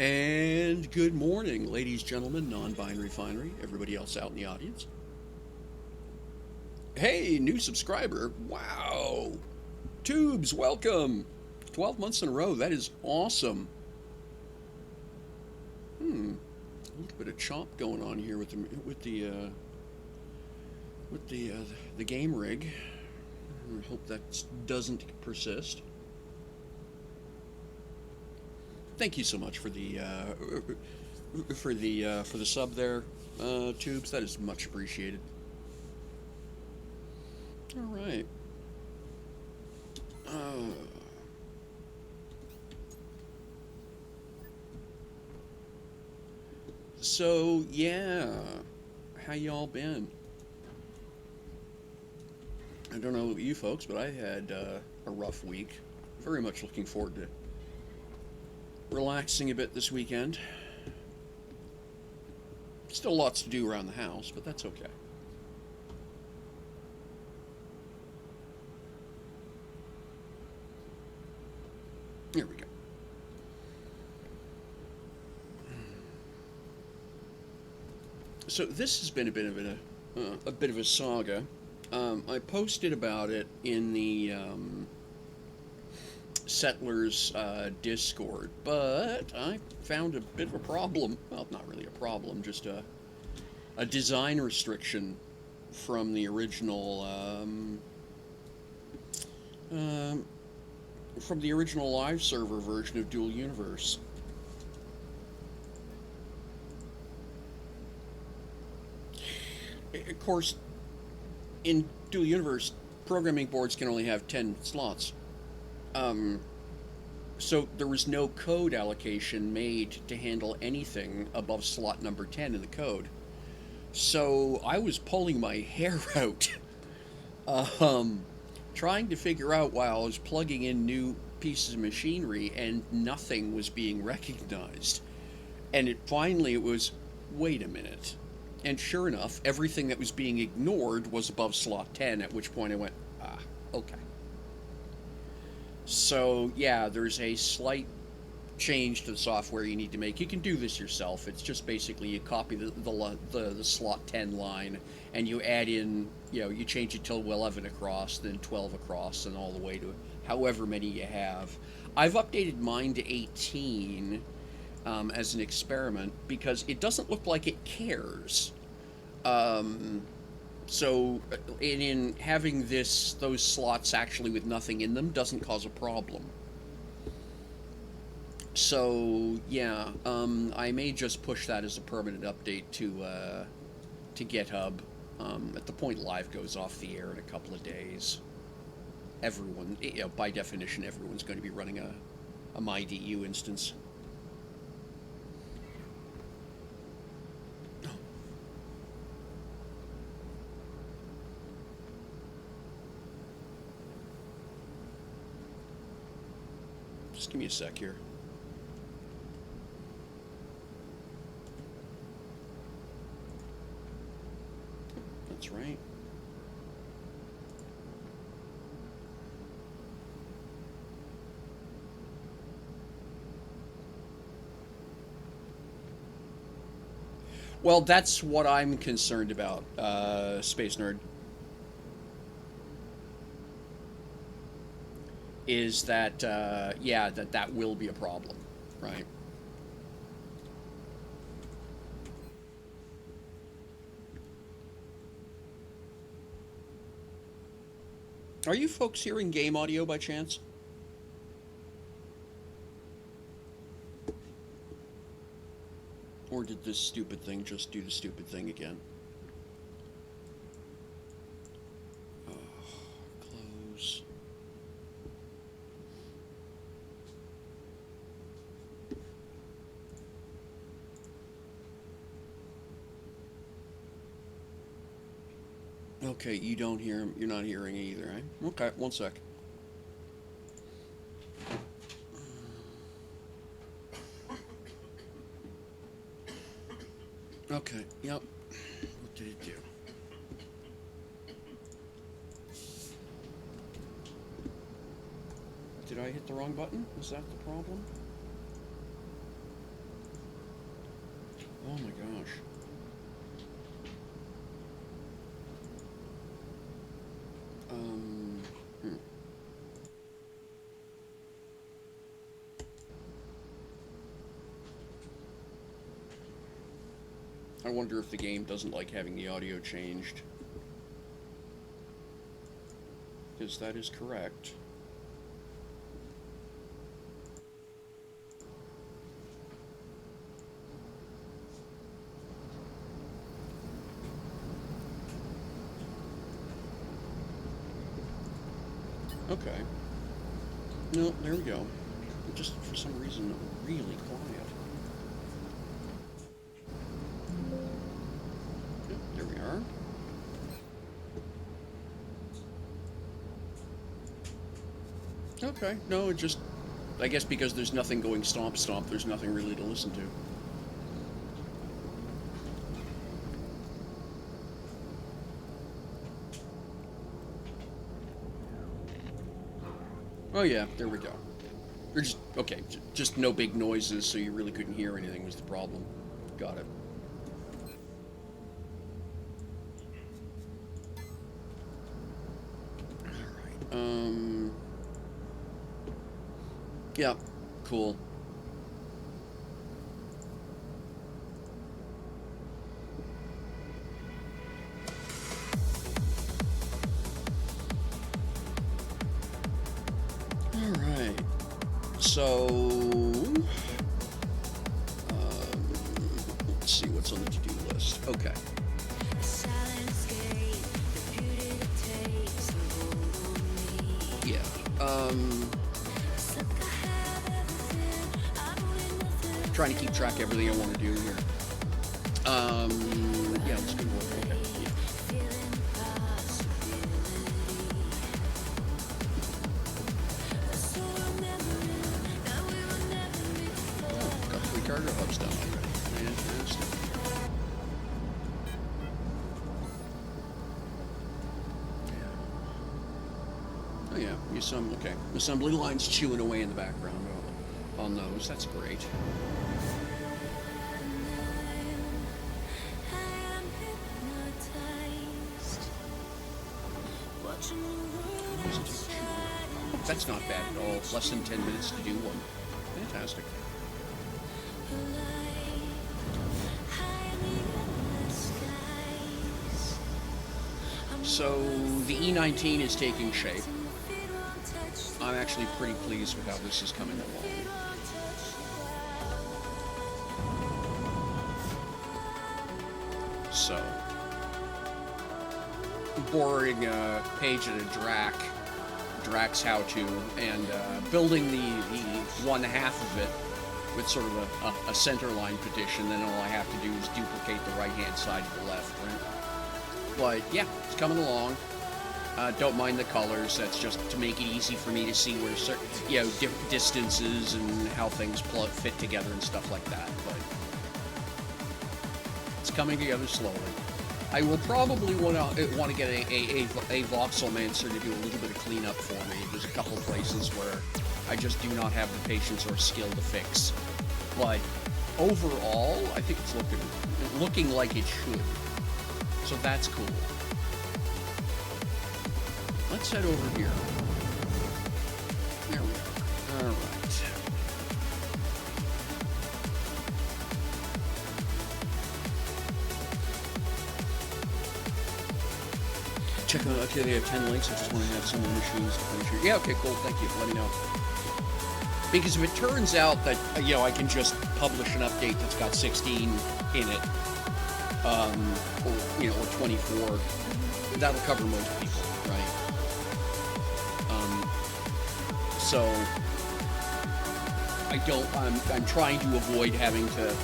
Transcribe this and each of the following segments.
And good morning, ladies, gentlemen, non-binary finery, everybody else out in the audience. Hey, new subscriber. Wow. Tubes, welcome. 12 months in a row. That is awesome. A little bit of chop going on here with the game rig. I hope that doesn't persist. Thank you so much for the sub there, Tubes. That is much appreciated. All right. Uh, so yeah, how y'all been? I don't know you folks, but I had a rough week. Very much looking forward to relaxing a bit this weekend. Still lots to do around the house, but that's okay. Here we go. So this has been a bit of a saga. I posted about it in the Settlers Discord, but I found a bit of a problem. Well, not really a problem, just a design restriction from the original live server version of Dual Universe. Of course, in Dual Universe, programming boards can only have 10 slots. So there was no code allocation made to handle anything above slot number 10 in the code. So I was pulling my hair out, um, trying to figure out while I was plugging in new pieces of machinery and nothing was being recognized. And it was, wait a minute. And sure enough, everything that was being ignored was above slot 10, at which point I went, okay. So, yeah, there's a slight change to the software you need to make. You can do this yourself. It's just basically you copy the slot 10 line and you add in, you change it to 11 across, then 12 across, and all the way to however many you have. I've updated mine to 18 as an experiment because it doesn't look like it cares. So in having those slots actually with nothing in them doesn't cause a problem. So yeah, I may just push that as a permanent update to GitHub. At the point live goes off the air in a couple of days, everyone, by definition, everyone's going to be running a myDU instance. Just give me a sec here. That's right. Well, that's what I'm concerned about, Space Nerd. Is that, yeah, that will be a problem, right? Are you folks hearing game audio by chance? Or did this stupid thing just do the stupid thing again? Oh, close. Okay, you don't hear him. You're not hearing either, eh? Okay, one sec. Okay, yep. What did it do? Did I hit the wrong button? Is that the problem? Oh my gosh. Hmm. I wonder if the game doesn't like having the audio changed. Because that is correct. Okay. No, there we go. Just for some reason, really quiet. Yep, there we are. Okay. No, it just... I guess because there's nothing going stomp stomp, there's nothing really to listen to. Oh yeah, there we go. There's okay, just no big noises, so you really couldn't hear anything was the problem. Got it. Alright, yeah, cool. Alright, so... let's see what's on the to-do list. Okay. Yeah, trying to keep track of everything I want to do here. Yeah, let's go work. Okay. Yeah. Oh, got 3 cargo hubs done already. Fantastic. Oh yeah, okay. Assembly lines chewing away in the background on those. That's great. That's not bad at all. Less than 10 minutes to do one. Fantastic. So the E19 is taking shape. I'm actually pretty pleased with how this is coming along. So, borrowing a page at a Drax how-to, and building the one half of it with sort of a center line petition, then all I have to do is duplicate the right-hand side to the left, right? But yeah, it's coming along. Don't mind the colors. That's just to make it easy for me to see where certain, different distances and how things fit together and stuff like that. But it's coming together slowly. I will probably want to get a Voxelmancer to do a little bit of cleanup for me. There's a couple places where I just do not have the patience or skill to fix. But overall, I think it's looking like it should. So that's cool. Let's head over here. There we are. All right. Check out, okay, they have 10 links. I just want to have some more machines to finish here. Yeah, okay, cool. Thank you. Let me know. Because if it turns out that, I can just publish an update that's got 16 in it, or 24, that'll cover most people, right? So I'm trying to avoid having to,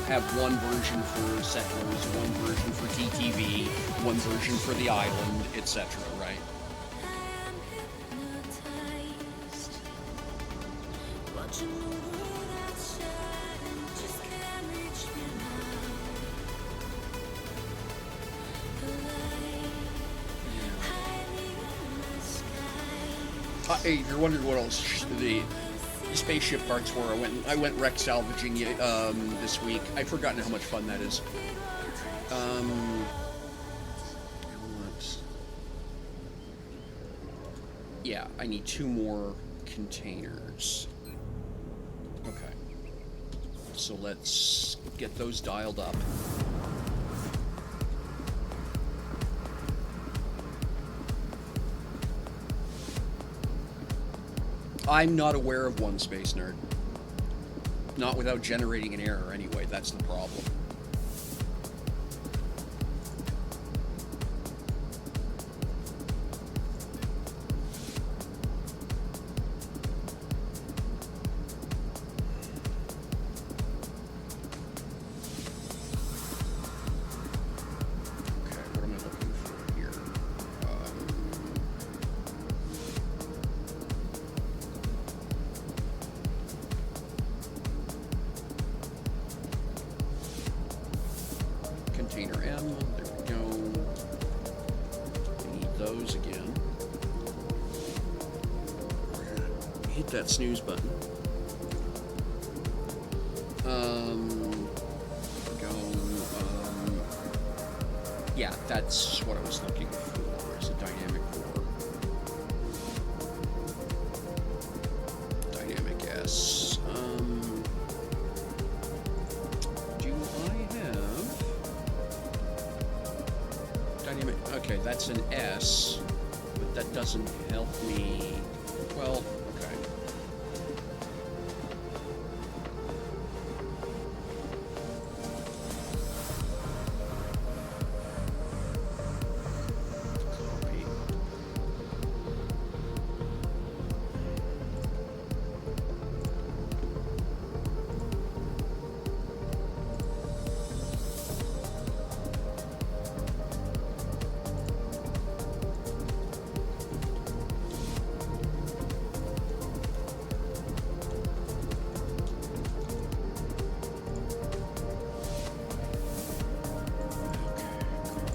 have one version for Settlers, one version for TTV, one version for the island, etc., right? Hey, if you're wondering what else spaceship parts for. I went wreck salvaging this week. I've forgotten how much fun that is. Yeah, I need 2 more containers. Okay. So let's get those dialed up. I'm not aware of one, Space Nerd. Not without generating an error anyway, that's the problem. Container M, there we go. I need those again. Hit that snooze button. Yeah, that's what I was looking for, is a dynamic core. Dynamic S. Do I have... Okay, that's an S, but that doesn't help me. Well, okay.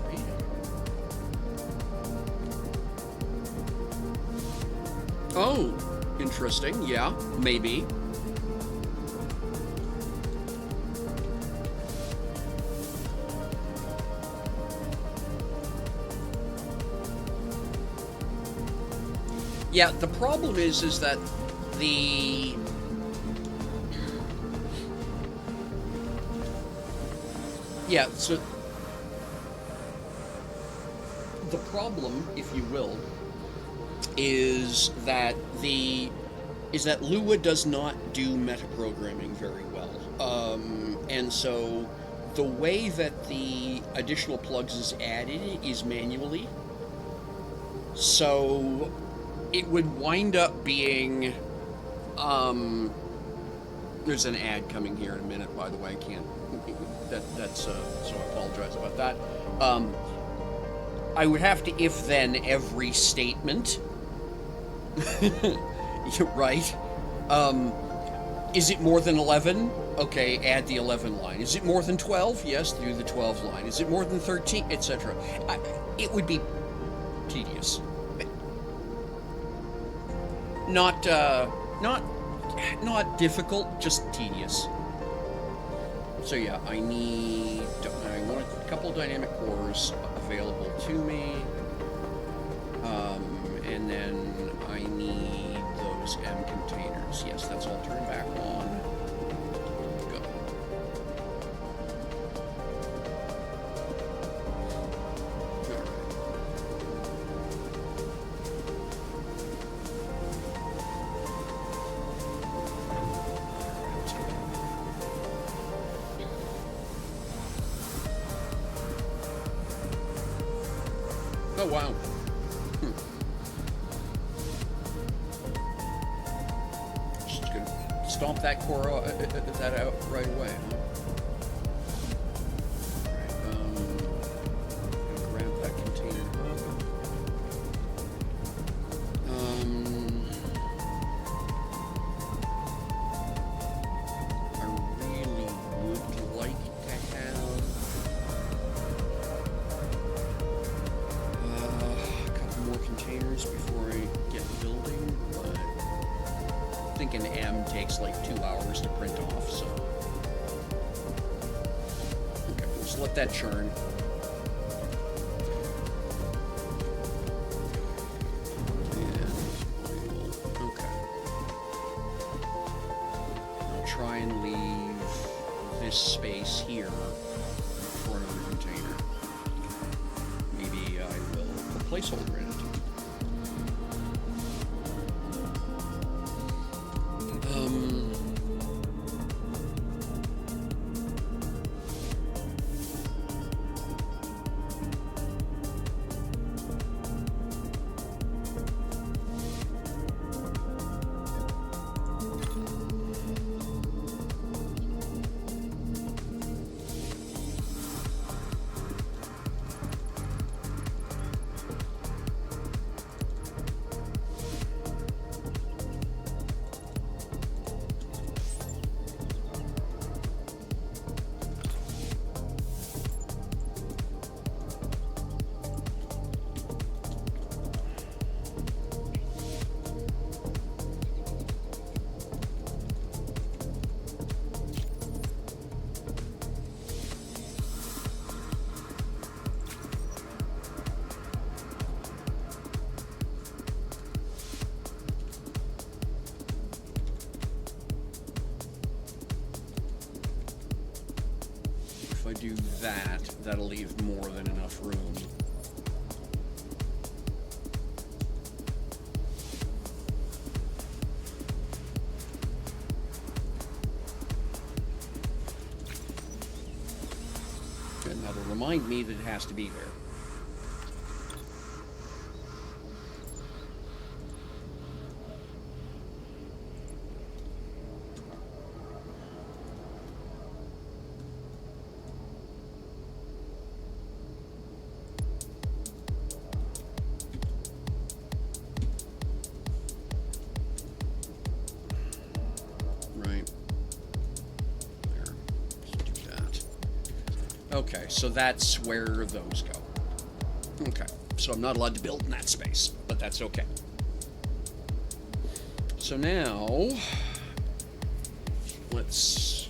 Copy. Oh, interesting. Yeah, maybe. Yeah, the problem is that the... Yeah, so... The problem, if you will, is that LUA does not do metaprogramming very well. And so the way that the additional plugs is added is manually. So it would wind up being... there's an ad coming here in a minute, by the way. I can't... That's so I apologize about that. I would have to if-then every statement. You're right. Is it more than 11? Okay, add the 11 line. Is it more than 12? Yes, do the 12 line. Is it more than 13? Etc. It would be tedious. Not difficult, just tedious. So yeah, I want a couple dynamic cores available to me, and then I need those M containers. Yes, that's all turned back on. Go. Oh, wow. Just gonna stomp that core out right away, huh? Right, grab that container hub. I really would like to have a couple more containers before I get building, but think an M takes like 2 hours to print off, so. Okay, just let that churn. Try and leave this space here for another container. Maybe I will put a placeholder in it. If I do that, that'll leave more than enough room. And that'll remind me that it has to be there. Okay, so that's where those go. Okay, so I'm not allowed to build in that space, but that's okay. So now, let's...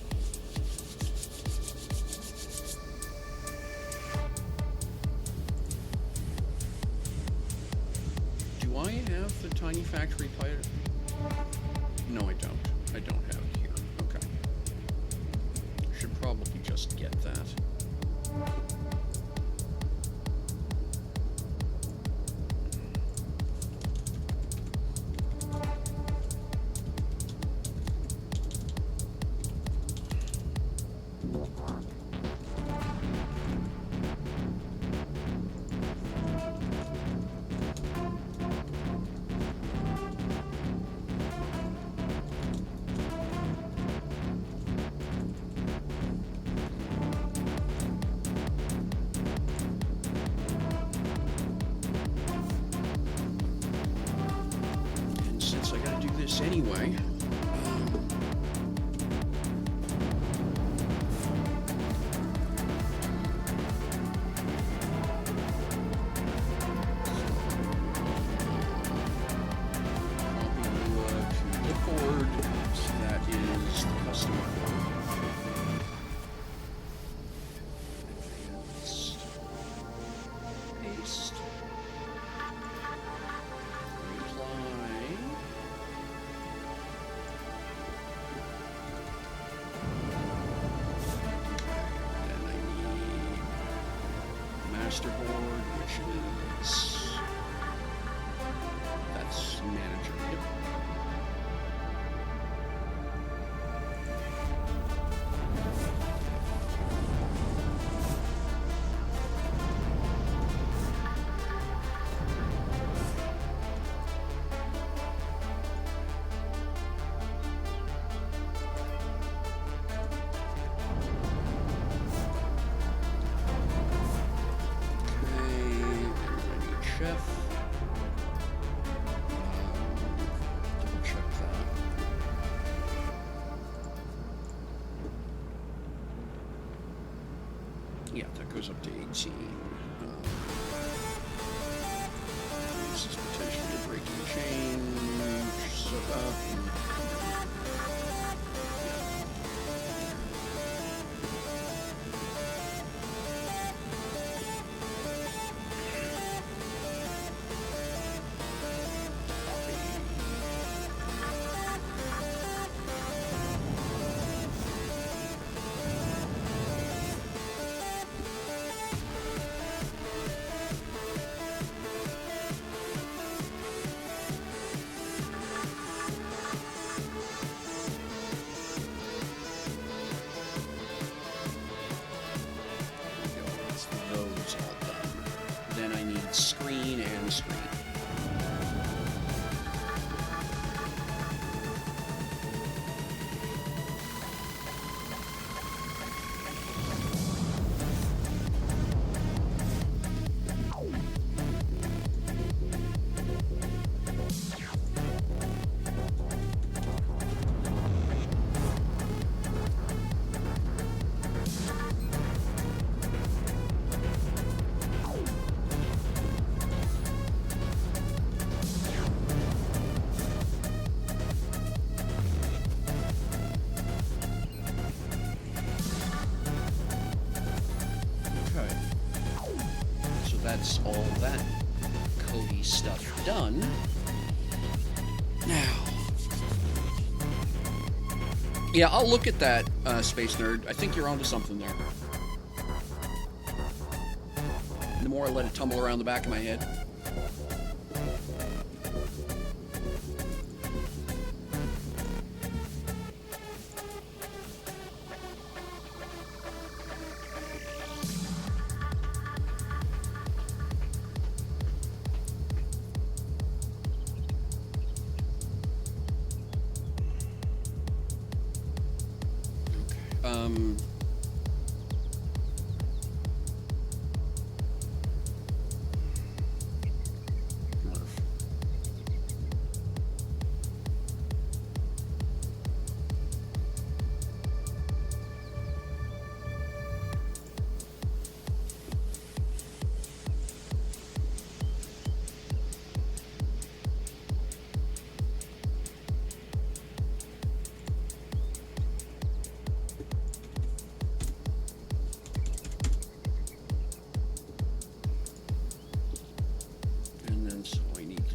Do I have the tiny factory pilot? No, I don't. I don't have it here. Okay. Should probably just get that. Anyway, to the cord, so that is the customer cord. Paste. Masterboard, which is that's manager. Yep. Chef. Double check that. Yeah, that goes up to 18. This is potentially a breaking change. So, that's all that Cody stuff done. Now, yeah, I'll look at that, Space Nerd. I think you're onto something there. The more I let it tumble around the back of my head.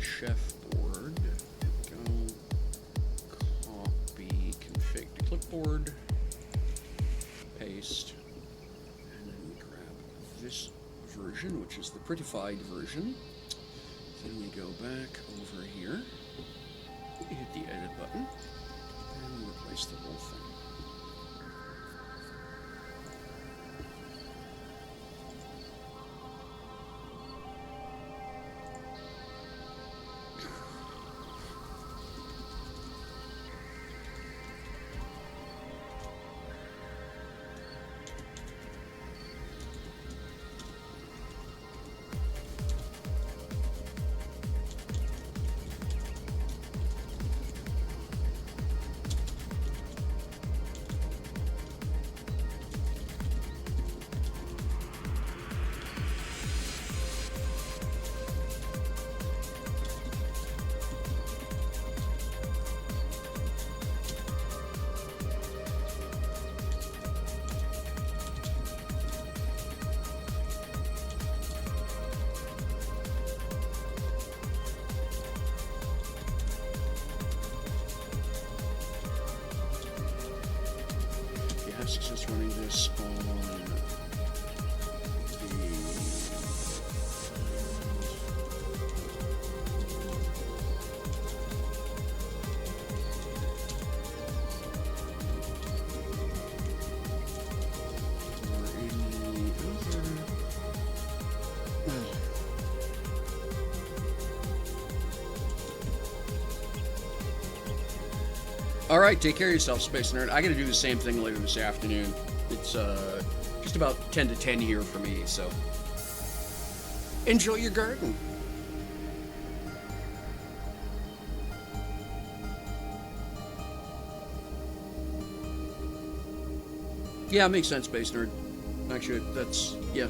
Chef board. Go. Copy. Config to clipboard. Paste. And then we grab this version, which is the prettified version. Then we go back over here. We hit the edit button. And replace the whole thing. Just running this on the All right, take care of yourself, Space Nerd. I got to do the same thing later this afternoon. It's just about 10 to 10 here for me, so enjoy your garden. Yeah, it makes sense, Space Nerd. Actually, that's, yeah.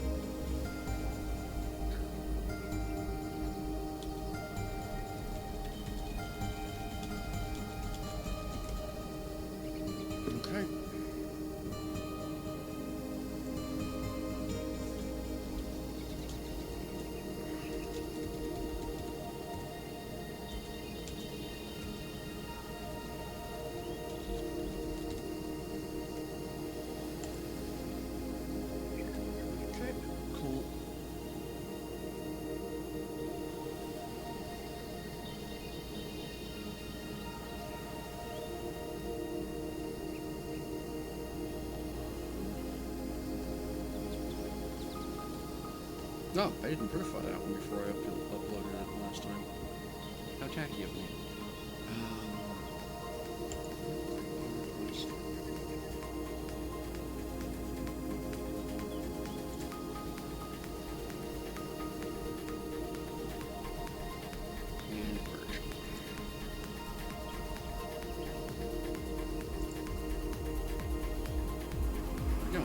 No, I didn't verify that one before I uploaded it last time. How tacky of me. And version. There we go.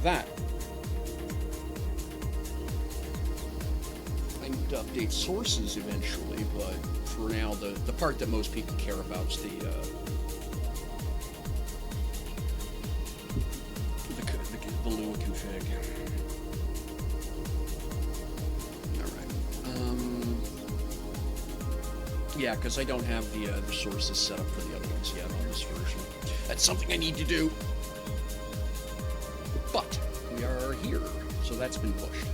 That. I need to update sources eventually, but for for now, the part that most people care about is the LUA config. Yeah, because I don't have the sources set up for the other ones yet on this version. That's something I need to do. But we are here, so that's been pushed.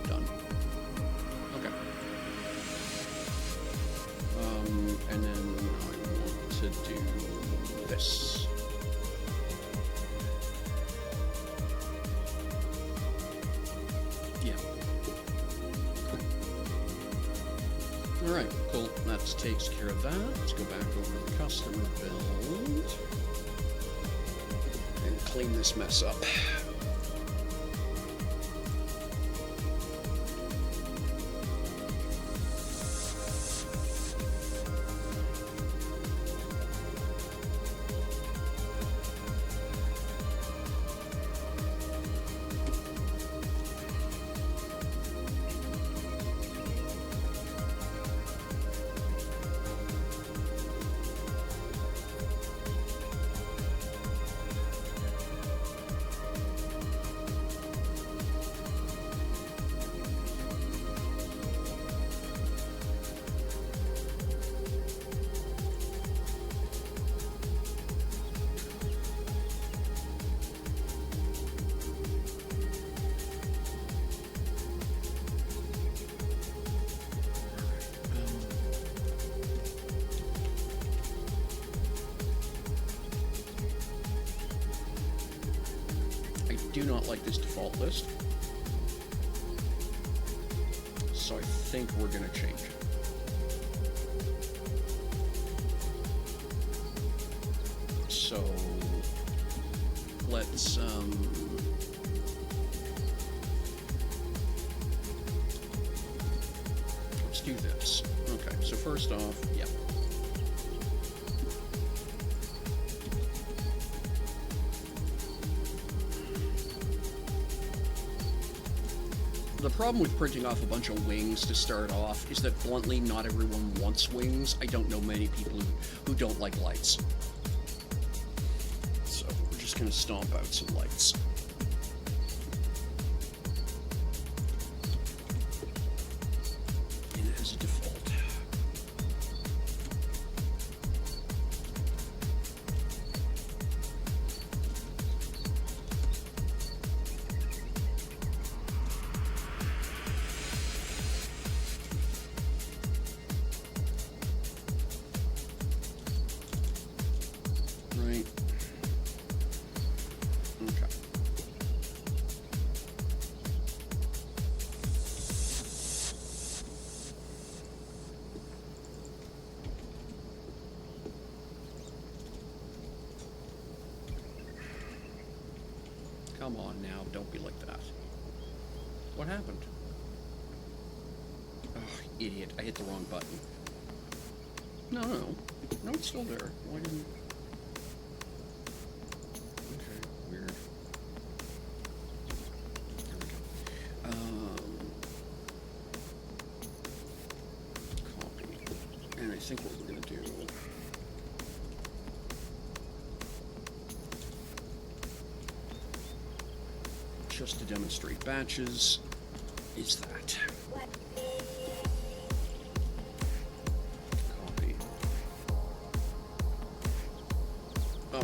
Done. Okay. And then I want to do this. Yeah. Alright, cool. That takes care of that. Let's go back over to customer build and clean this mess up. I do not like this default list, so I think we're going to change it. So let's do this. Okay, so first off, yeah. The problem with printing off a bunch of wings to start off is that, bluntly, not everyone wants wings. I don't know many people who don't like lights. So we're just going to stomp out some lights. And as a default. Right. Okay. Come on now, don't be like that. What happened? Oh, idiot, I hit the wrong button. No, it's still there. Why didn't... Okay, weird. There we go. Copy. And I think what we're going to do... just to demonstrate batches, is that. Copy.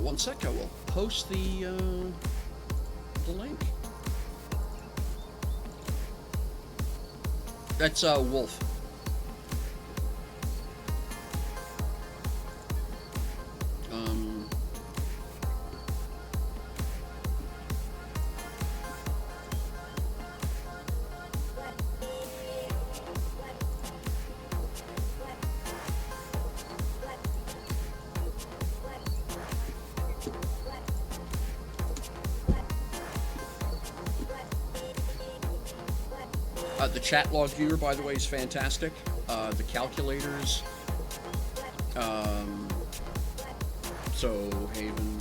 One sec, I will post the link. That's Wolf. The chat log viewer, by the way, is fantastic. The calculators Um, so, Haven.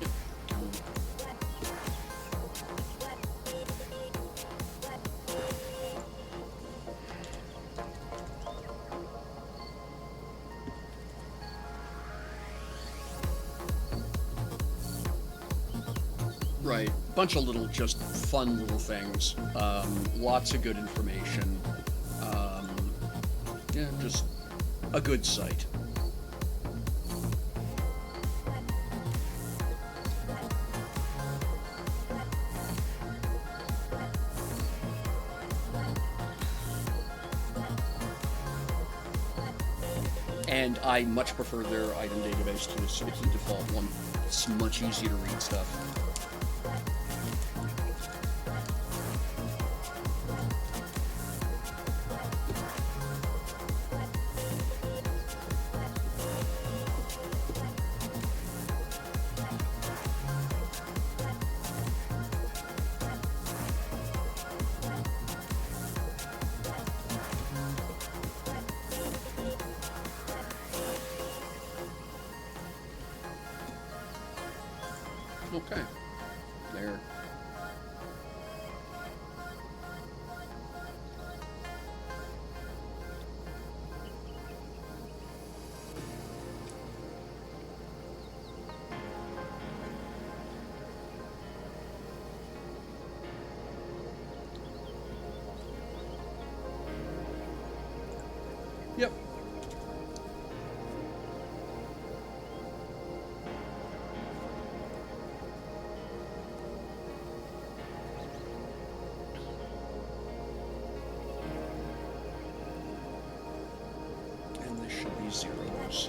Yep. Right. Bunch of little, just fun little things. Lots of good information. Yeah, just a good site. And I much prefer their item database to the default one. It's much easier to read stuff. Okay. There. Yep. And this should be zeros.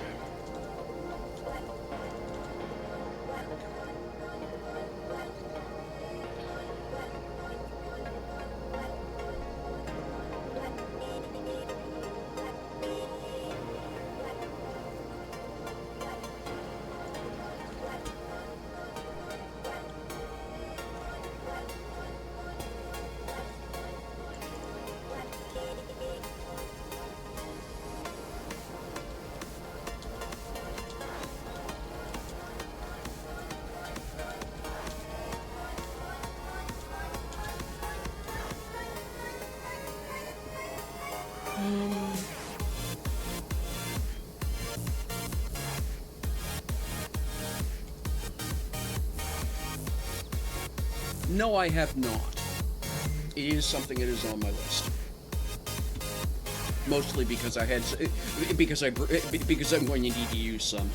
No, I have not. It is something that is on my list. Mostly because I'm going to need to use some.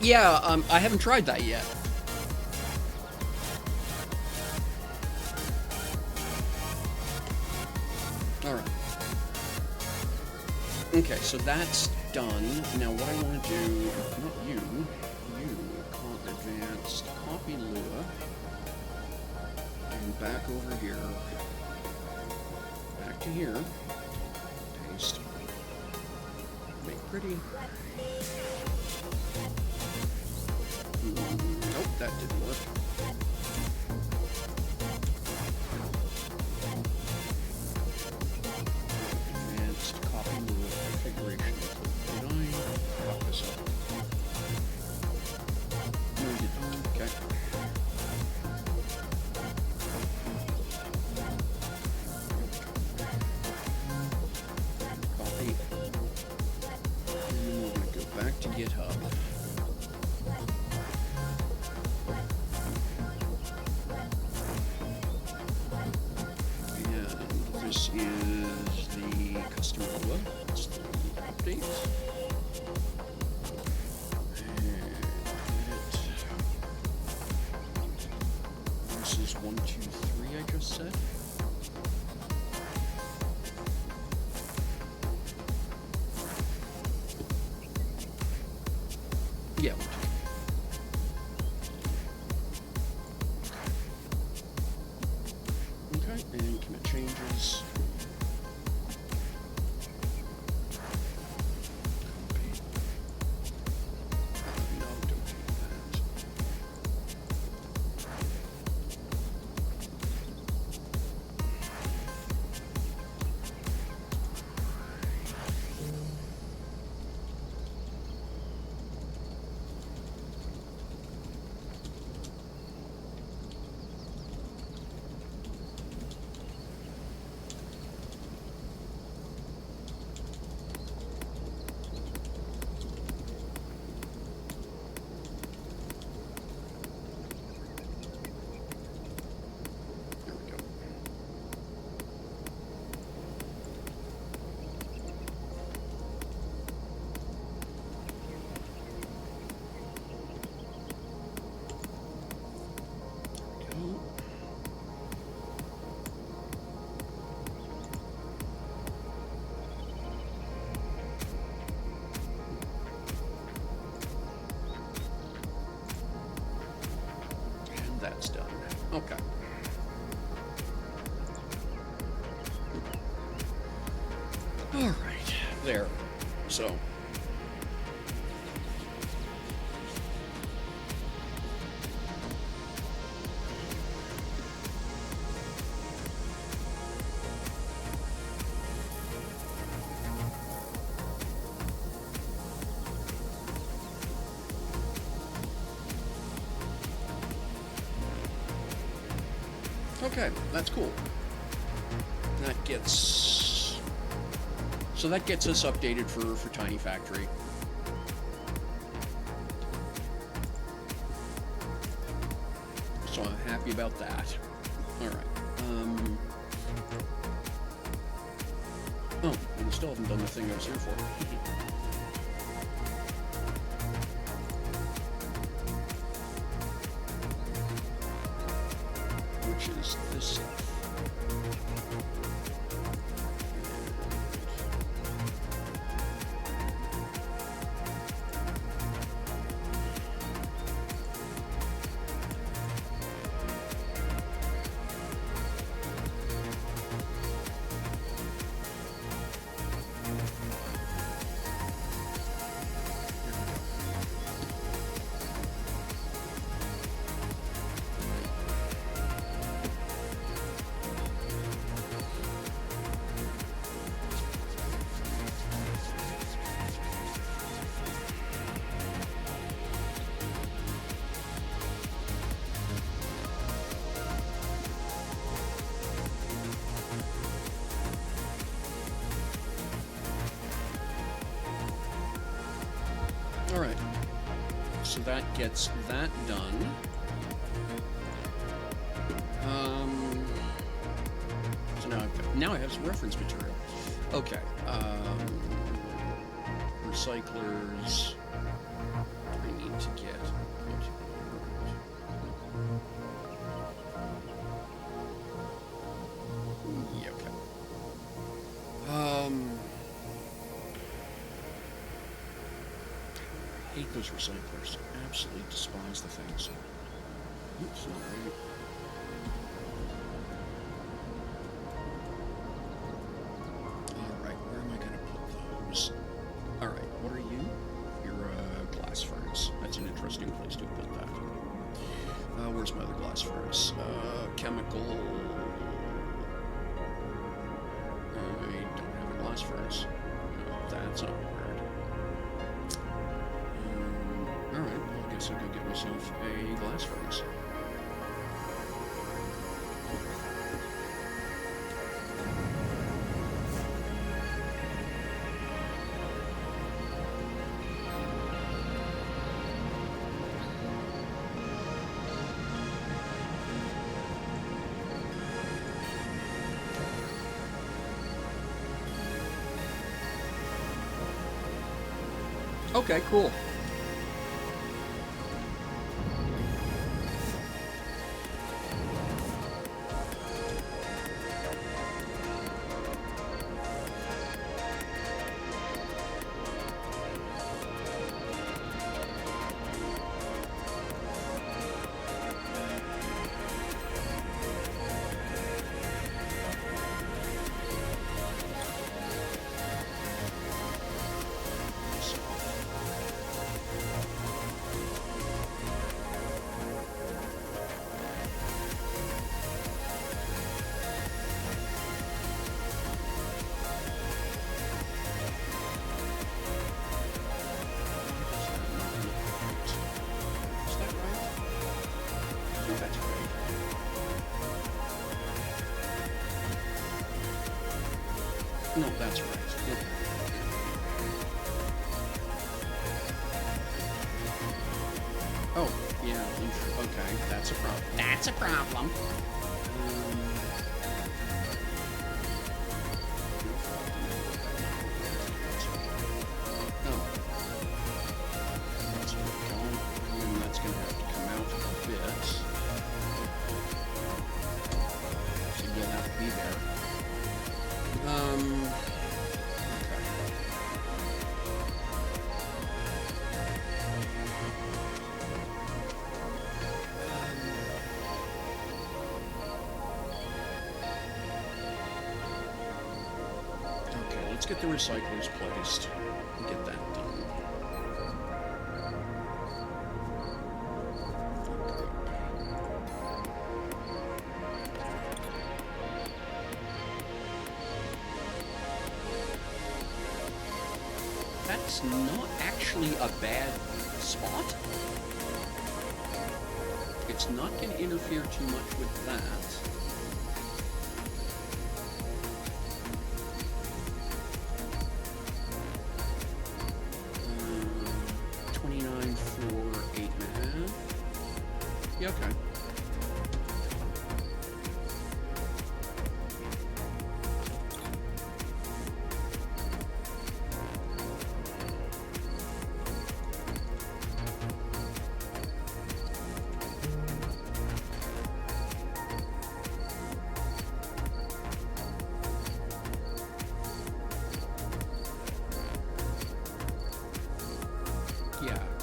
Yeah, I haven't tried that yet. Alright. Okay, so that's done. Now what I want to do, not you, advanced, copy LUA, and back over here, back to here, paste, make pretty. Nope, that didn't work. Advanced copy LUA configuration. Did I fuck this up? No, I did not. Okay. Copy. And then we're going to go back to GitHub. This is the customer LUA. It's the update. And edit. This is 1, 2, 3, I just said. Yeah, 1, 2, 3. changes. No, don't do that. There we go. And that's done. Okay. All right. There. So. Okay, that's cool. That gets... So that gets us updated for Tiny Factory. So I'm happy about that. Alright. Oh, and we still haven't done the thing I was here for. Which is this stuff. Alright, so that gets that done. So now I have some reference material. Okay, recyclers, I need to get... Yeah, okay. I hate those recyclers. Absolutely despise the things. Oops, not right. Alright, where am I going to put those? Alright, what are you? You're a glass furnace. That's an interesting place to put that. Where's my other glass furnace? Chemical... I don't have a glass furnace. No, that's not weird. Alright, well, I guess I'll go get myself a glass furnace. Okay, cool. No, that's right. Oh, yeah, okay, that's a problem. That's a problem. Oh. That's where we're going. And that's going to have to come out a bit. So you'll have to be there. Okay. Okay, let's get the recyclers placed and get that done. That's not actually a bad spot. It's not going to interfere too much with that. 29 for 8.5. Yeah, okay.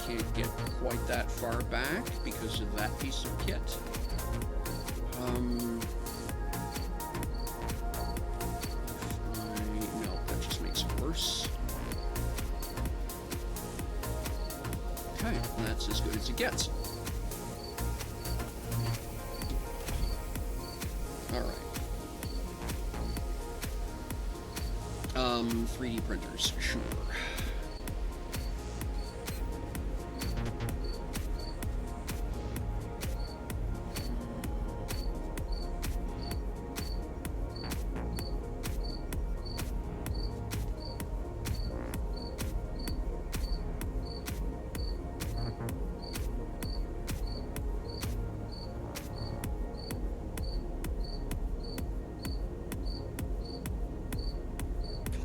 Can't get quite that far back because of that piece of kit. No, that just makes it worse. Okay, that's as good as it gets. Alright. 3D printers, sure.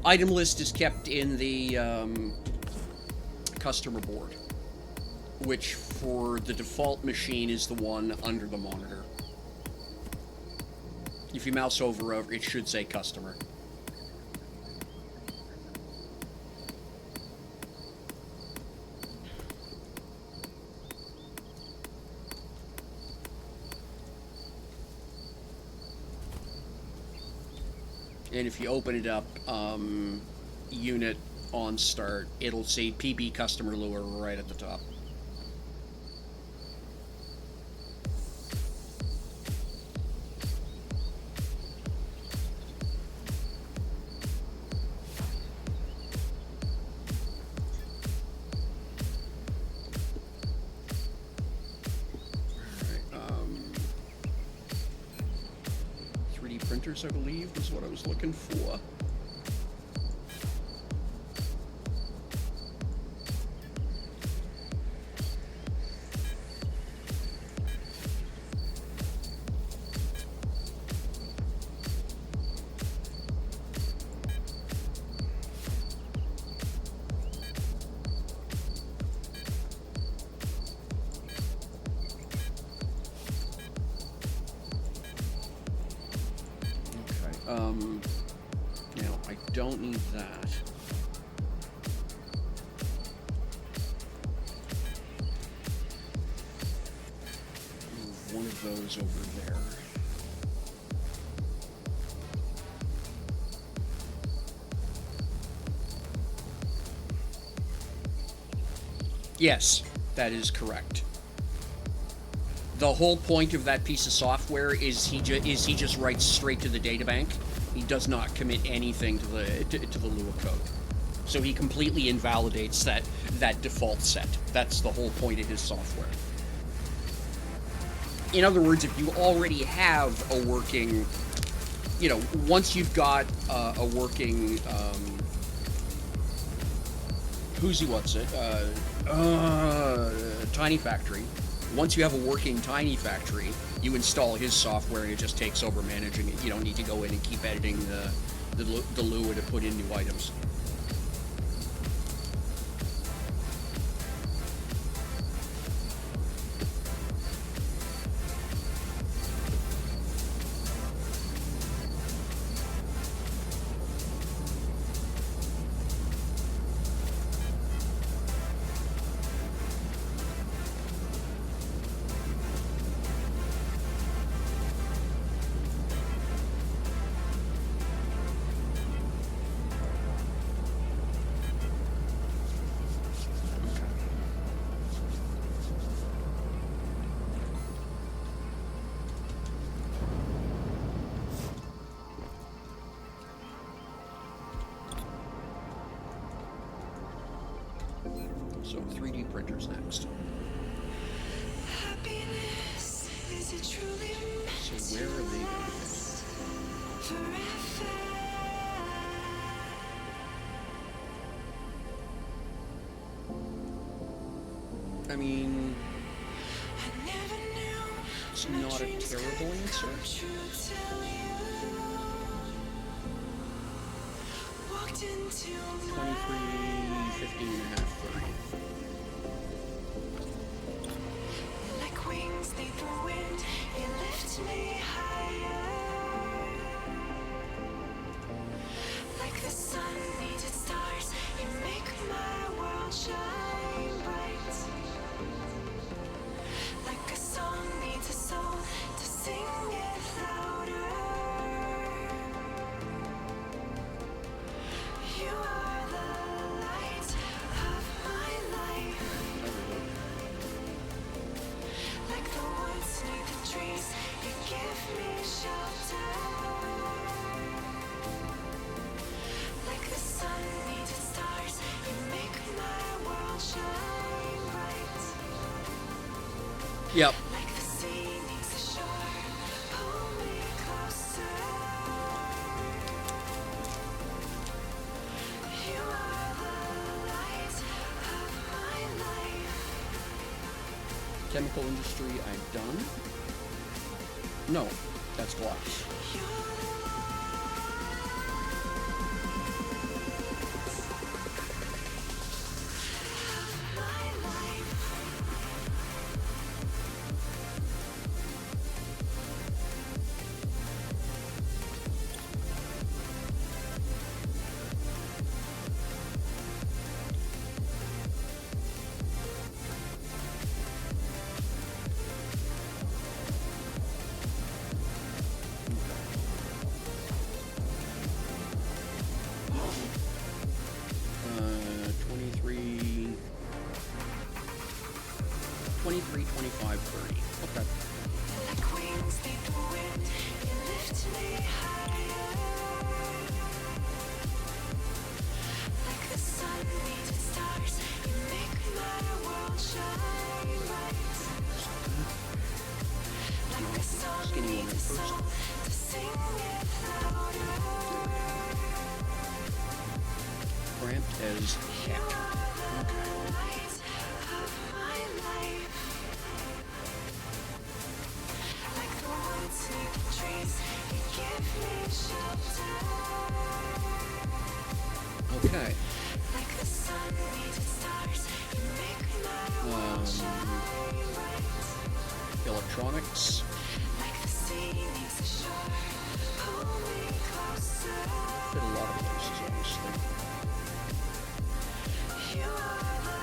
Item list is kept in the customer board, which for the default machine is the one under the monitor. If you mouse over, it should say customer. And if you open it up, unit on start, it'll say PB customer LUA right at the top. Printers, I believe, is what I was looking for. Now, I don't need that. Move one of those over there. Yes, that is correct. The whole point of that piece of software is he just writes straight to the databank. He does not commit anything to the LUA code. So he completely invalidates that default set. That's the whole point of his software. In other words, if you already have a working, you know, once you've got a working tiny factory. Once you have a working tiny factory, you install his software and it just takes over managing it. You don't need to go in and keep editing the LUA to put in new items. So 3D printers next. Happiness, is it truly So where are they going to forever? I mean, I never knew it's my not a dreams terrible could answer. come true till you walked into 23, 15 and a half, 30. like wings need the wind, you lift me higher. Like the sun needs its stars, you make my world shine bright. Like a song needs a soul to sing it louder. You are the light of my life. Like the woods need the trees, you give me shelter. Like the sun needs its stars, you make my world shine bright. Yep. Like the sea needs the shore, pull me closer. You are the light of my life. Chemical industry, I've done. No, that's glass. My life. Uh, 23, 25, 30. Okay. Like wings need the wind, you lift me higher. Like the sun needs its stars, you make my world shine bright. Like a song Skinny needs a one soul to sing it louder. Cramped as You heck. are the light of my life. Like the woods need the trees, you give me shelter. Okay. Like the sun needs its stars, you make my world shine bright. Electronics. Like the sea needs the shore, pull me closer. Fit a lot of places, obviously. You are the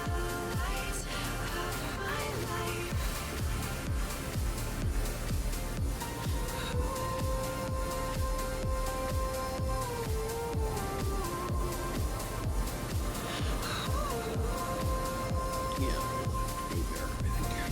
light of my life. Yeah. Go there, I think.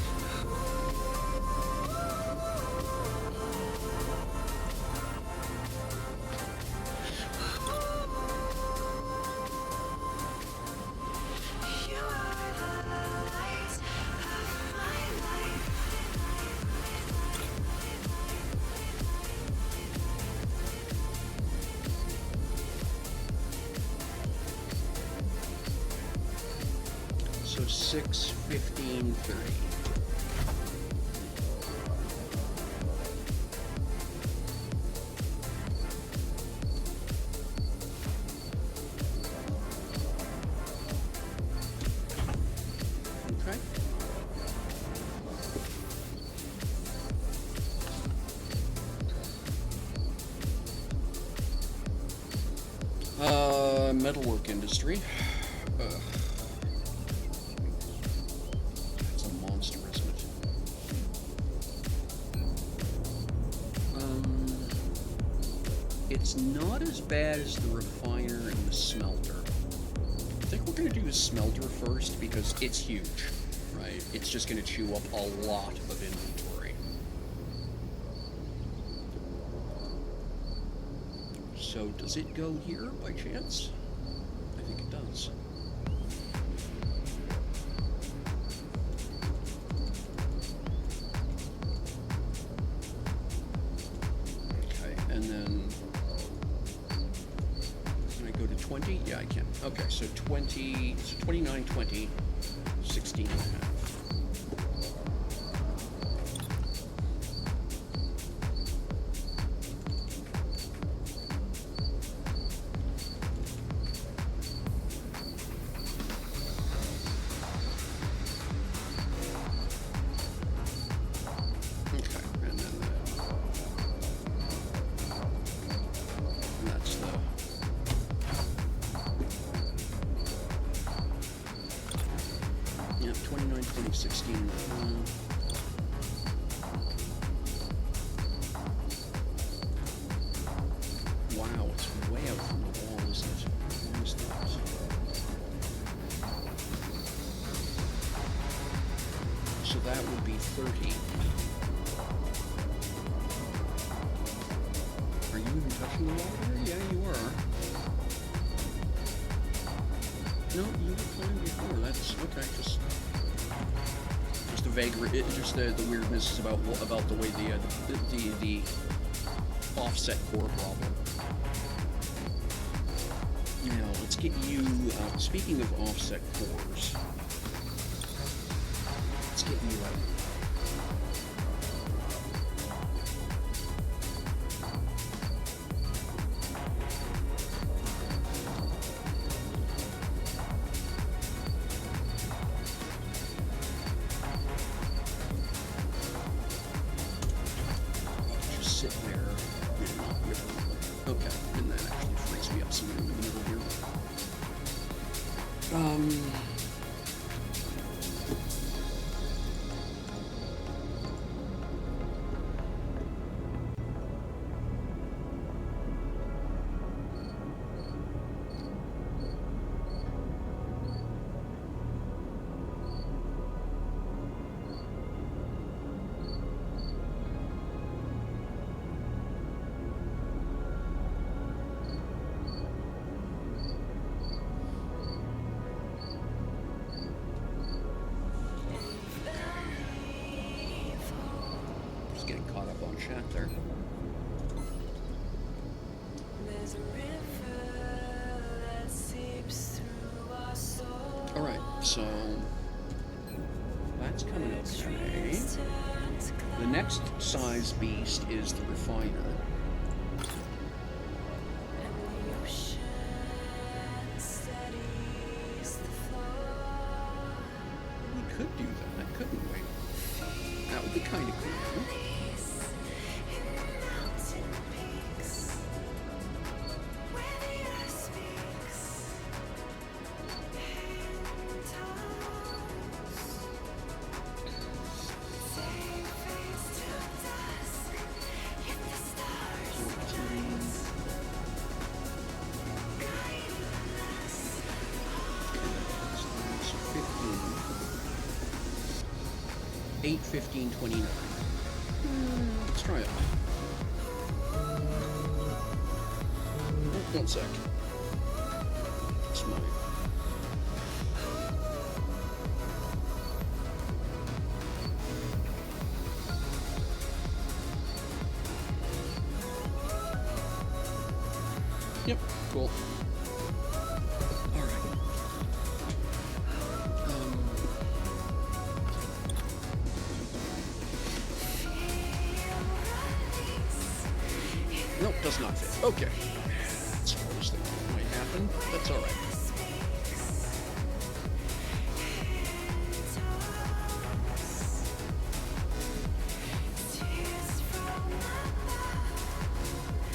So 6, 15, 30. Okay. Metalwork industry. That's a monster, isn't it? It's not as bad as the refiner and the smelter. I think we're going to do the smelter first because it's huge, right? It's just going to chew up a lot of inventory. So does it go here by chance? I think it does. Okay, and then can I go to 20? Yeah, I can. Okay, so 20, so 29, 20, 16 and a half. Yeah, 29, 20, 16. Wow, it's way out from the wall, isn't it? What is that? So that would be 30. Are you even touching the wall here? Yeah, you are. No, you were fine before. That's okay. Just the vague, just the weirdness is about the way the offset core problem. Now let's get you. Speaking of offset cores, let's get you out. Sit there and not wiggle. Okay, and that actually frees me up somewhere in the middle here. Getting caught up on chat there. Alright, so that's coming okay. The next size beast is the refiner. We could do that, couldn't we? That would be kind of cool. So 8, 15, 29. Let's try it. Oh, 1 sec. That's mine. Yep, cool. Alright. Does not fit. Okay. That's what I was thinking might happen. That's alright.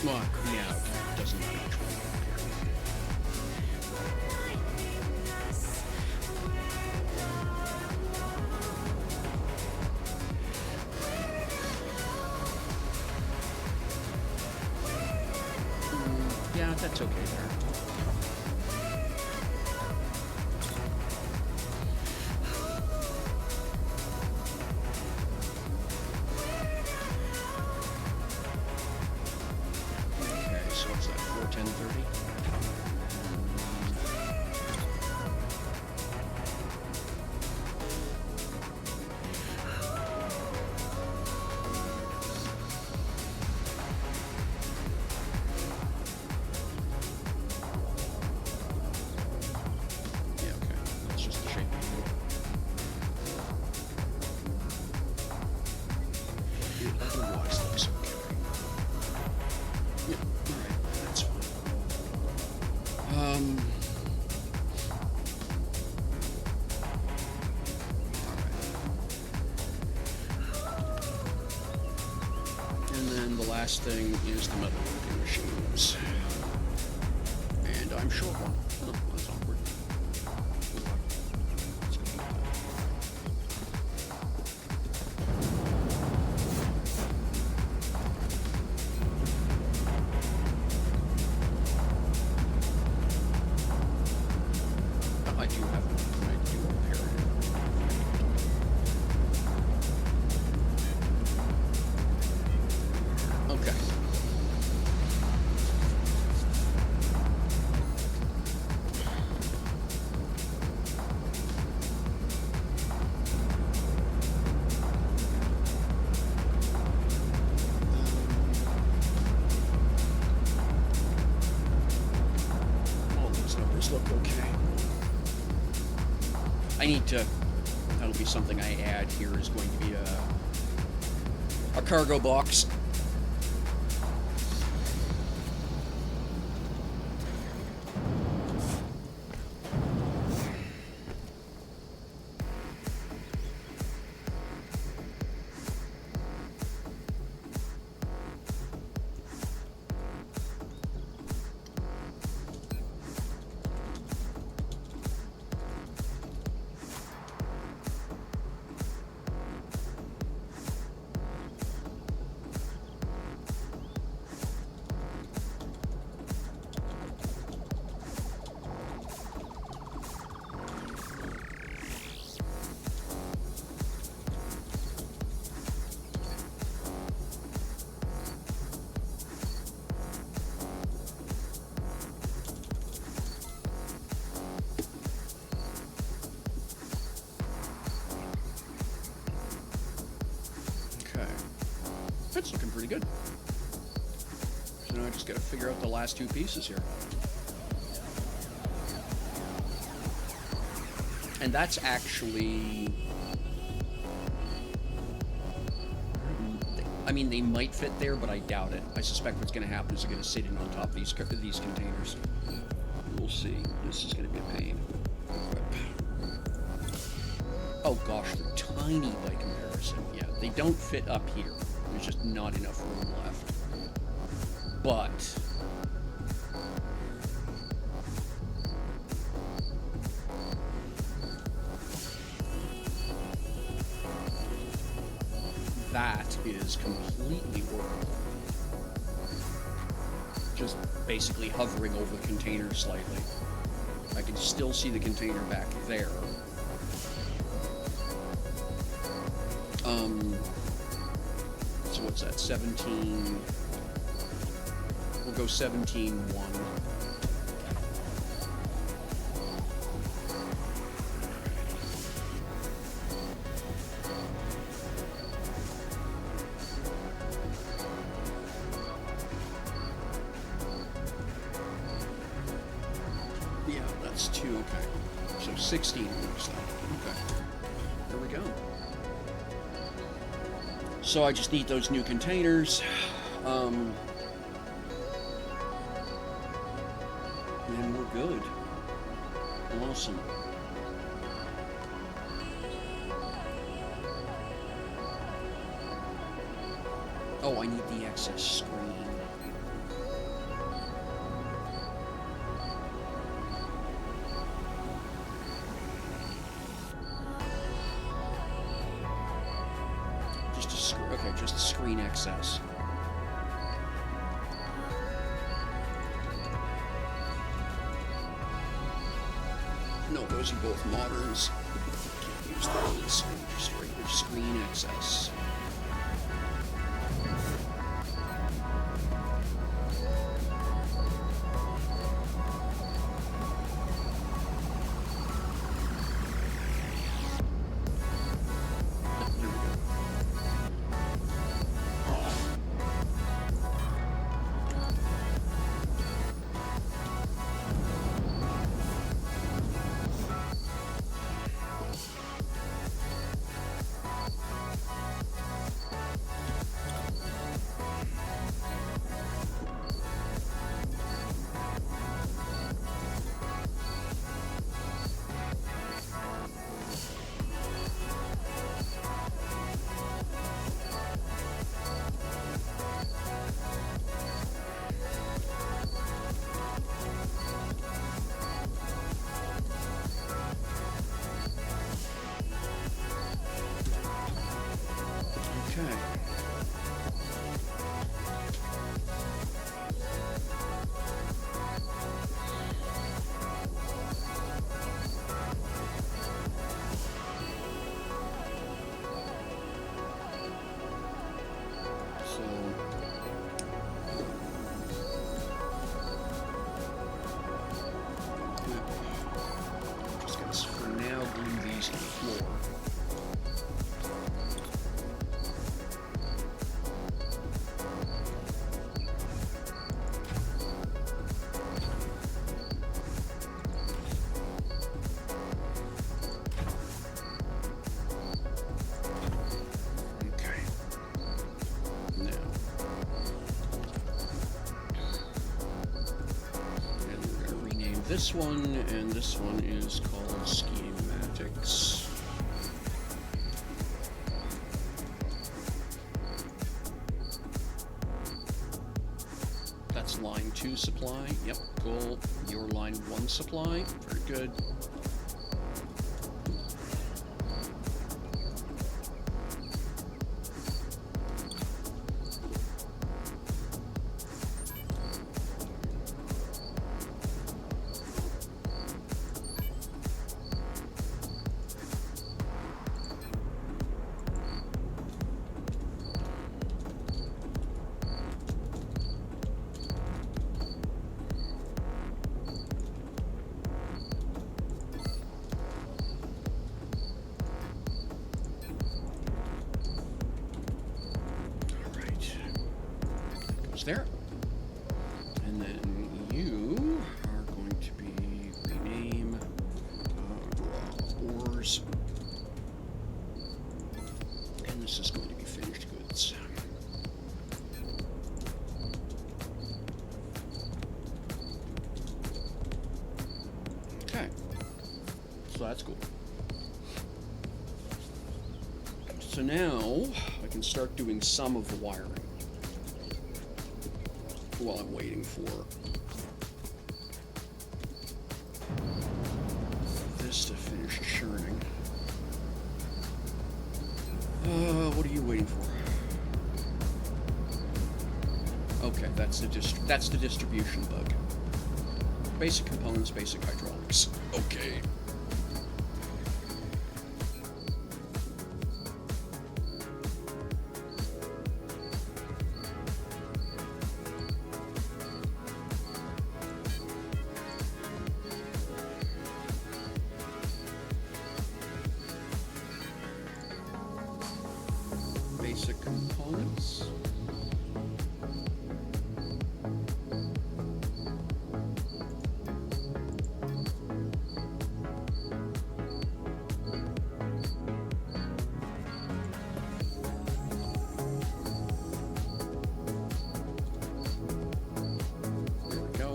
Well, yeah, it doesn't matter which one. Yeah, that's okay there. Okay, so what's that, 41030? Yeah, okay. That's just the shape of the wheel. It otherwise looks okay. Yep, alright, that's fine. Alright. And then the last thing is the metalworking machines. And I'm short one. Oh, that's awkward. Let's go with that. I do have one. I do repair it. Okay. All those numbers look okay. I need to, that'll be something I add here, is going to be a cargo box. Okay. That's looking pretty good. So now I just gotta figure out the last two pieces here. And that's actually, I mean, they might fit there, but I doubt it. I suspect what's going to happen is they're going to sit in on top of these containers. We'll see. This is going to be a pain. Oh gosh, they're tiny by comparison. Yeah, they don't fit up here. There's just not enough room left. But that is completely workable. Just basically hovering over the container slightly. I can still see the container back there. So what's that? 17. We'll go 17.1. Yeah, that's 2, okay. So 16 works then. Okay. There we go. So I just need those new containers. And we're good. Awesome. Oh, I need the access screen. Okay, just screen access. No, those are both moderns. Can't use those. Just regular screen access. This one, and this one is called schematics. That's line 2 supply. Yep, cool. Your line 1 supply. Very good. There. And then you are going to be rename ores. And this is going to be finished goods. Okay. So that's cool. So now I can start doing some of the wiring while I'm waiting for this to finish churning. What are you waiting for? Okay, that's the distribution bug. Basic components, basic hydraulics. Okay. Basic components. There we go.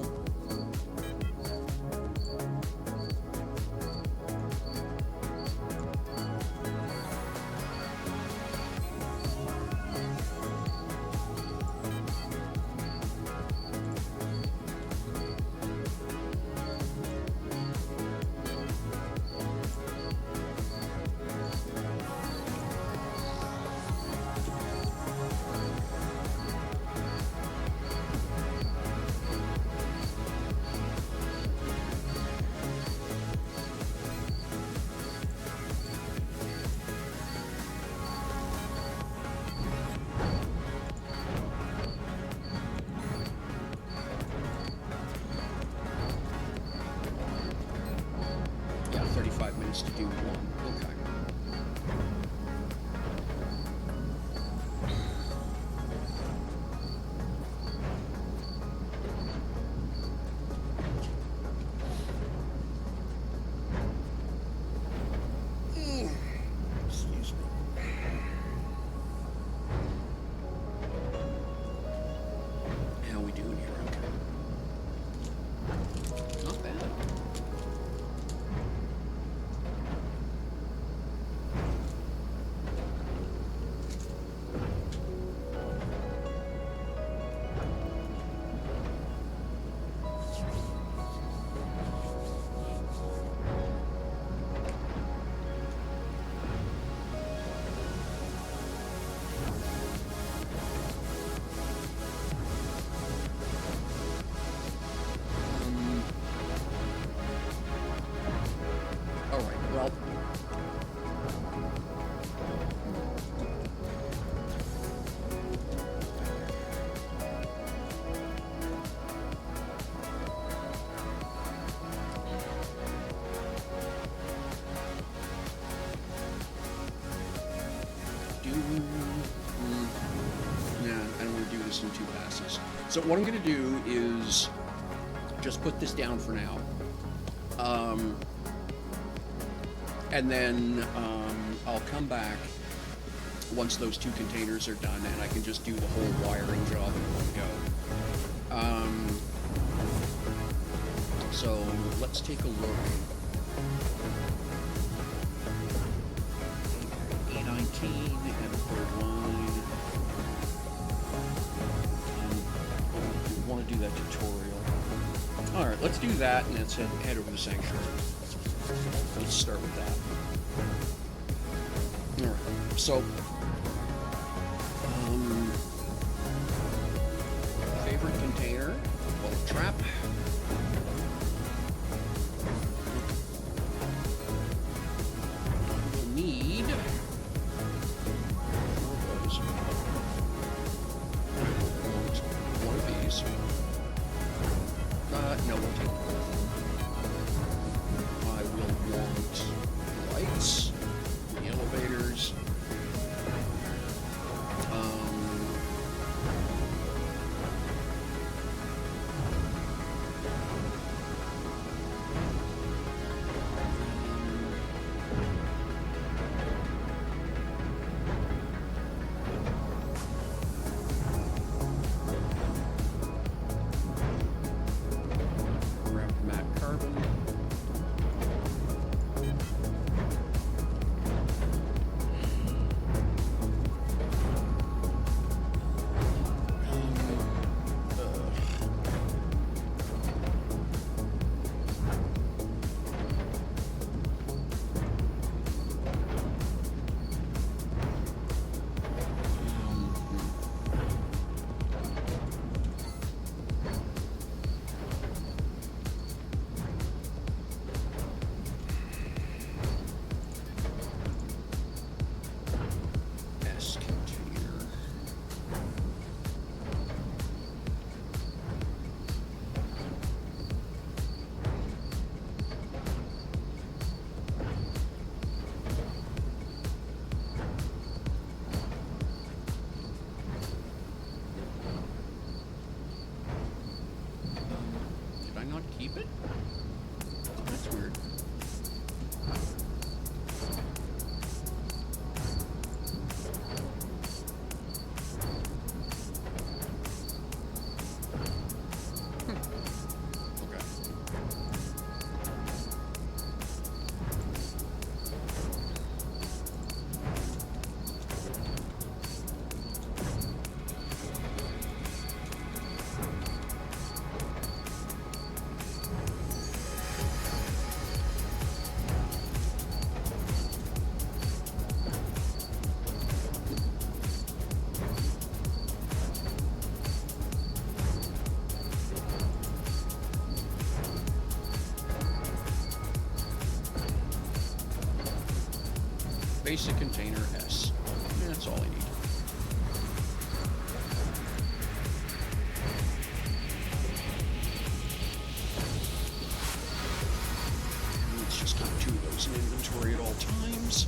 Yeah, I don't want to do this in 2 passes. So what I'm going to do is just put this down for now. And then I'll come back once those 2 containers are done, and I can just do the whole wiring job in one go. So let's take a look. E19 and the 3rd line. We want to do that tutorial. All right, let's do that, and let's head over to the sanctuary. Let's start with that. All right, so favorite container, bullet trap. We'll need one of these. No, we'll take both. I will want lights, the elevators. Grab matte carbon. S container. Did I not keep it? That's weird. Okay. Basic container S. That's all I need. Let's just keep 2 of those in inventory at all times.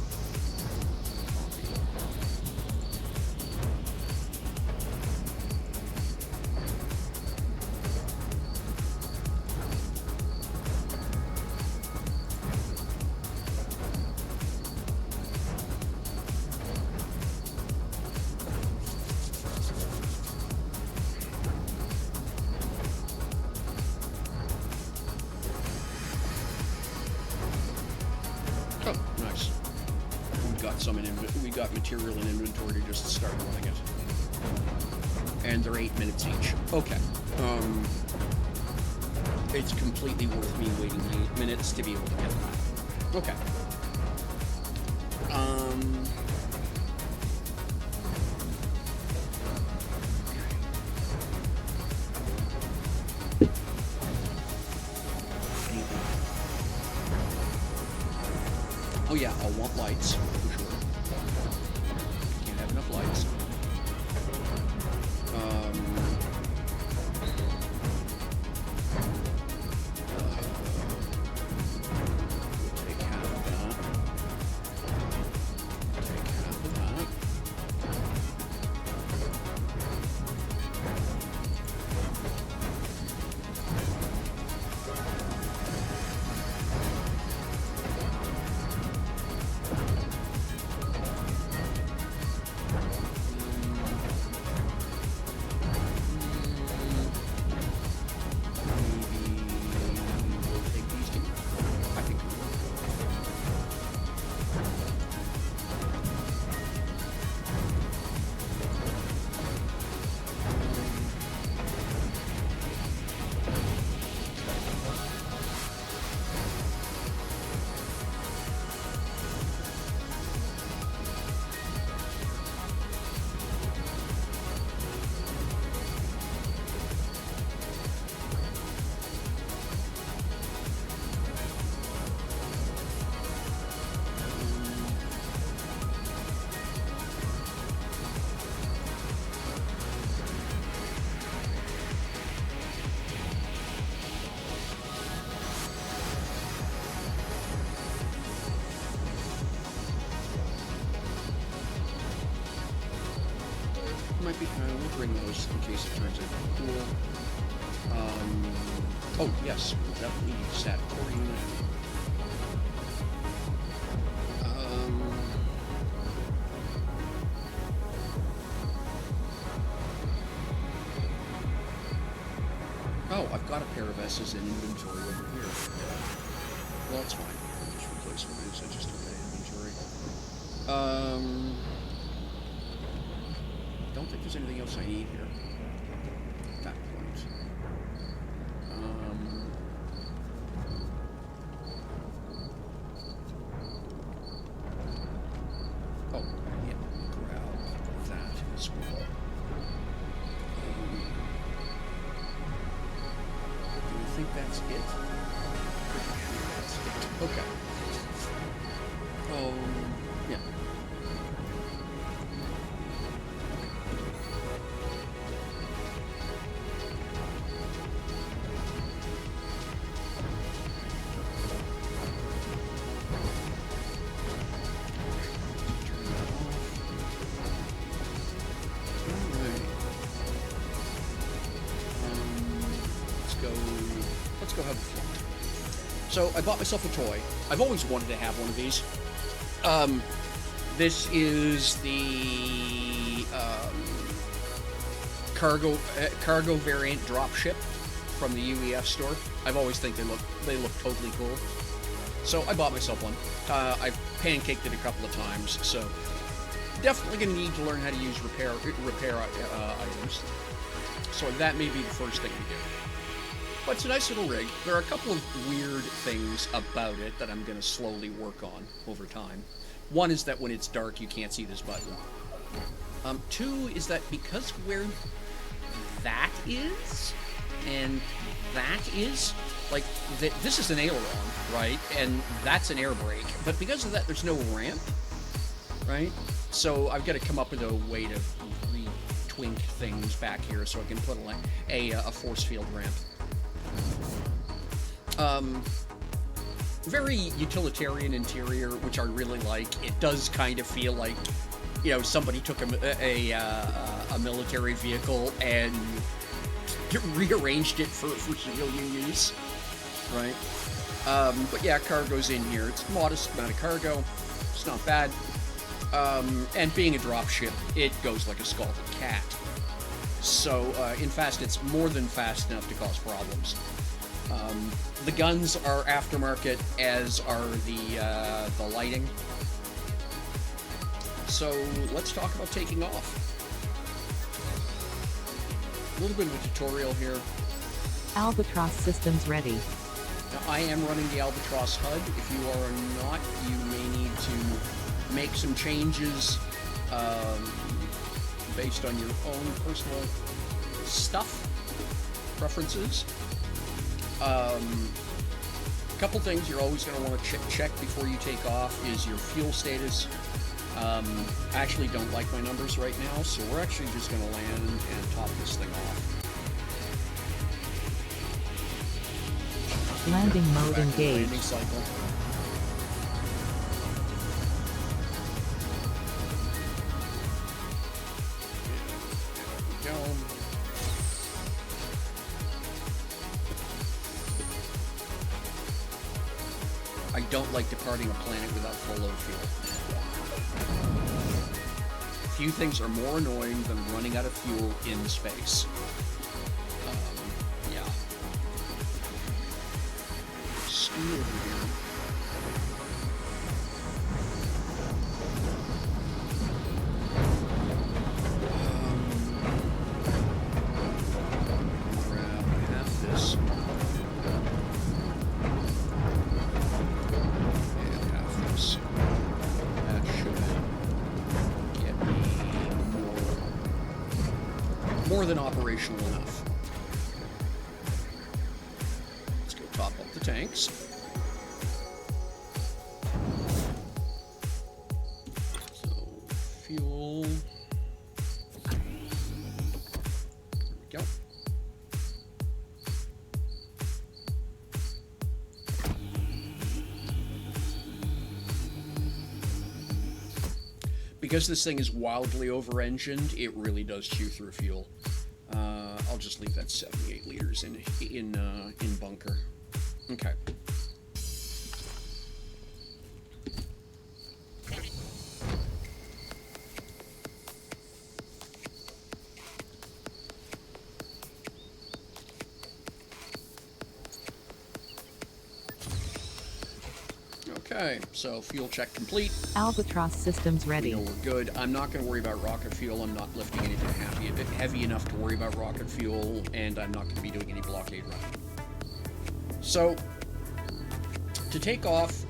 Oh, nice. We got material in inventory to just start running it. And they're 8 minutes each. Okay. It's completely worth me waiting 8 minutes to be able to get them out. Okay. Oh yeah, I'll want lights, for sure. Can't have enough lights. Take half of that. Take half of that. Might be. We'll bring those in case it turns into cool. Oh yes, we'll definitely need sat core unit. Oh, I've got a pair of S's in inventory over here. Well, that's fine. I'll just replace one of these. I just took that inventory. Don't think there's anything else I need here. At that point. Oh, yeah, grab that as well. Do you think that's it? Pretty sure that's it. Okay. Yeah. Let's go have a float. So I bought myself a toy. I've always wanted to have one of these. This is the cargo variant dropship from the UEF store. I've always think they look totally cool. So I bought myself one. I've pancaked it a couple of times, so definitely gonna need to learn how to use repair items. So that may be the first thing to do. But it's a nice little rig. There are a couple of weird things about it that I'm going to slowly work on over time. One is that when it's dark, you can't see this button. Two is that because where that is, and that is, like, this is an aileron, right? And that's an air brake. But because of that, there's no ramp, right? So I've got to come up with a way to re-twink things back here so I can put a force field ramp. Very utilitarian interior, which I really like. It does kind of feel like, you know, somebody took a military vehicle and rearranged it for civilian use, right? But yeah, cargo's in here. It's a modest amount of cargo. It's not bad. And being a dropship, it goes like a scalded cat. So, in fast, it's more than fast enough to cause problems. The guns are aftermarket, as are the lighting. So, let's talk about taking off. A little bit of a tutorial here. Albatross systems ready. Now, I am running the Albatross HUD. If you are not, you may need to make some changes based on your own personal stuff, preferences. couple things you're always going to want to check before you take off is your fuel status. I actually don't like my numbers right now, so we're actually just going to land and top this thing off. Landing mode Back to the engaged. landing cycle. There we go. I don't like departing a planet without full load fuel. Few things are more annoying than running out of fuel in space. Yeah. Ski over here. Grab half this. And half this. That should get me more than operational enough. Let's go top up the tanks. So, fuel. There we go. Because this thing is wildly over-engined, it really does chew through fuel. I'll just leave that 78 liters in bunker. Okay. Okay, so fuel check complete. Albatross systems We ready. know we're good. I'm not going to worry about rocket fuel. I'm not lifting anything heavy enough to worry about rocket fuel, and I'm not going to be doing any blockade run. So, to take off,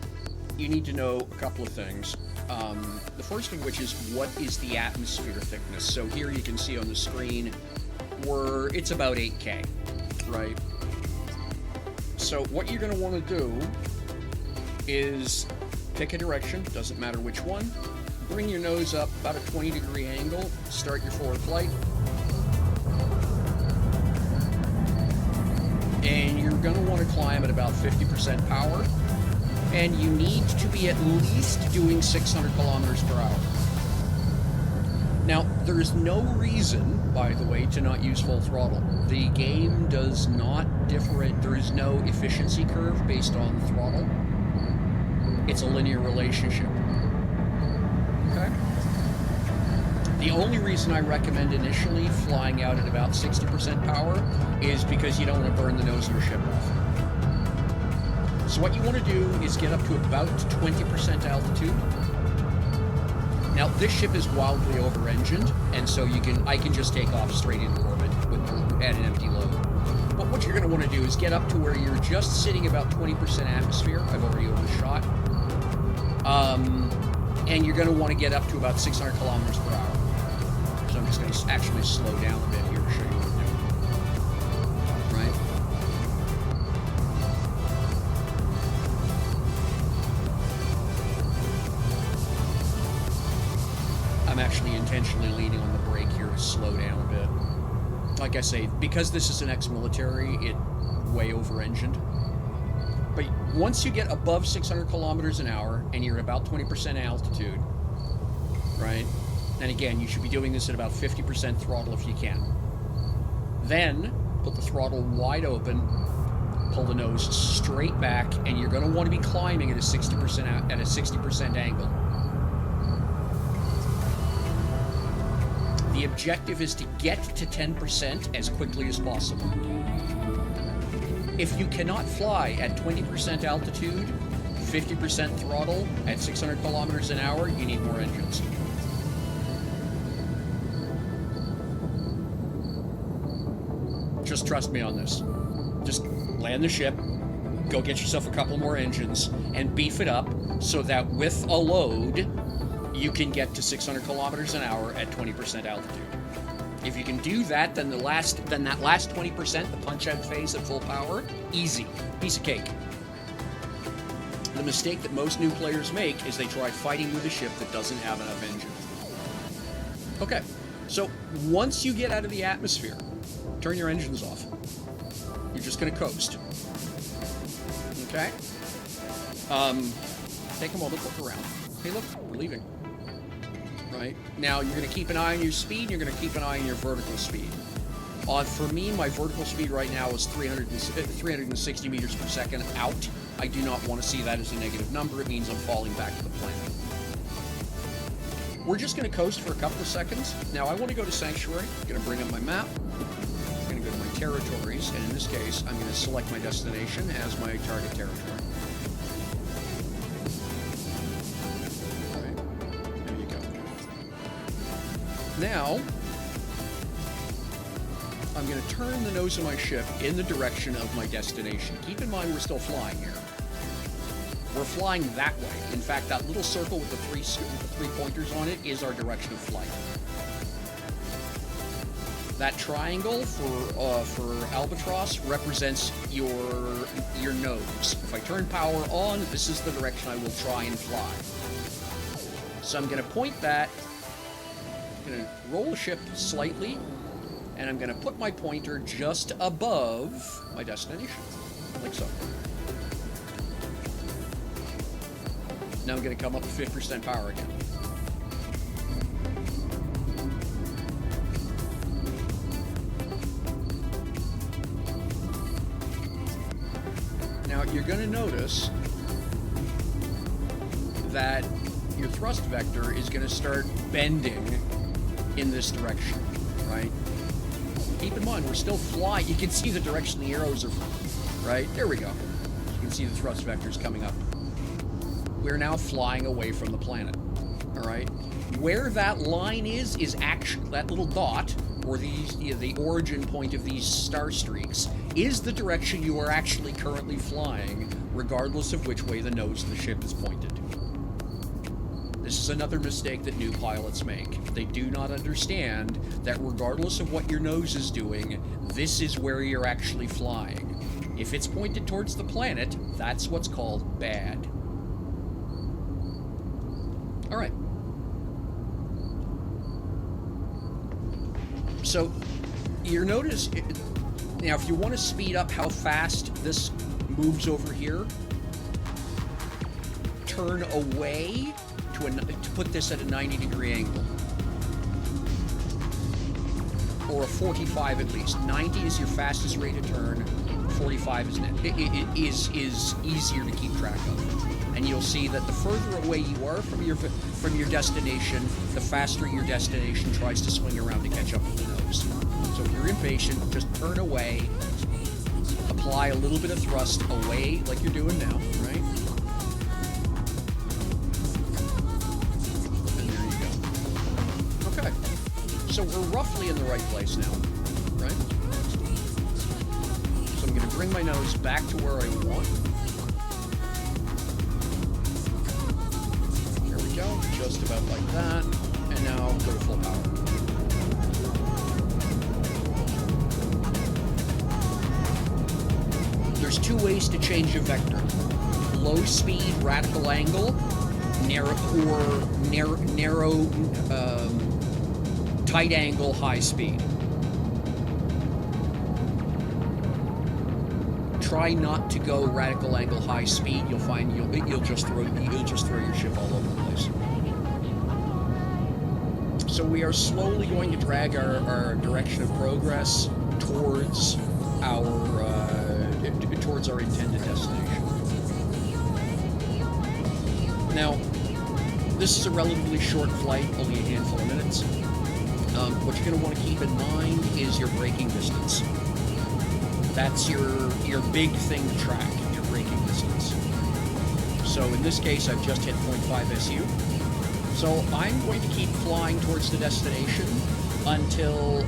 you need to know a couple of things. The first of which is, what is the atmosphere thickness? So here you can see on the screen, it's about 8K, right? So what you're going to want to do is pick a direction, doesn't matter which one, bring your nose up about a 20-degree angle, start your forward flight, and you're going to want to climb at about 50% power, and you need to be at least doing 600 kilometers per hour. Now, there's no reason, by the way, to not use full throttle. The game does not differentiate. There is no efficiency curve based on throttle. It's a linear relationship. Okay? The only reason I recommend initially flying out at about 60% power is because you don't want to burn the nose of your ship off. So what you want to do is get up to about 20% altitude. Now, this ship is wildly over-engined, and so I can just take off straight into orbit at an empty load. But what you're going to want to do is get up to where you're just sitting about 20% atmosphere. I've already overshot. And you're going to want to get up to about 600 kilometers per hour. So I'm just going to actually slow down a bit here to show you what we're doing. Right? I'm actually intentionally leaning on the brake here to slow down a bit. Like I say, because this is an ex-military, it's way over-engined. But once you get above 600 kilometers an hour and you're at about 20% altitude, right? And again, you should be doing this at about 50% throttle if you can. Then put the throttle wide open, pull the nose straight back, and you're going to want to be climbing at a 60% angle. The objective is to get to 10% as quickly as possible. If you cannot fly at 20% altitude, 50% throttle at 600 kilometers an hour, you need more engines. Just trust me on this. Just land the ship, go get yourself a couple more engines, and beef it up so that with a load, you can get to 600 kilometers an hour at 20% altitude. If you can do that, then that last 20%, the punch-out phase at full power, easy. Piece of cake. The mistake that most new players make is they try fighting with a ship that doesn't have enough engine. Okay, so once you get out of the atmosphere, turn your engines off. You're just going to coast. Okay? Take a moment, look around. Hey, look, we're leaving. Right? Now, you're going to keep an eye on your speed, and you're going to keep an eye on your vertical speed. For me, my vertical speed right now is 360 meters per second out. I do not want to see that as a negative number. It means I'm falling back to the planet. We're just going to coast for a couple of seconds. Now, I want to go to Sanctuary. I'm going to bring up my map. I'm going to go to my territories, and in this case, I'm going to select my destination as my target territory. All right, there you go. Now, I'm going to turn the nose of my ship in the direction of my destination. Keep in mind we're still flying here. We're flying that way. In fact, that little circle with the three pointers on it is our direction of flight. That triangle for Albatross represents your nose. If I turn power on, this is the direction I will try and fly. So I'm going to point that. I'm going to roll the ship slightly, and I'm going to put my pointer just above my destination, like so. Now I'm going to come up to 50% power again. Now you're going to notice that your thrust vector is going to start bending in this direction, right? Keep in mind, we're still flying. You can see the direction the arrows are, right? There we go. You can see the thrust vectors coming up. We're now flying away from the planet, all right? Where that line is actually, that little dot, or the origin point of these star streaks, is the direction you are actually currently flying, regardless of which way the nose of the ship is pointed. This is another mistake that new pilots make. They do not understand that regardless of what your nose is doing, this is where you're actually flying. If it's pointed towards the planet, that's what's called bad. All right. So, you notice, now if you want to speed up how fast this moves over here, turn away to put this at a 90-degree angle. Or a 45 at least. 90 is your fastest rate of turn, 45 is easier to keep track of. And you'll see that the further away you are from your destination, the faster your destination tries to swing around to catch up with the nose. So if you're impatient, just turn away, apply a little bit of thrust away, like you're doing now, right? And there you go. Okay, so we're roughly in the right place now, right? So I'm going to bring my nose back to where I want. Just about like that, and now go to full power. There's two ways to change a vector: low speed, radical angle, narrow, tight angle, high speed. Try not to go radical angle, high speed. You'll find you'll just throw your ship all over the place. So we are slowly going to drag our direction of progress towards our intended destination. Now, this is a relatively short flight, only a handful of minutes. What you're going to want to keep in mind is your braking distance. That's your big thing to track, your braking distance. So in this case, I've just hit 0.5 SU. So I'm going to keep flying towards the destination until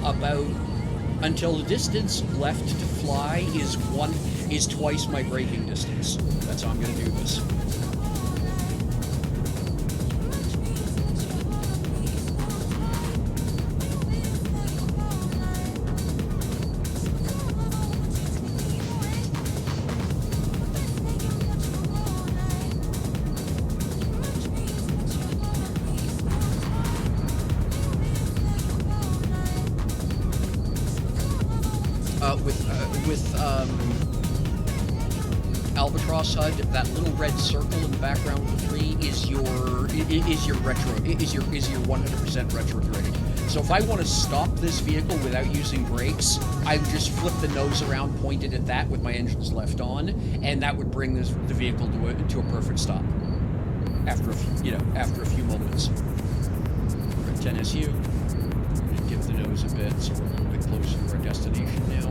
the distance left to fly is twice my braking distance. That's how I'm going to do this. with Albatross HUD, that little red circle in the background of the 3 is your 100% retro threading. So if I want to stop this vehicle without using brakes, I would just flip the nose around, pointed at that with my engines left on, and that would bring the vehicle to a perfect stop after a few moments. We're at 10 SU. Give the nose a bit, so we're a little bit closer to our destination now.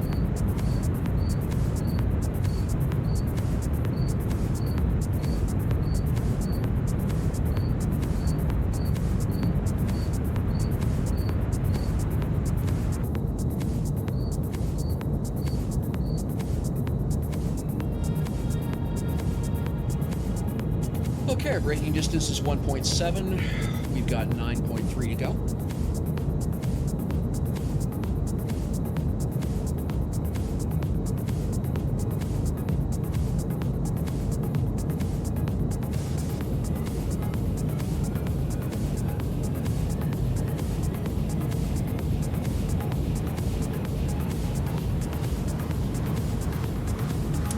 Okay, our braking distance is 1.7. We've got 9.3 to go.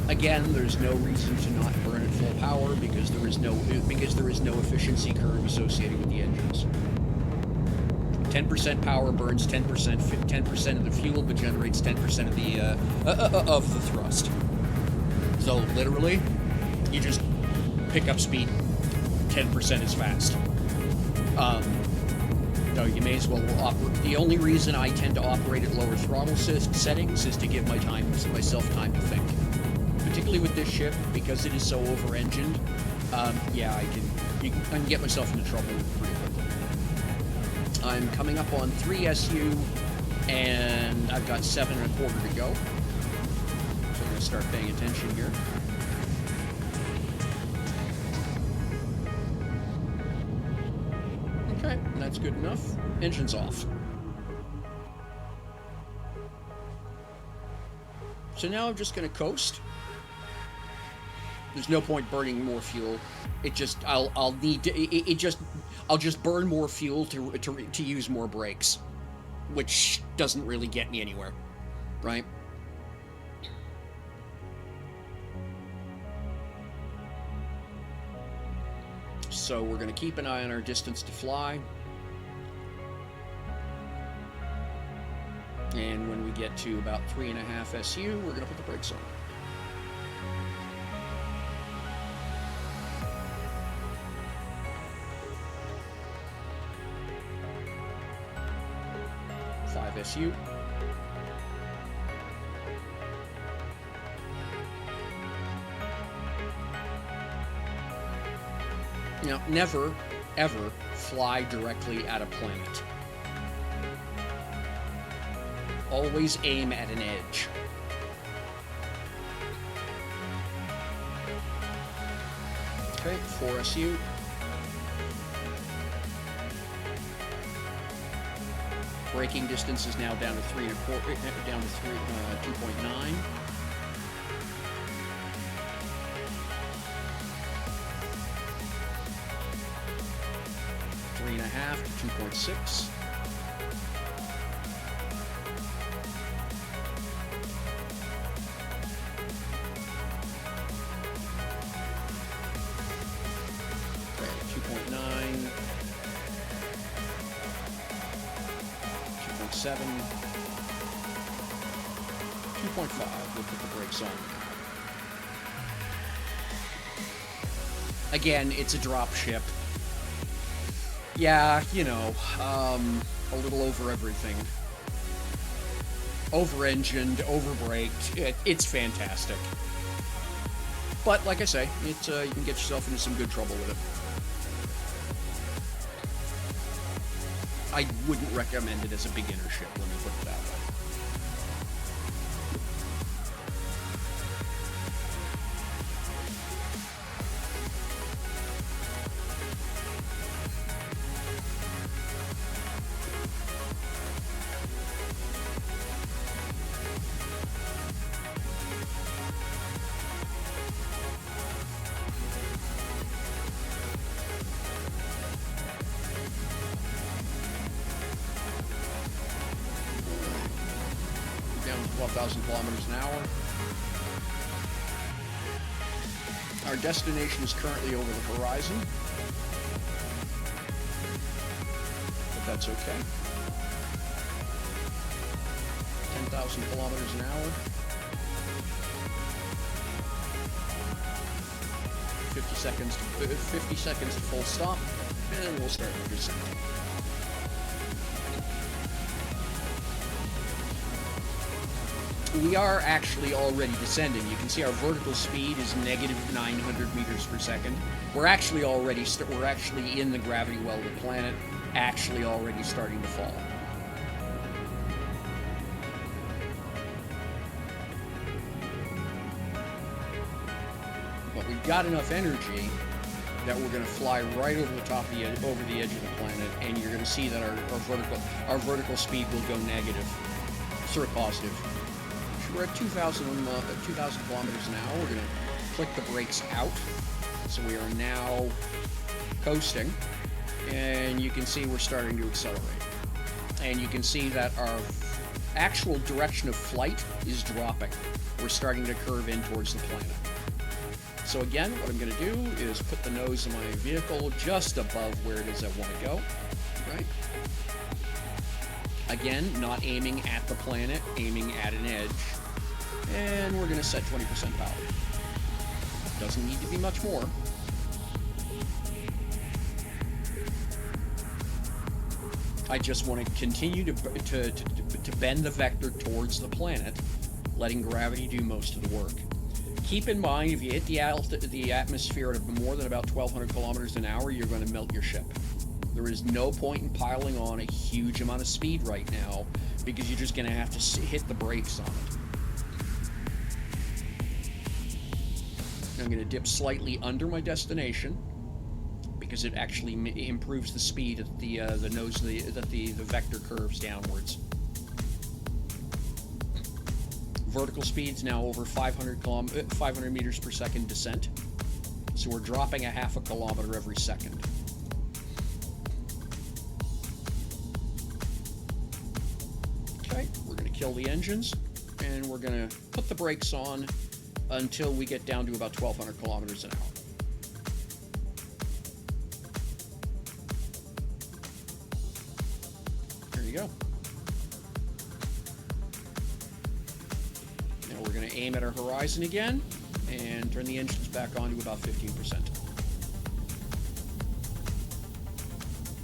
Again, there's no reason to not burn at full power because there is no efficiency curve associated with the engines. 10% power burns 10% of the fuel, but generates 10% of the thrust. So literally, you just pick up speed 10% as fast. So you may as well operate. The only reason I tend to operate at lower throttle settings is to give myself time to think. Particularly with this ship, because it is so over-engined, yeah, I can get myself into trouble pretty quickly. I'm coming up on 3 SU, and I've got 7.25 to go. So I'm going to start paying attention here. Okay, that's good enough. Engine's off. So now I'm just going to coast. There's no point burning more fuel. I'll just burn more fuel to use more brakes, which doesn't really get me anywhere, right? So we're going to keep an eye on our distance to fly. And when we get to about 3.5 SU, we're going to put the brakes on. SU. Now, never, ever fly directly at a planet. Always aim at an edge. Okay, 4 SU. Braking distance is now down to 3.25, down to 2.9. Three and a half to 2.6. Okay, 2.9. 7, 2.5, we'll put the brakes on. Again, it's a drop ship. Yeah, you know, a little over everything. Over-engined, over-braked, it's fantastic. But, like I say, you can get yourself into some good trouble with it. I wouldn't recommend it as a beginner ship, let me put it that way. 10,000 kilometers an hour. Our destination is currently over the horizon, but that's okay. 10,000 kilometers an hour. 50 seconds to full stop, and we'll start the descent. We are actually already descending. You can see our vertical speed is negative 900 meters per second. We're actually already we're actually in the gravity well of the planet, actually already starting to fall. But we've got enough energy that we're going to fly right over the top of the edge, over the edge of the planet, and you're going to see that our vertical speed will go negative, sort of positive. We're at 2,000 kilometers an hour. We're going to click the brakes out, so we are now coasting, and you can see we're starting to accelerate. And you can see that our actual direction of flight is dropping. We're starting to curve in towards the planet. So again, what I'm going to do is put the nose of my vehicle just above where it is I want to go, right? Again, not aiming at the planet, aiming at an edge. And we're going to set 20% power. Doesn't need to be much more. I just want to continue to bend the vector towards the planet, letting gravity do most of the work. Keep in mind, if you hit the atmosphere at more than about 1,200 kilometers an hour, you're going to melt your ship. There is no point in piling on a huge amount of speed right now, because you're just going to have to hit the brakes on it. I'm going to dip slightly under my destination, because it actually improves the speed at the nose of the vector curves downwards. Vertical speed's now over 500 meters per second descent, so we're dropping a half a kilometer every second. Okay, we're going to kill the engines, and we're going to put the brakes on until we get down to about 1,200 kilometers an hour. There you go. Now we're going to aim at our horizon again and turn the engines back on to about 15%.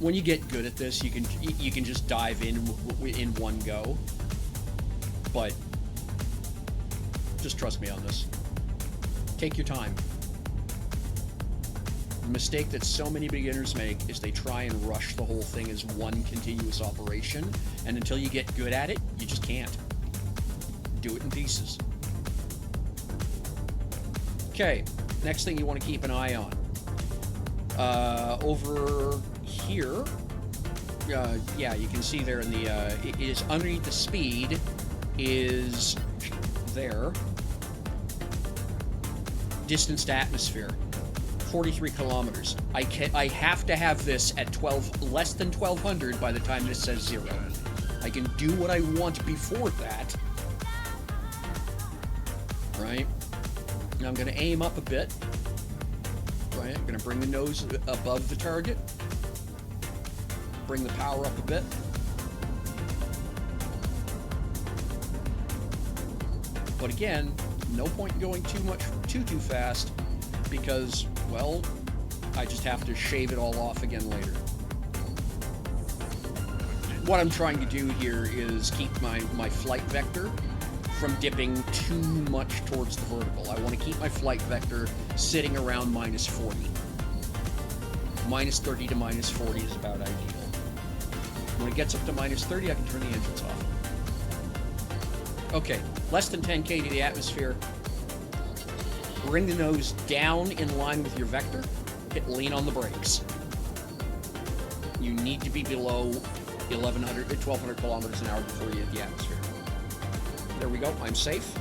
When you get good at this, you can just dive in one go, but just trust me on this. Take your time. The mistake that so many beginners make is they try and rush the whole thing as one continuous operation, and until you get good at it, you just can't. Do it in pieces. Okay, next thing you want to keep an eye on. Over here, yeah, you can see there in the, it is underneath the speed is there. Distance to atmosphere, 43 kilometers. I have to have this at less than 1,200 by the time this says 0. I can do what I want before that. Right? Now I'm going to aim up a bit. Right? I'm going to bring the nose above the target. Bring the power up a bit. But again, no point in going too fast, because, well, I just have to shave it all off again later. What I'm trying to do here is keep my flight vector from dipping too much towards the vertical. I want to keep my flight vector sitting around minus 40. Minus 30 to minus 40 is about ideal. When it gets up to minus 30, I can turn the engines off. Okay, less than 10K to the atmosphere. Bring the nose down in line with your vector. Lean on the brakes. You need to be below 1,200 kilometers an hour before you hit the atmosphere. There we go, I'm safe.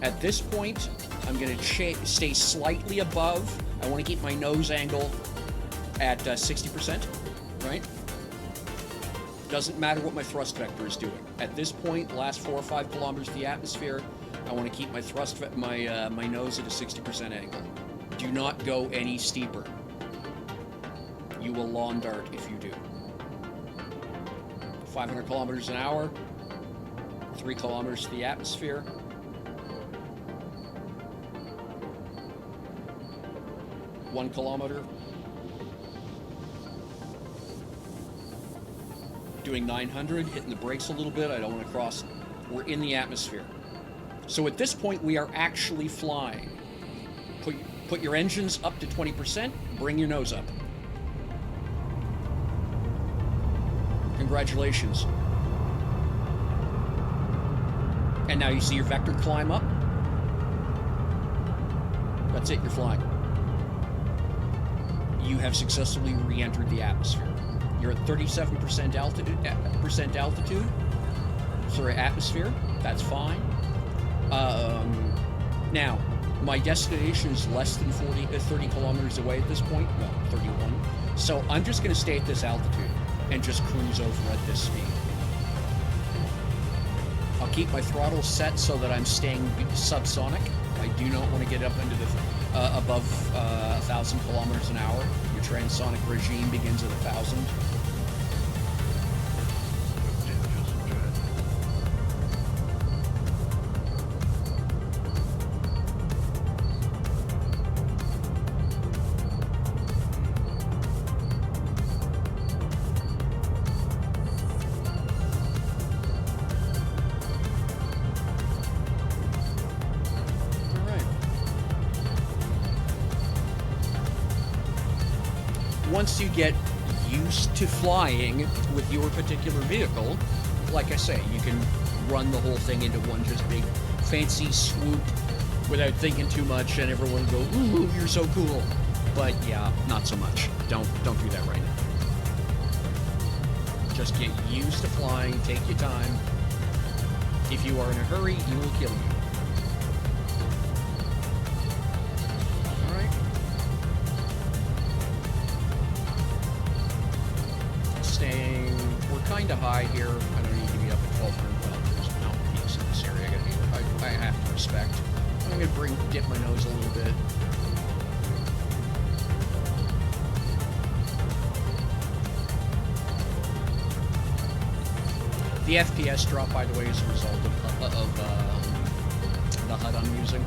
At this point, I'm going to stay slightly above. I want to keep my nose angle at 60%, right? Doesn't matter what my thrust vector is doing. At this point, last 4 or 5 kilometers of the atmosphere, I want to keep my my nose at a 60% angle. Do not go any steeper. You will lawn dart if you do. 500 kilometers an hour, 3 kilometers to the atmosphere. One kilometer. Doing 900, hitting the brakes a little bit. I don't want to cross. We're in the atmosphere. So at this point, we are actually flying. Put your engines up to 20%. Bring your nose up. Congratulations. And now you see your vector climb up. That's it, you're flying. You have successfully re-entered the atmosphere. You're at 37% altitude. Sorry, atmosphere. That's fine. Now, my destination is less than 30 kilometers away at this point. Well, 31. So I'm just going to stay at this altitude and just cruise over at this speed. I'll keep my throttle set so that I'm staying subsonic. I do not want to get up into the above 1,000 kilometers an hour. Your transonic regime begins at 1,000. Once you get used to flying with your particular vehicle, like I say, you can run the whole thing into one just big fancy swoop without thinking too much, and everyone will go, "Ooh, you're so cool." But yeah, not so much. Don't do that right now. Just get used to flying. Take your time. If you are in a hurry, it will kill you. We're kind of high here. I don't need to be up at 1,200. Well, there's mountain peaks in this area. I have to respect. I'm going to dip my nose a little bit. The FPS drop, by the way, is a result of the HUD I'm using.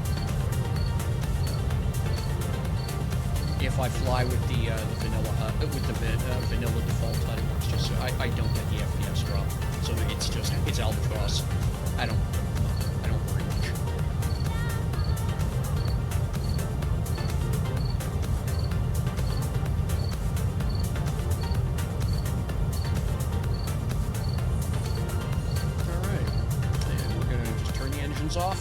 If I fly with the vanilla HUD, with the vanilla default HUD, it's just I don't get the FPS drop. So it's albatross. I don't worry much. All right, and we're gonna just turn the engines off.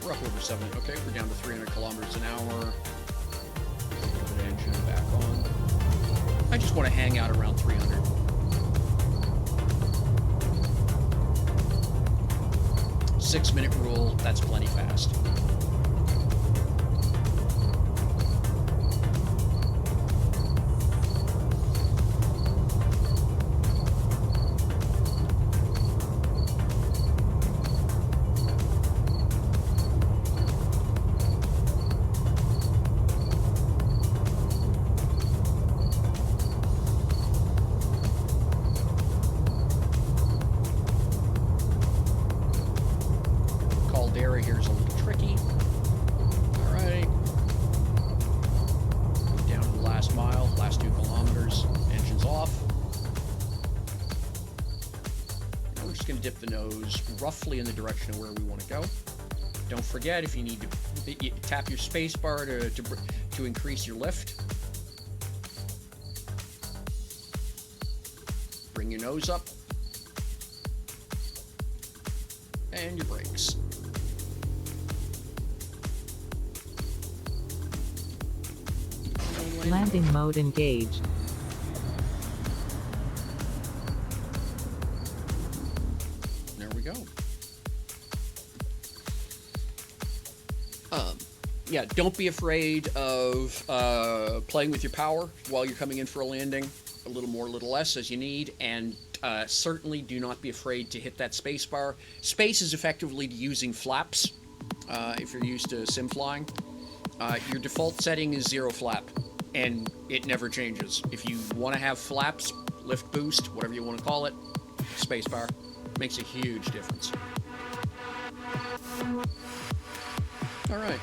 We're up over 7. Okay, we're down to 300 kilometers an hour. Put the engine back on. I just want to hang out around 300. Six-minute rule, that's plenty fast. Here's a little tricky. All right. Down to the last mile, last 2 kilometers. Engines off. Now we're just going to dip the nose roughly in the direction of where we want to go. Don't forget, if you need to tap your space bar to increase your lift. Bring your nose up. And your brakes. Landing mode engaged. There we go. yeah, don't be afraid of playing with your power while you're coming in for a landing. A little more, a little less as you need, and certainly do not be afraid to hit that space bar. Space is effectively using flaps if you're used to sim flying. Your default setting is 0 flap, and it never changes. If you want to have flaps, lift boost, whatever you want to call it, space bar, makes a huge difference. All right.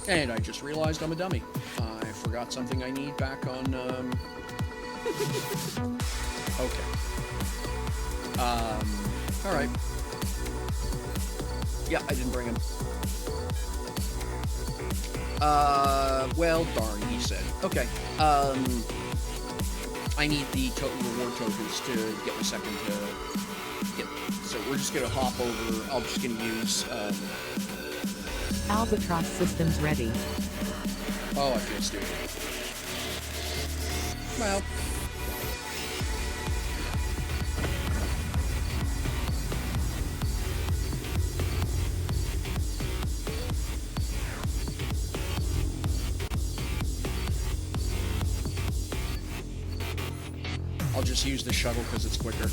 And I just realized I'm a dummy. I forgot something I need back on, okay. Alright. Yeah, I didn't bring him. Well, darn, he said. Okay. I need the reward tokens to get my second, get, so we're just gonna hop over, I'm just gonna use, Albatross systems ready. oh, I feel stupid. Well. I'll just use the shuttle because it's quicker.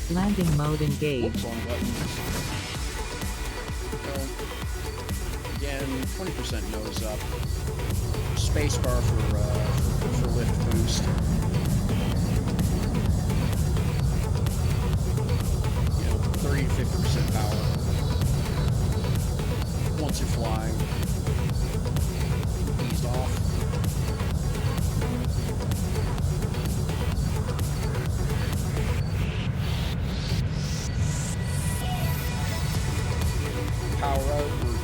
Landing mode engaged. Whoops, wrong button. Well, again, 20% nose up. Spacebar for lift boost. You know, 30 to 50% power. Once you're flying, eased off. Power out, we're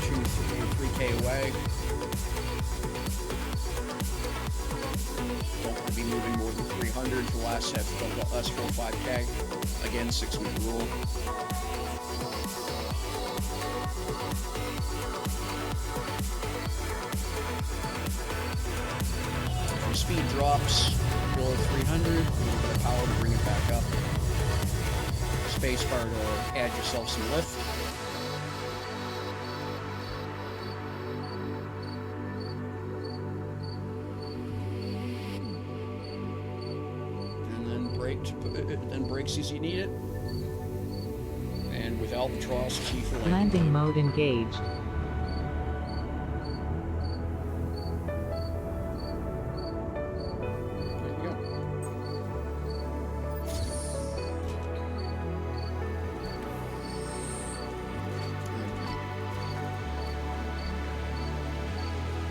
3K away. Don't want to be moving more than 300 for the last 4 or 5K. Again, 6-week rule. If your speed drops below 300, a little bit of power to bring it back up. Spacebar to add yourself some lift. Then brakes as you need it. And with Albatross, G for landing. Landing mode engaged. There you go.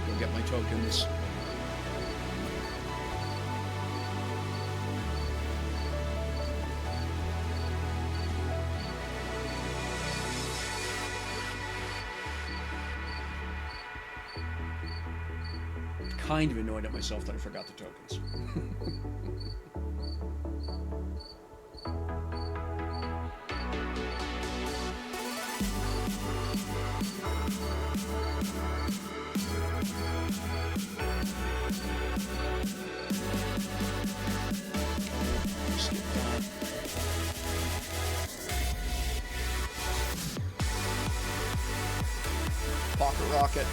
Go get my tokens. Kind of annoyed at myself that I forgot the tokens. Skip that. Pocket rocket.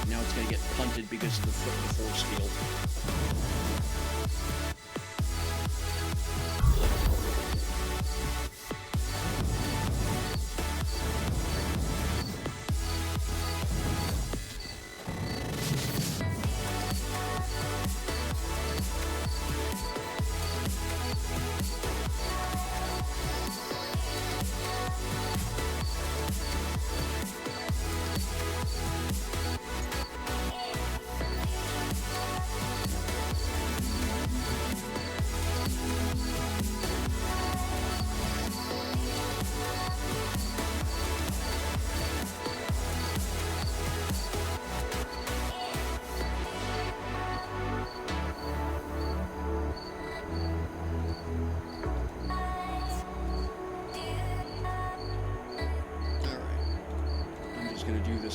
Now it's going to get punted because of the force field.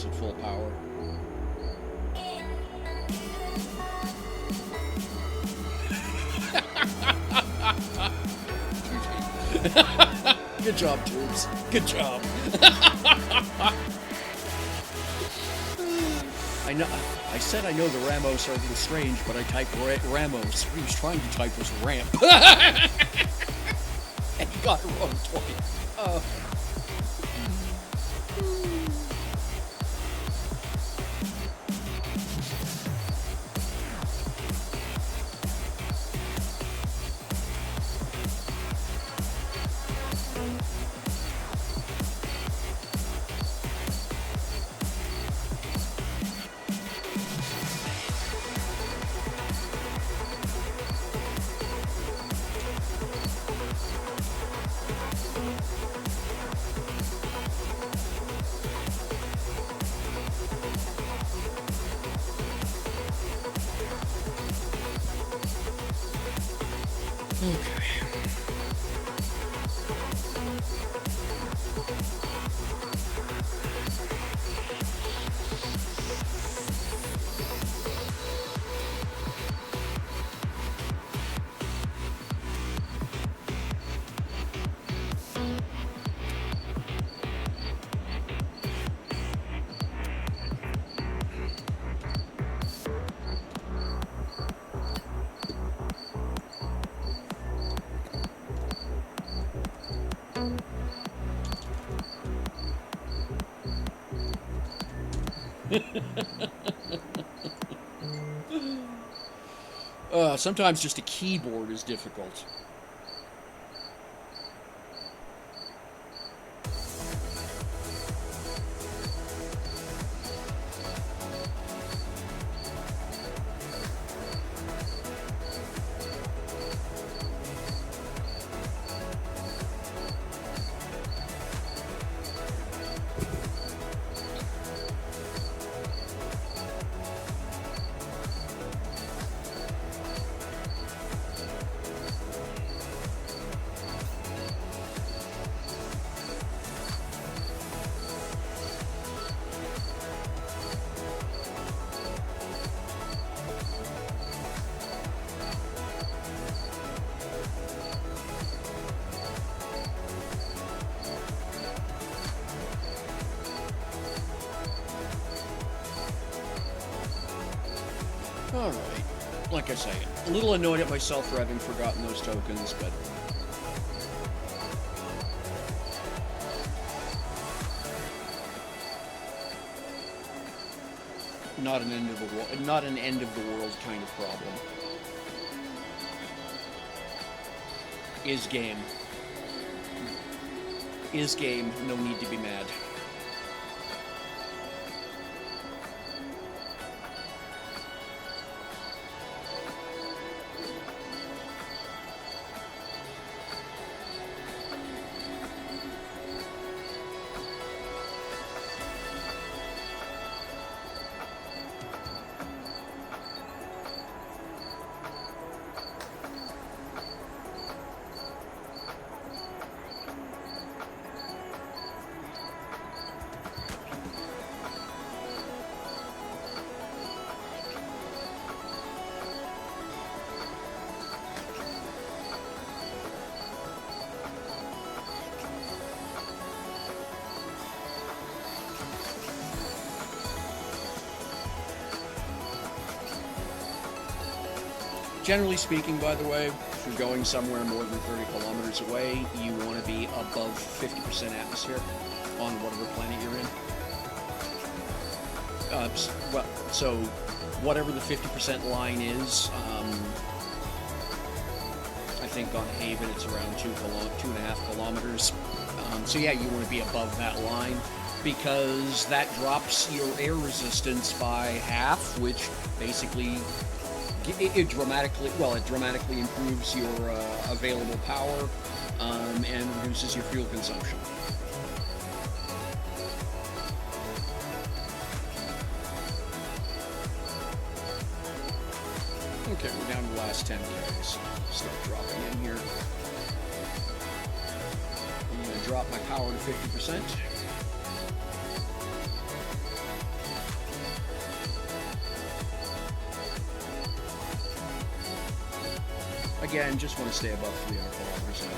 almost at full power. Good job, Tubes. Good job. I said I know the Ramos are a little strange, but I typed Ramos. What he was trying to type was ramp. And he got it wrong twice. Sometimes just a keyboard is difficult. Alright. Like I say, a little annoyed at myself for having forgotten those tokens, but... not an end of the world kind of problem. Is game. Is game, no need to be mad. Generally speaking, by the way, if you're going somewhere more than 30 kilometers away, you want to be above 50% atmosphere on whatever planet you're in. So whatever the 50% line is, I think on Haven it's around 2.5 kilometers. So yeah, you want to be above that line, because that drops your air resistance by half, which basically it dramatically improves your available power and reduces your fuel consumption. Okay, we're down to the last 10 Ks. Start dropping in here. I'm going to drop my power to 50%. again, just want to stay above 300 kilometers an hour.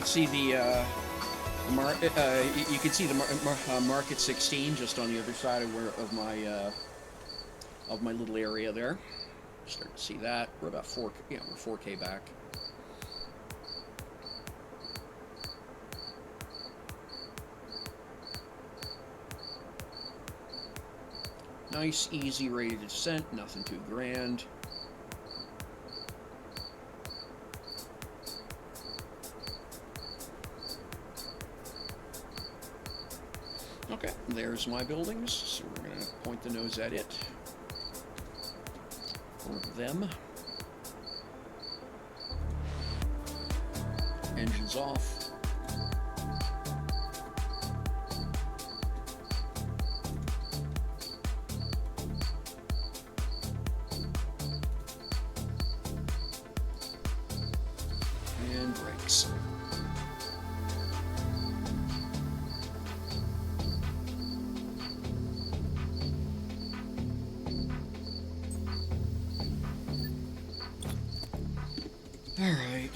See the you can see the market 16 just on the other side of my little area there. Start to see that. We're about 4K, yeah, we're 4K back. Nice, easy, rate of descent. Nothing too grand. Okay, there's my buildings, so we're going to point the nose at it. Or them. Engines off. And brakes. All right.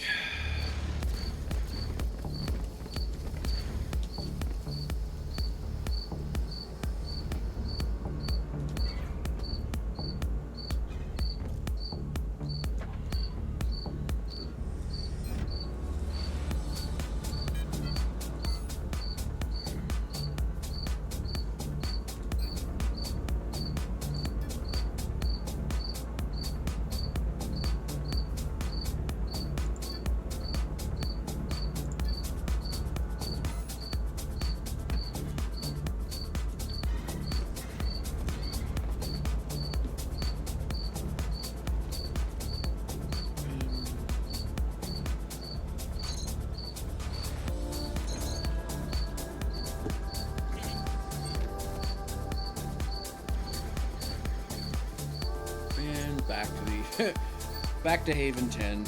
Back to the back to Haven 10.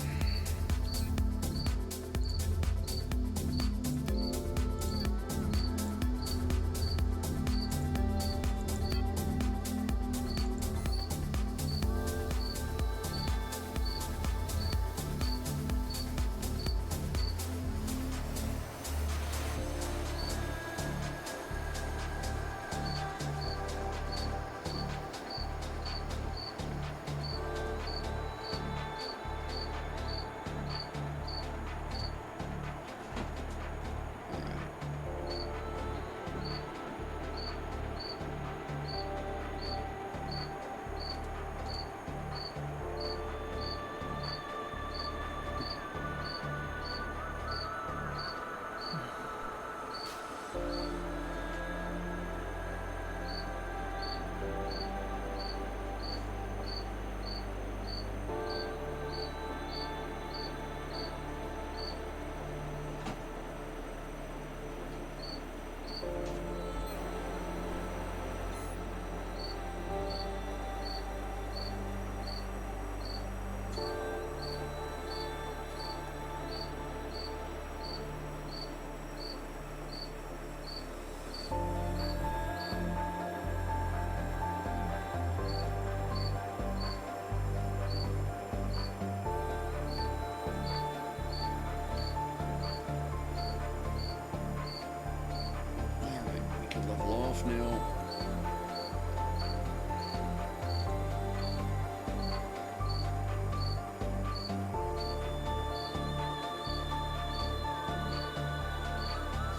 Now.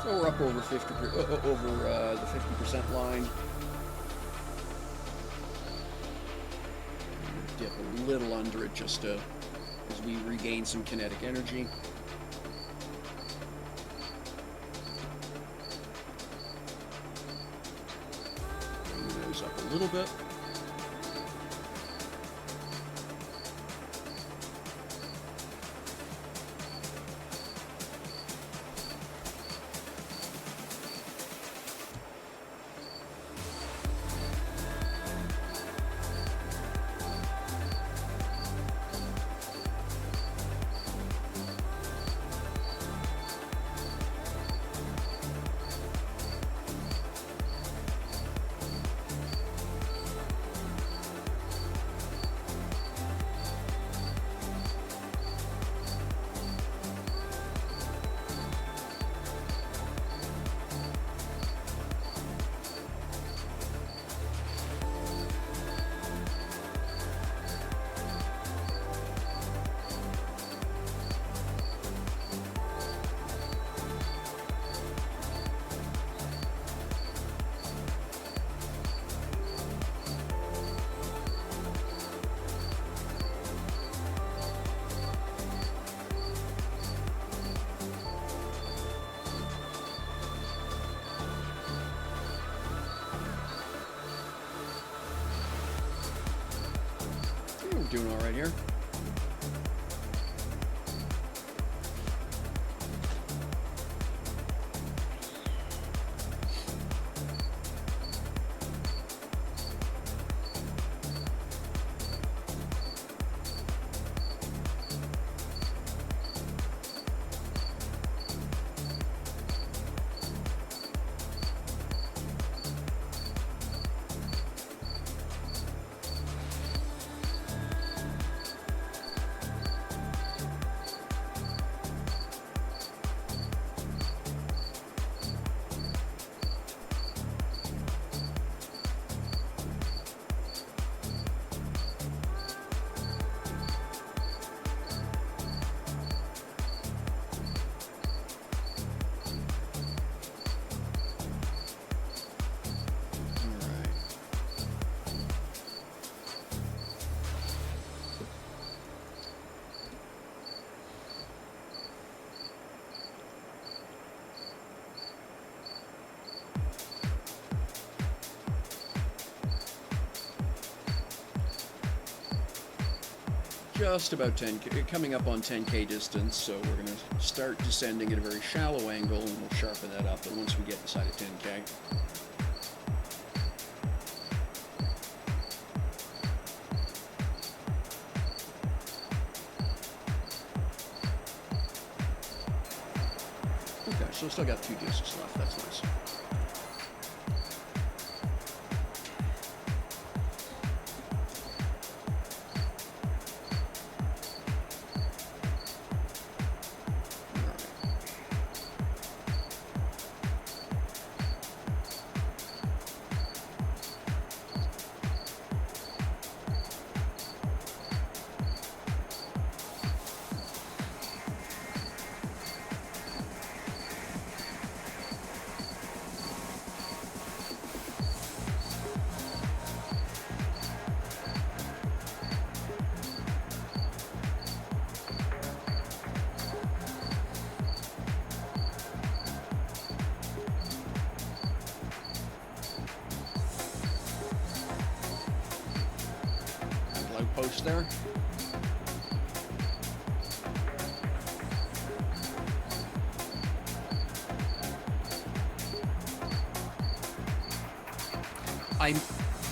So we're up over 50 over the 50% line. Dip a little under it just as we regain some kinetic energy. Up a little bit. doing all right here. Just about 10K, coming up on 10K distance, so we're going to start descending at a very shallow angle, and we'll sharpen that up, and once we get inside of 10K. Okay, so still got 2 discs left, that's nice. Outpost there.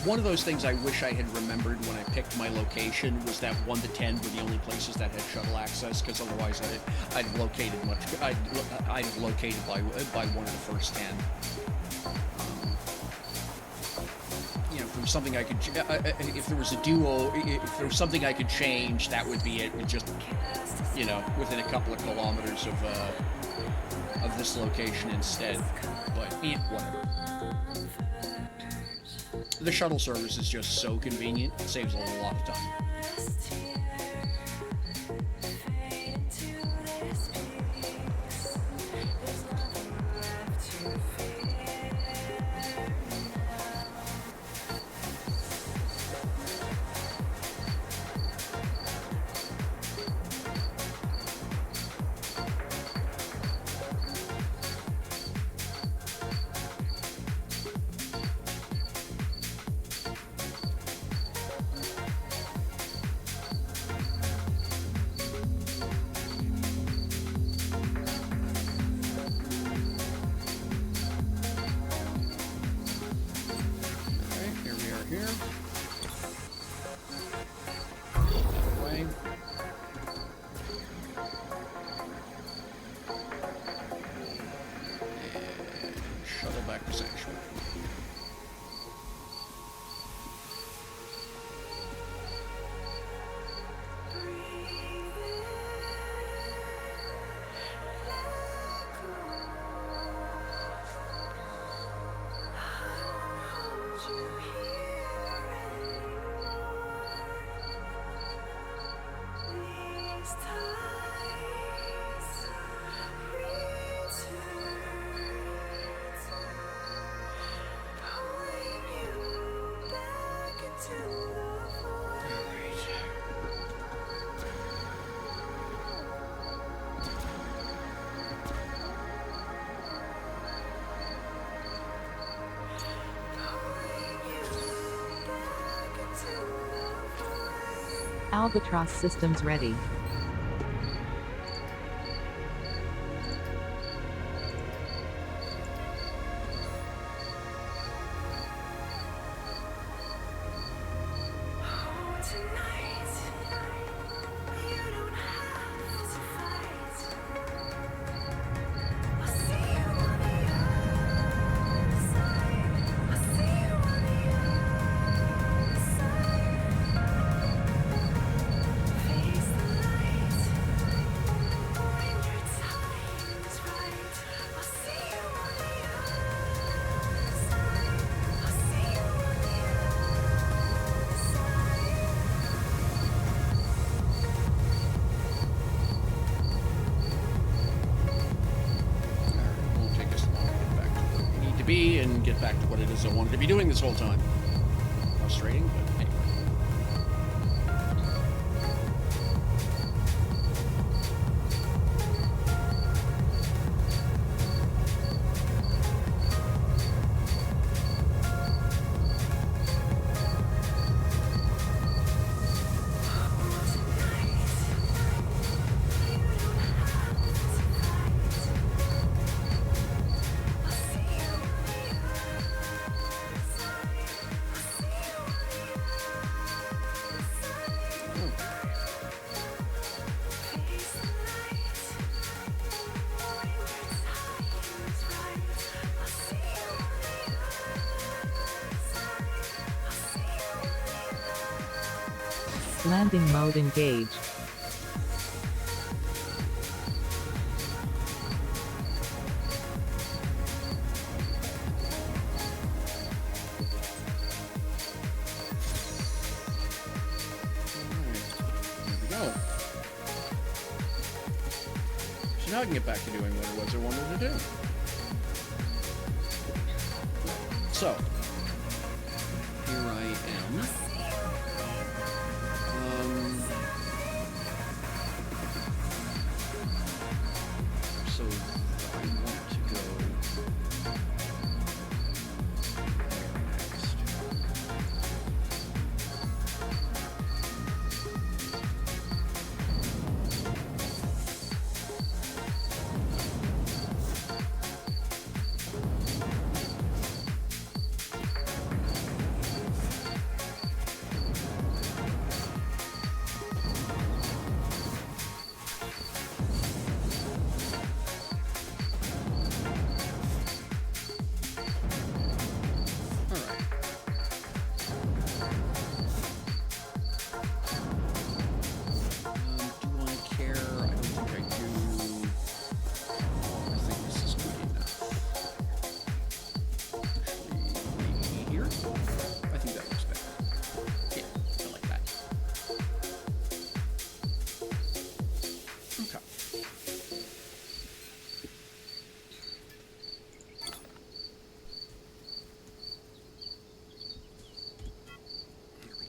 One of those things I wish I had remembered when I picked my location was that 1 to 10 were the only places that had shuttle access, because otherwise I'd have located I'd have located by one of the first 10. You know, if there was something I could, if there was a duo, if there was something I could change, that would be it. It just, you know, within a couple of kilometers of this location instead. But yeah, whatever. The shuttle service is just so convenient; it saves a lot of time. Albatross systems ready. Oh, tonight, you don't have to fight. I'll see you on the other side. I'll see you on the other side. Face the light when your time is right. I'll see you on the other side. I'll see you on the other side. It won't take us long to get back to where we need to be and get back to what it is I wanted to be doing this whole time. Frustrating, but anyway. Landing mode engaged. Here we go. So now I can get back to doing what it was I wanted to do. So, here I am. So I want to go next.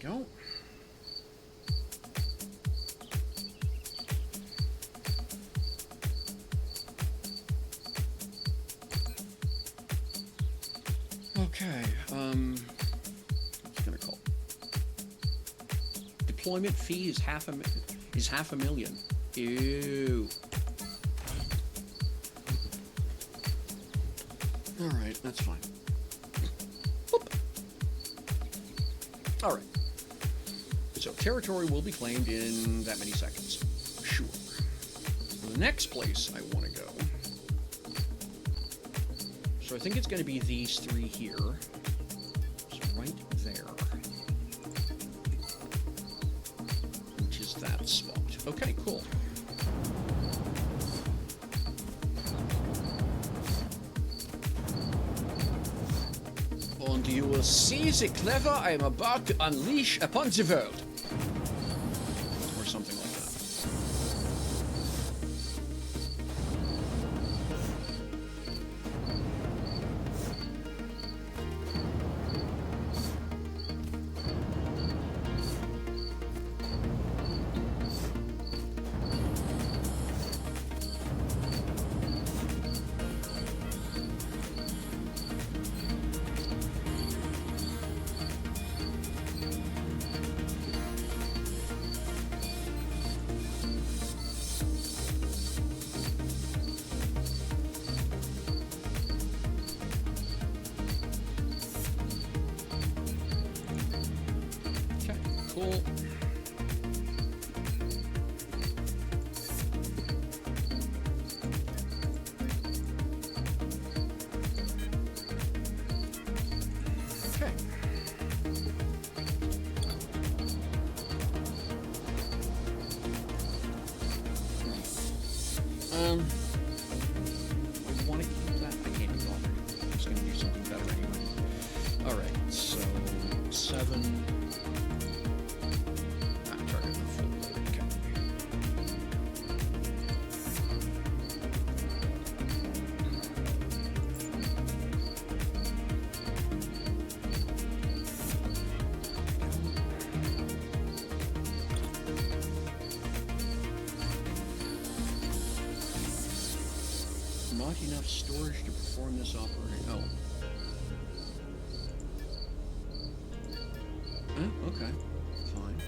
Go. Okay, what's it gonna call? Deployment fee is half a million. Ew. All right, that's fine. Boop. All right. So territory will be claimed in that many seconds. Sure. The next place I want to go. So I think it's going to be these three here. So right there. Which is that spot. Okay, cool. And you will see the clever I am about to unleash upon the world. Or something like that. Cool. Okay. I want to keep that. I can't be bothered. I'm just going to do something better anyway. Alright, so 7. Target the full load. Okay. Not enough storage to perform this operation. Oh. Okay. Fine.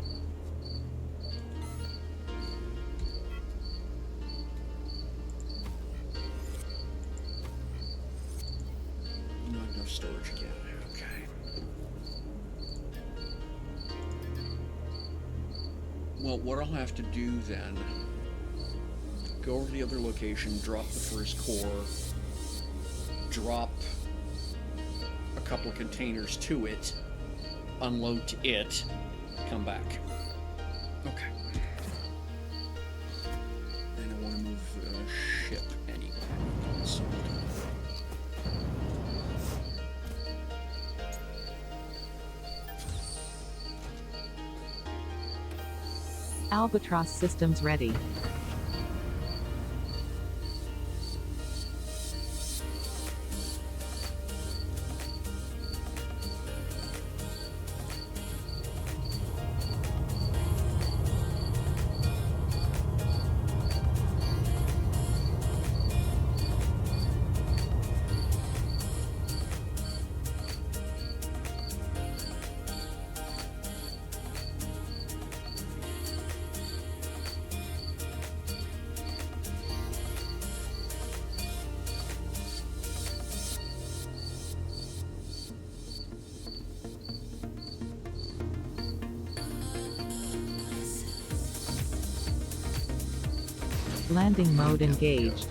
Not enough storage again. Okay. Well, what I'll have to do then, go over to the other location, drop the first core, drop a couple of containers to it, unload to it, come back. Okay. And I want to move ship anyway. So, Albatross systems ready. Landing mode engaged.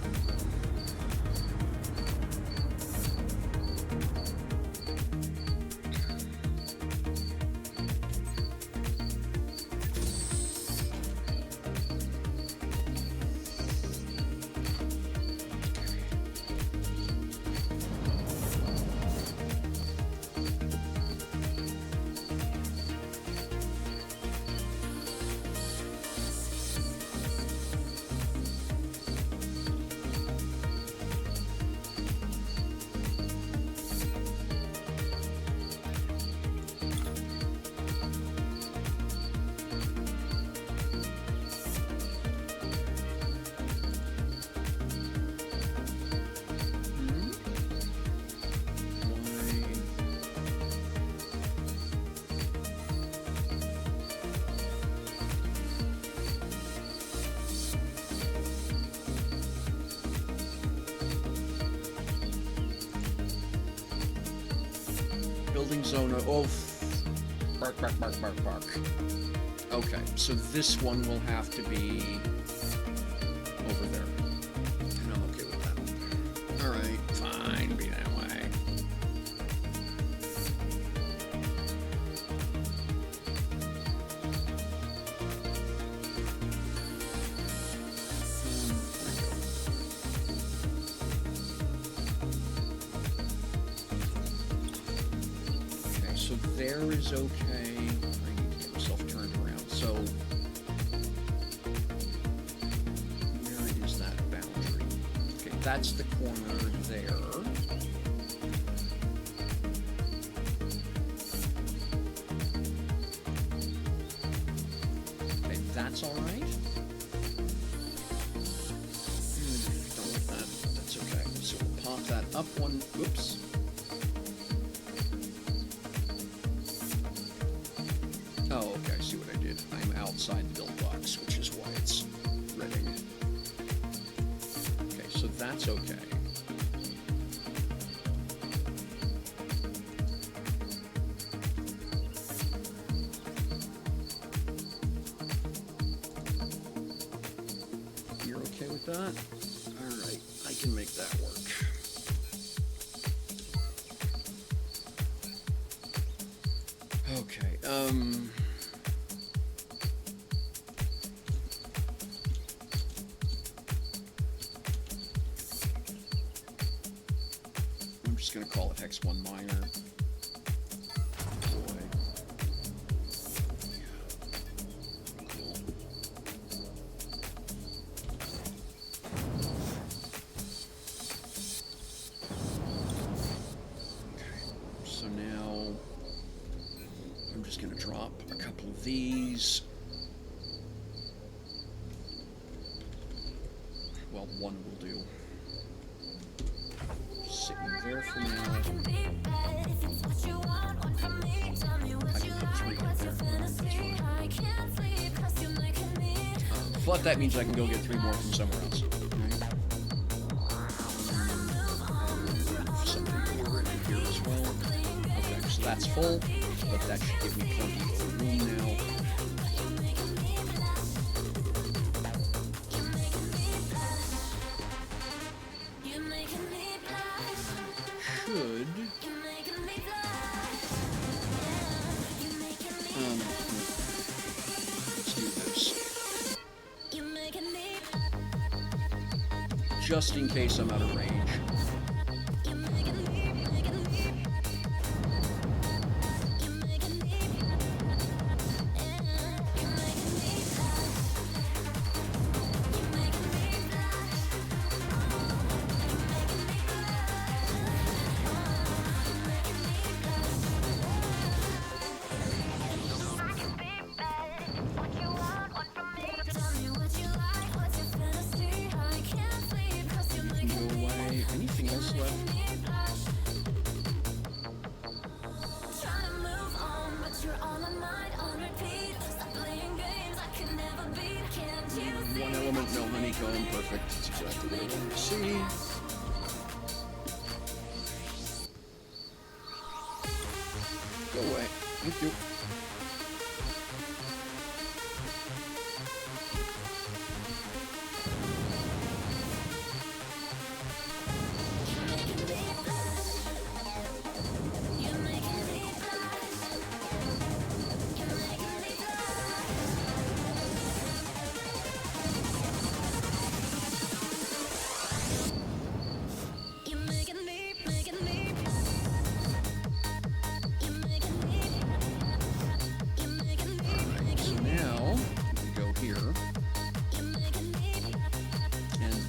Building zone of bark. Okay, so this one will have to be over there. And I'm okay with that. Alright, fine, be that way. Okay, so there is okay. I need to get myself turned around. So where is that boundary? Okay, that's the corner there. Okay, that's all right. Don't like that. That's okay. So we'll pop that up one. Oops. Oh, okay, I see what I did. I'm outside the build box, which is why it's reading. Okay, so that's okay. that. Alright, I can make that work. Okay, I'm just gonna call it hex 1 minor. Boy. Cool. Okay, so now I'm just gonna drop a couple of these. Well, one will do. Sitting there for now. I can put 3 in there. But that means I can go get 3 more from somewhere else. Something here and here as well. Okay, so that's full, but that should give me plenty of room now. Should let's do this. Just in case I'm out of range. Anything else left? One element, no honeycomb, perfect. That's exactly what I wanted to see. Go away. Thank you.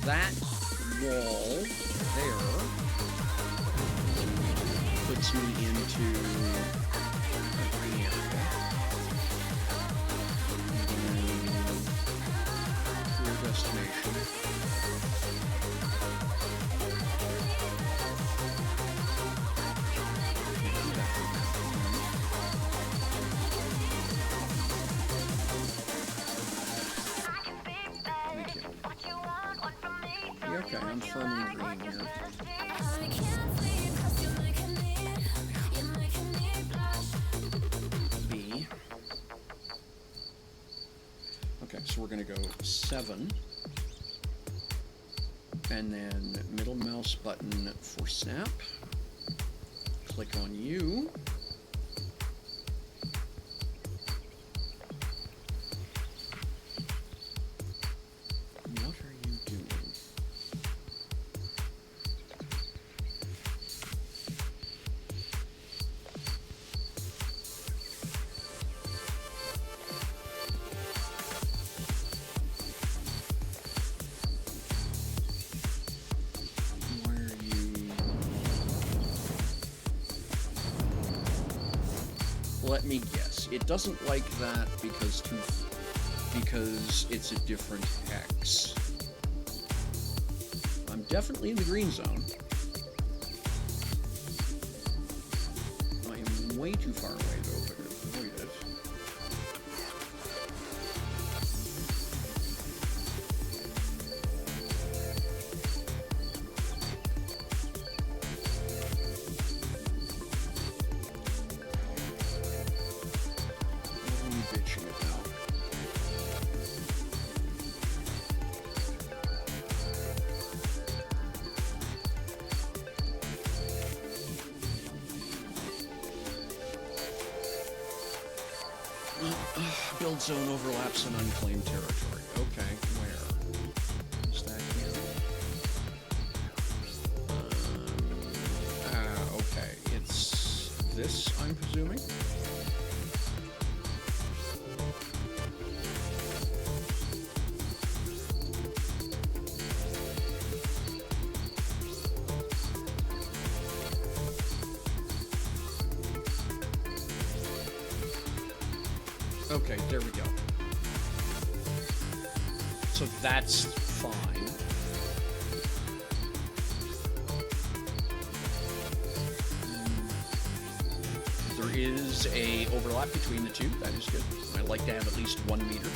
That wall there puts me into a green area. Clear destination. Okay, I'm firmly green here. B. Okay, so we're going to go 7. And then middle mouse button for snap. Click on U. Let me guess. It doesn't like that because it's a different hex. I'm definitely in the green zone. I'm way too far away though if I could avoid it. Build zone overlaps an unclaimed territory. Okay, where? Is that here? Okay. It's this, I'm presuming? Okay, there we go. So that's fine. There is a overlap between the two. That is good. I'd like to have at least 1 meter.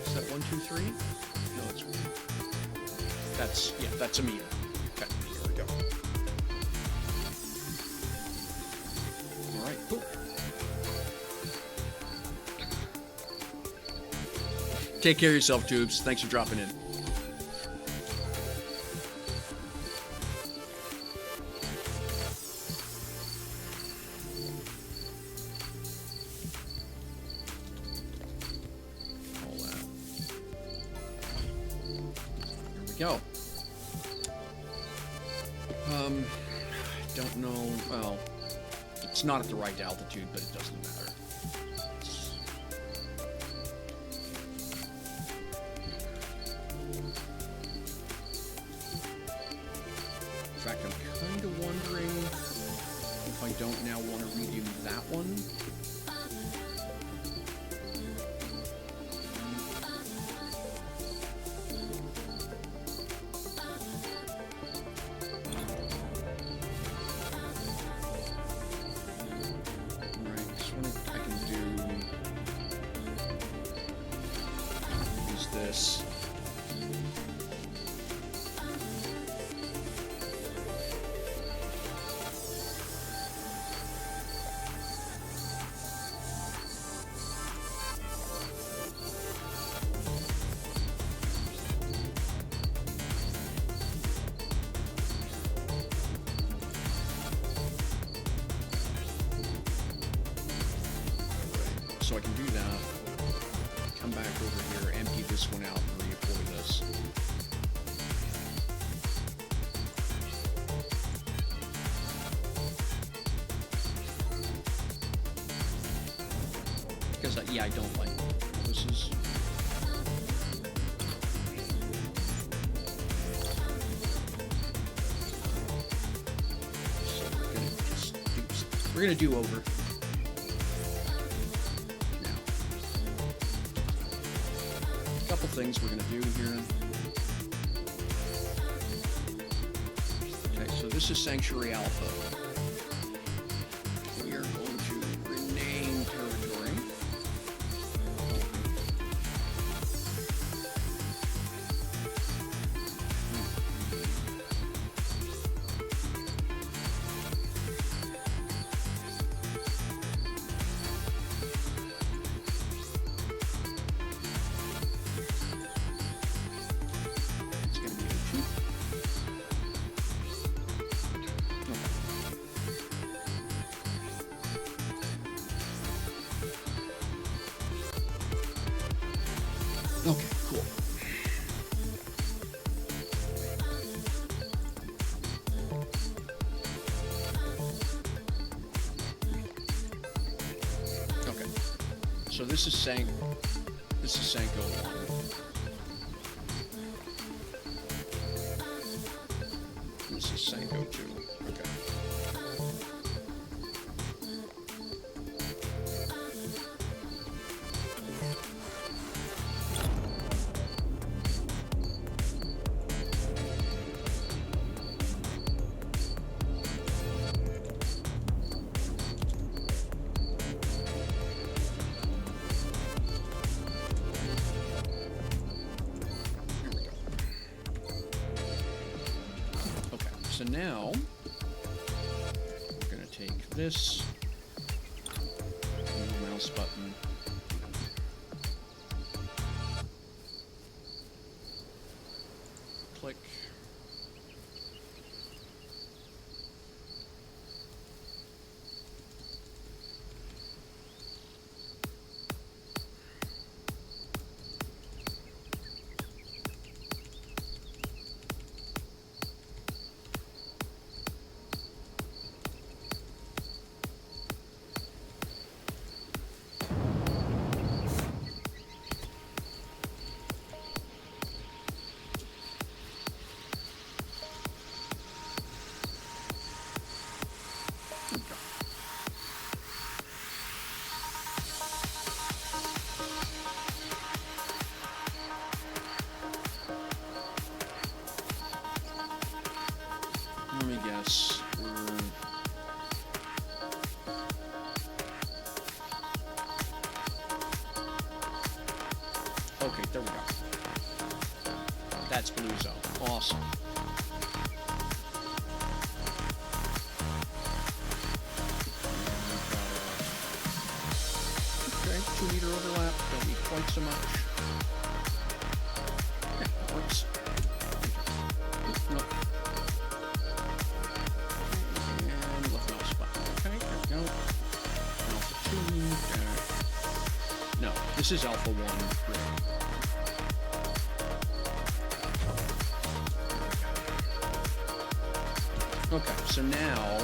Is that 1, 2, 3? No, it's 1. That's, yeah, that's a meter. Okay, here we go. All right, cool. Take care of yourself, Tubes. Thanks for dropping in. All that. Here we go. I don't know. Well, it's not at the right altitude, but it doesn't matter. In fact, I'm kind of wondering if I don't now want to redo that one. Right, this one I can do is this. So I can do that, come back over here, empty this one out, and redeploy this. Because, yeah, I don't like this is... So we're gonna do over. Things we're going to do here. Okay, so this is Sanctuary Alpha. We are going to rename territory. Okay, cool. Okay. So this is Sanko 1. This is Sanko 2. Okay. So now, we're going to take this, mouse button, click, this. Okay, there we go. That's blue zone. Awesome. Okay, 2 meter overlap. Don't need quite so much. Yeah, that works. Nope. And left mouse button. Okay, there we go. Alpha 2. No, this is alpha 1. Okay, so now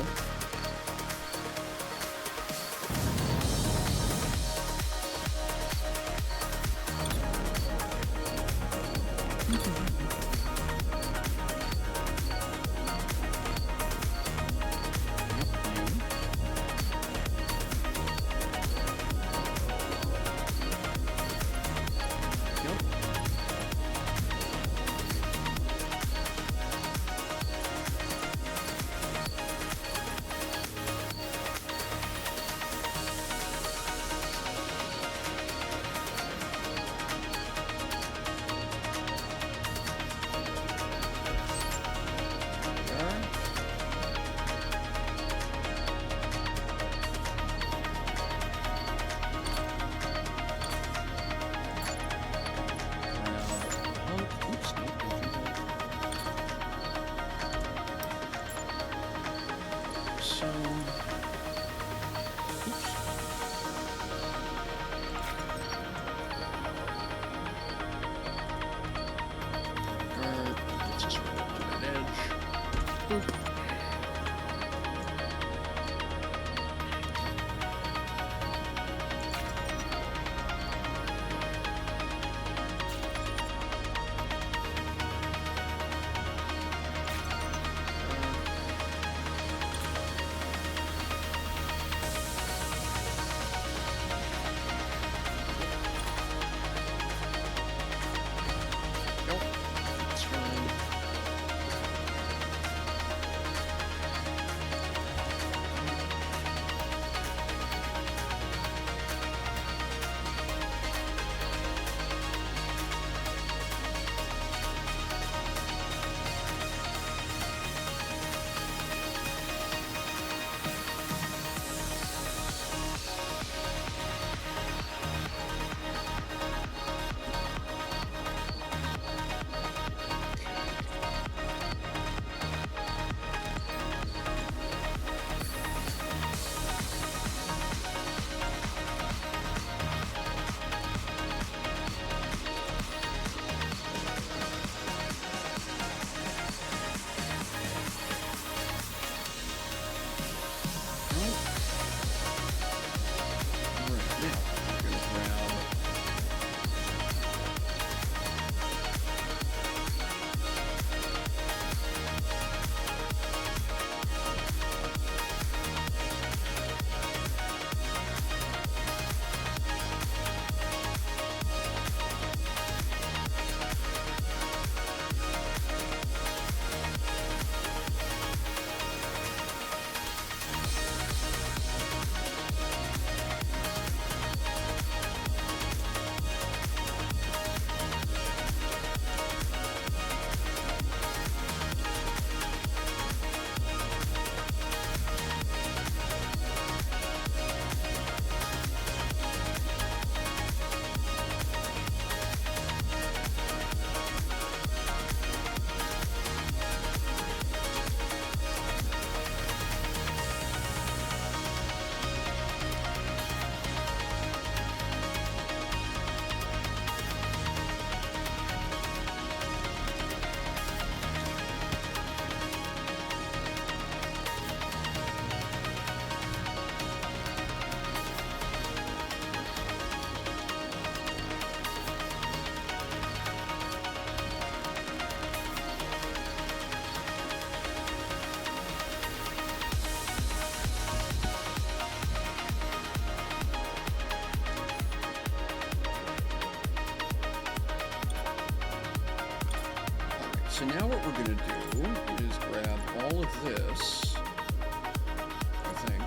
So now what we're going to do is grab all of this, I think.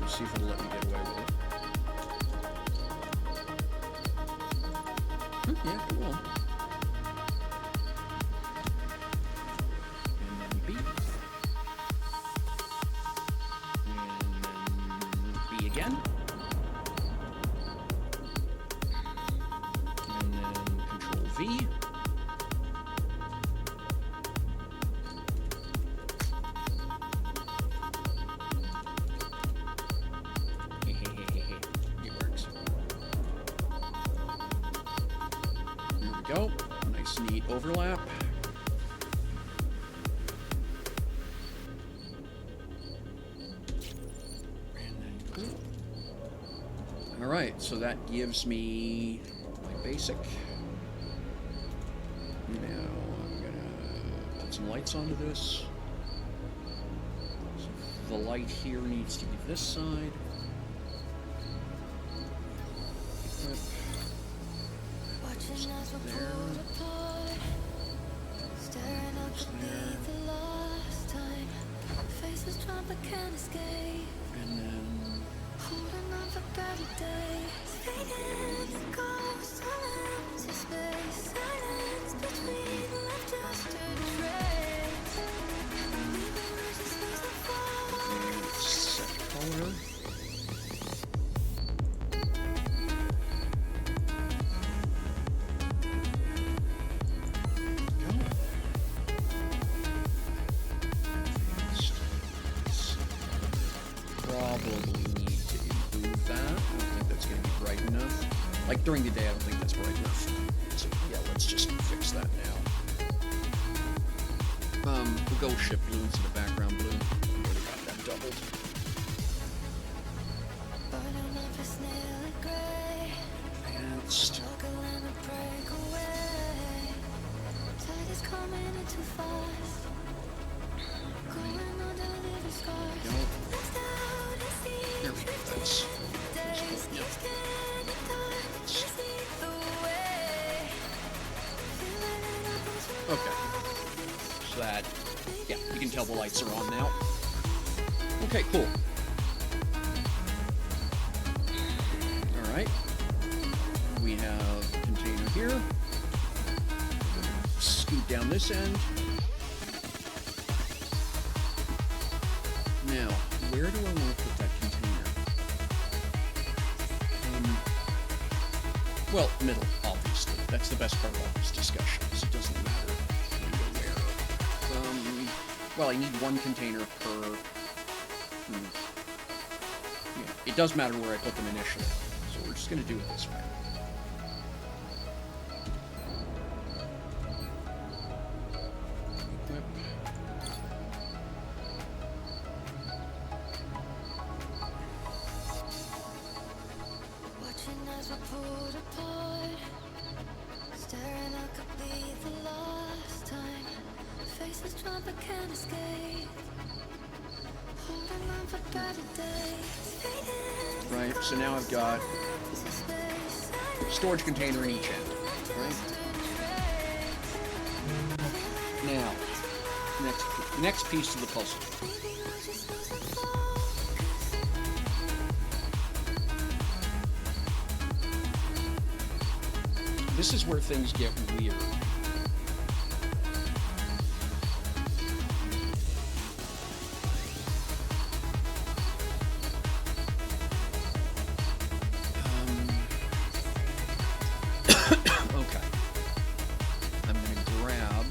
Let's see if it'll let me get away with it. Yeah, it will. And then B. And then B again. And then Control V. It works. There we go. Nice, neat overlap. And then cool. All right, so that gives me my basic. Now I'm gonna put some lights onto this. So the light here needs to be this side. Equip. Watching as we're There. pulled apart, staring out to be the last time. Faces drawn but can't escape, And then holding on for better days. Fading ghosts, empty space, silence between left just a trace. Leaving us just lose the fall. set color. Probably need to improve that. I don't think that's going to be bright enough. Like during the day, I don't think that's bright enough. So yeah, let's just fix that now. We'll go shift blue instead of background blue. Already got that doubled. Burning up a snail gray, Advanced. struggling to break away. Tide is coming in too fast, going on down the scars. Go. Left out at sea, There we go. That's. days Yep. keep standing dark, just lead the way. Feeling it up as we Okay. So that, yeah, you can tell the lights are on now. Okay, cool. All right. We have a container here. Scoot down this end. Now, where do I want to put that container? Well, middle, obviously. That's the best part of this discussion, so it doesn't matter where. Well, I need one container per... Yeah, it does matter where I put them initially, so we're just going to do it this way. Equip. watching as we're pulled apart, staring out could be the last time. Faces drawn but can't escape, holding on for better days. Fading Right, so now I've got to space, storage container in each end, right? Now, next piece of the puzzle. leaving us just losing focus. This is where things get weird. Okay. I'm going to grab...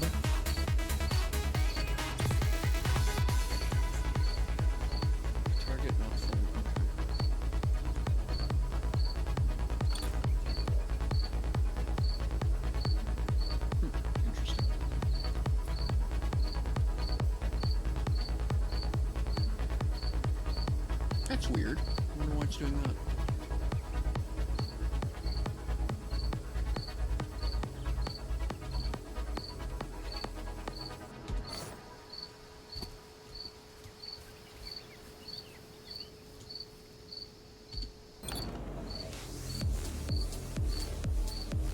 Target not full. Okay. Interesting. That's weird. I wonder why it's doing that.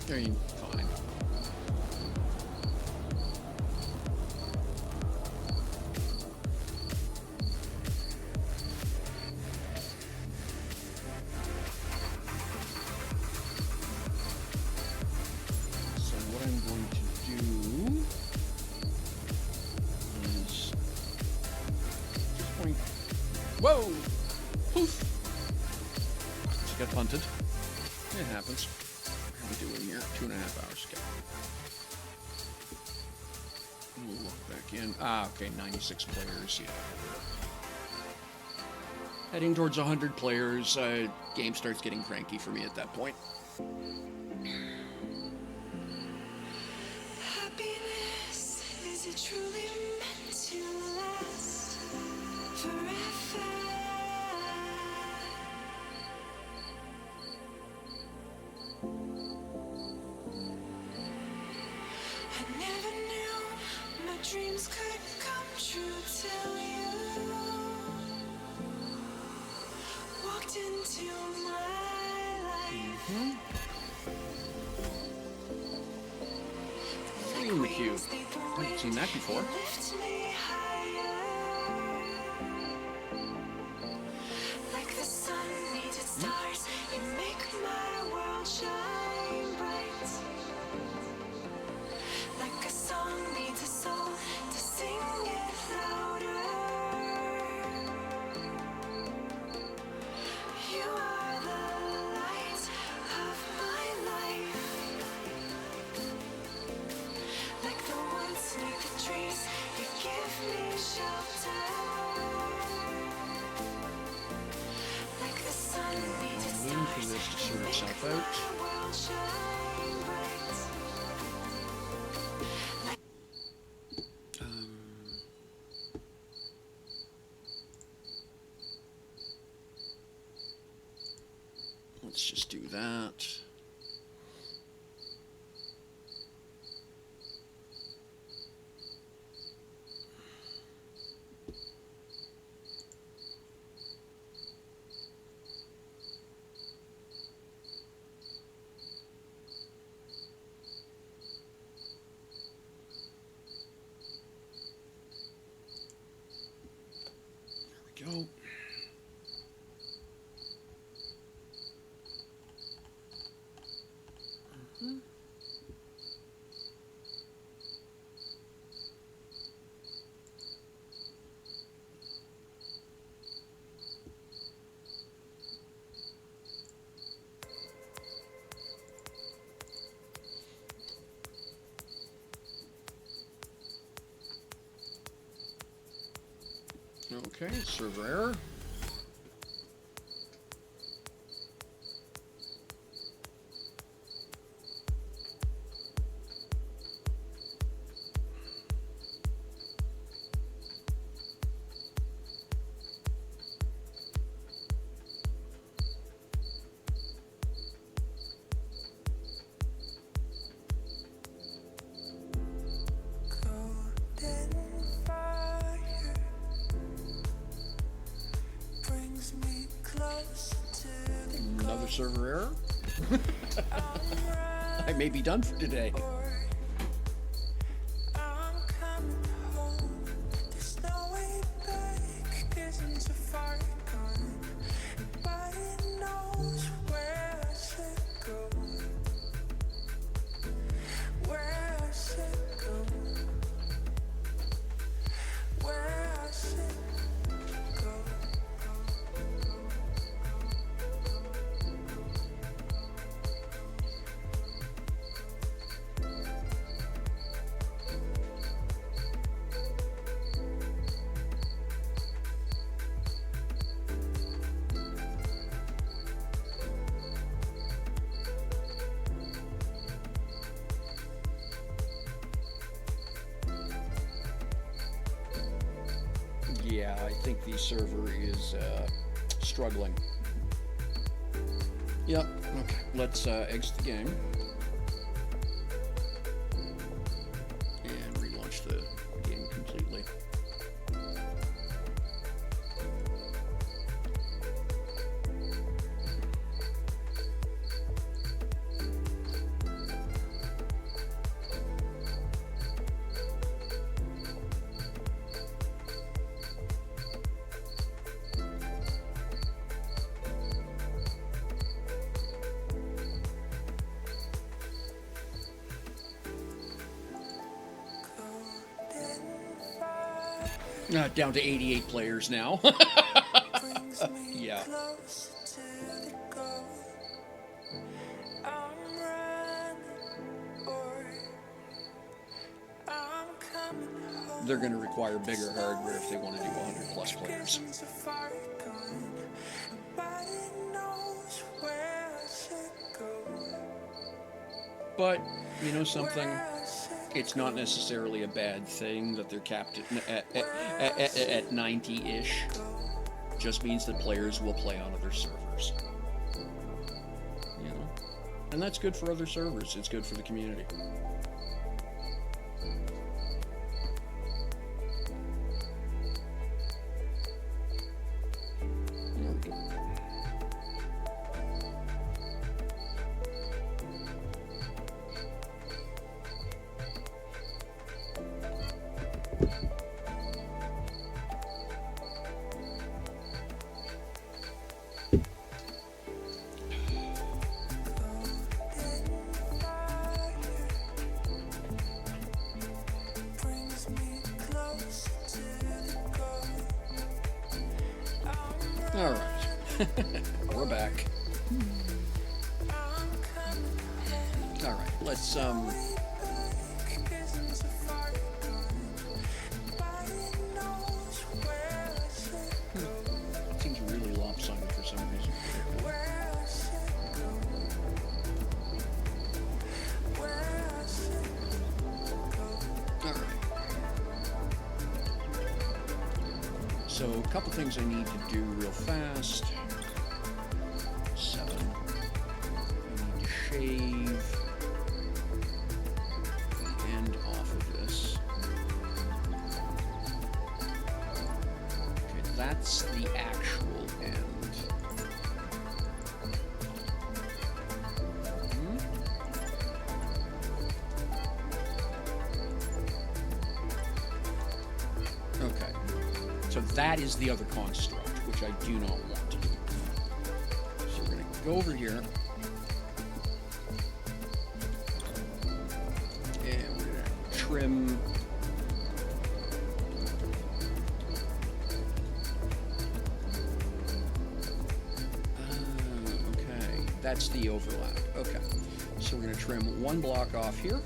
I mean, fine. Whoa! Poof! She got punted. It happens. How are we doing here? 2.5 hours. Okay. We'll look back in. Ah, okay, 96 players, yeah. Heading towards 100 players, game starts getting cranky for me at that point. Happiness, is it truly meant to last forever? I never knew my dreams could come true till you walked into my life. Thank you. Haven't seen that before. Lift me higher, like the sun needs its stars. You make my world shine bright, like a song needs a soul to sing it louder. You are the light of my life, like the woods neath the trees. You give me shelter, like the sun needs its Waiting for stars. this to sort Make itself my out. world shine bright. Let's just do that. There we go. Okay, server error. Golden fire brings me close to the Another server error. I'm I may be done for today. I'm coming home. There's no way back, isn't so far gone. Nobody knows where I should go. Where I should go. Where I should go. Yeah, I think the server is struggling. Yep, okay. Let's exit the game. And relaunch the game completely. Down to 88 players now. Yeah. They're going to require bigger hardware if they want to do 100 plus players. But, you know something? It's not necessarily a bad thing that they're capped at 90-ish. Just means that players will play on other servers. You know? And that's good for other servers. It's good for the community. All right, we're back. All right, let's It seems really lopsided for some reason. All right. So a couple things I need to do real fast. 7. I need to shave the end off of this. Okay, that's the actual end. Okay. So that is the other construct, which I do not want to do. So we're going to go over here. And we're going to trim. Okay, that's the overlap. Okay. So we're going to trim one block off here.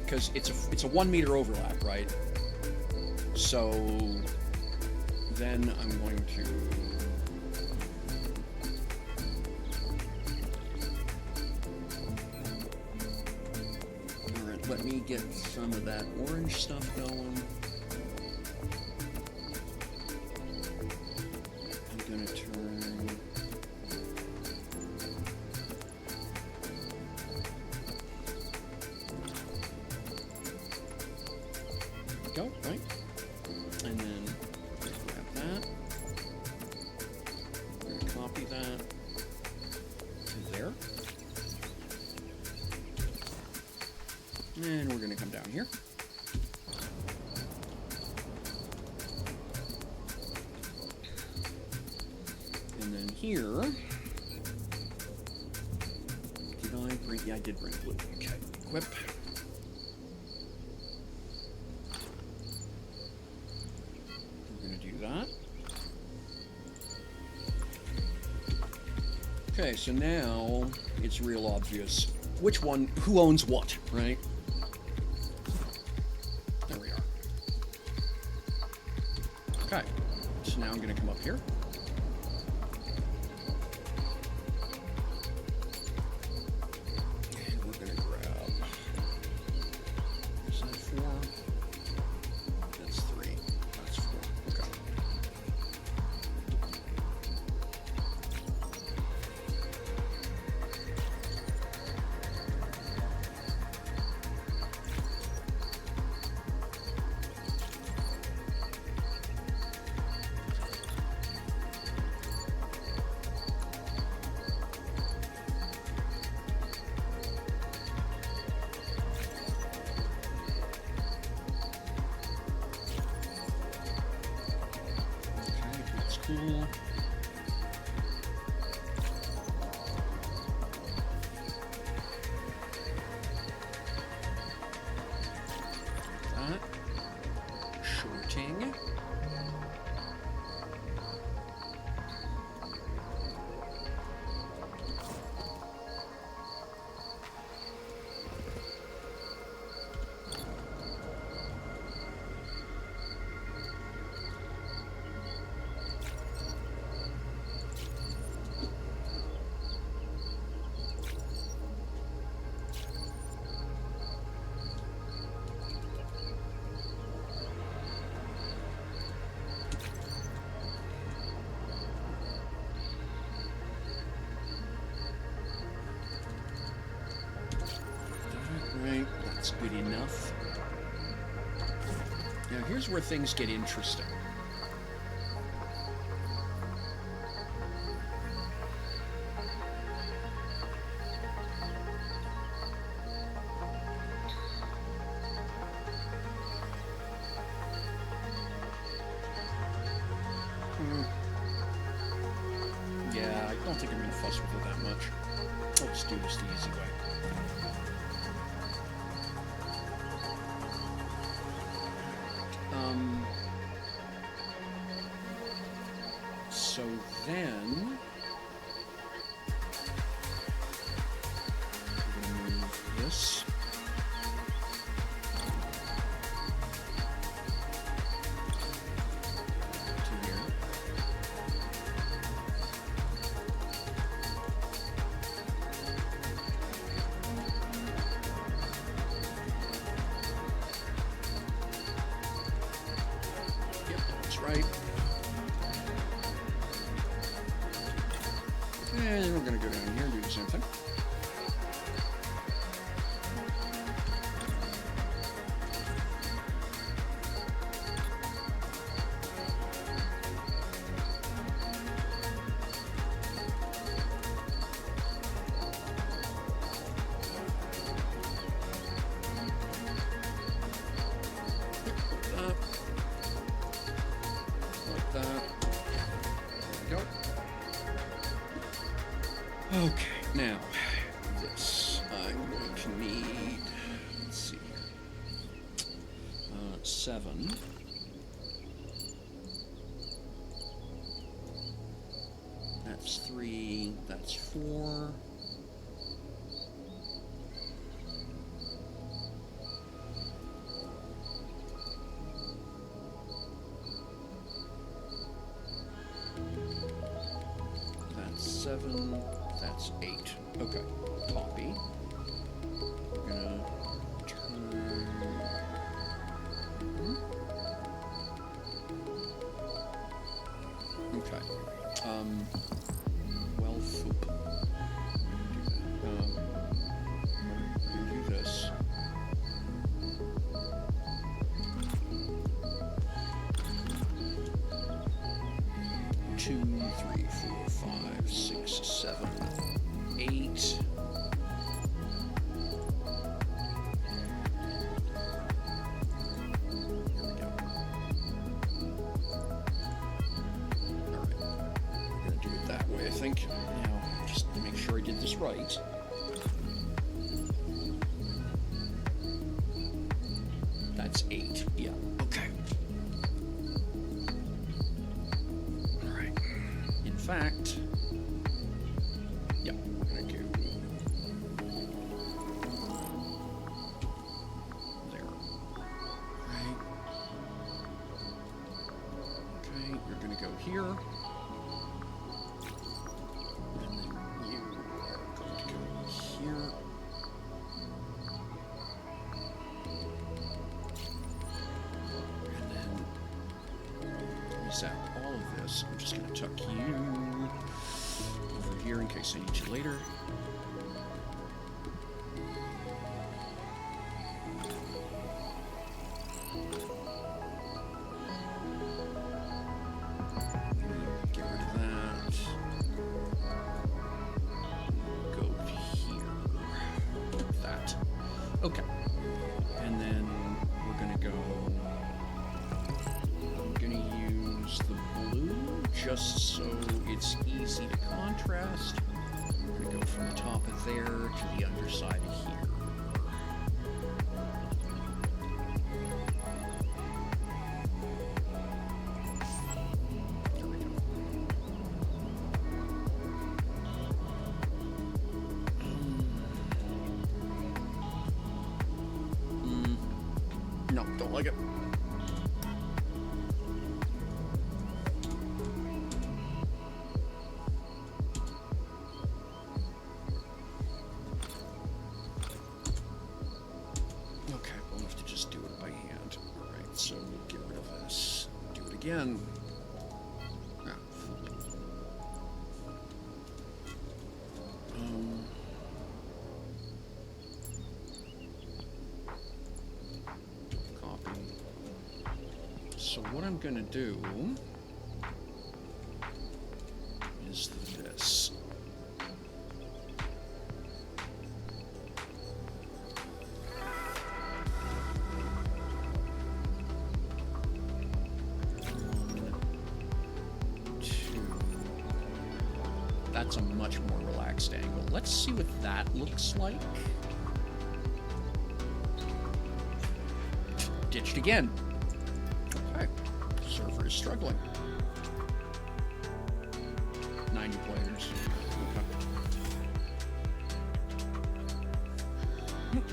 Because it's a 1 meter overlap, right? So then I'm going to all right, let me get some of that orange stuff going. I'm gonna turn go, right? And then grab that. We're going to copy that to there. And we're going to come down here. And then here, did I bring, yeah, I did bring blue. Okay, equip. Okay, so now it's real obvious which one, who owns what, right? There we are. Okay, so now I'm going to come up here. And we're going to grab, is that 4? That's 3. That's 4. Okay. Cool. That. Shorting. Now here's where things get interesting. Yeah, I don't think I'm going to fuss with it that much. Let's do this the easy way. So then... remove this. To here. Yep, that's right. And then we're going to go down here and do the same thing. Like that. There we go. Okay, now, this I'm going to need, let's see here, 7. That's 3, that's 4. That's 7. That's 8. Okay. Copy. We're gonna turn. Okay. Well, foop. We're gonna do this. Two, 3, 4, 5, 6, 7, 8. There we go. Alright. We're gonna do it that way, I think. Now, just to make sure I did this right. That's 8. Yeah. Okay. Alright. In fact, yeah, we're gonna go there. Right. Okay, you're gonna go here. And then you are going to go here. And then zap all of this. I'm just gonna tuck you over here in case I need you later. Get rid of that. Go here. Like that. Okay. And then we're gonna go. I'm gonna use the blue just so it's easy to contrast. We're gonna go from the top of there to the underside of here. There we go. No, don't like it. Okay, we'll have to just do it by hand. Alright, so we'll get rid of this. Do it again. Ah, copy. So what I'm going to do is this. That's a much more relaxed angle. Let's see what that looks like. Ditched again. Okay. Server is struggling. 90 players. Okay.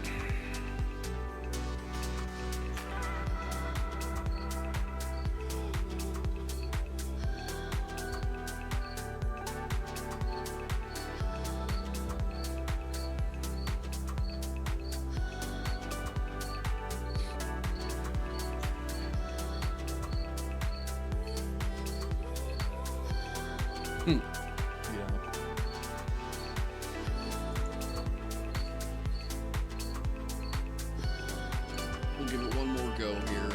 Yeah. We'll give it one more go here.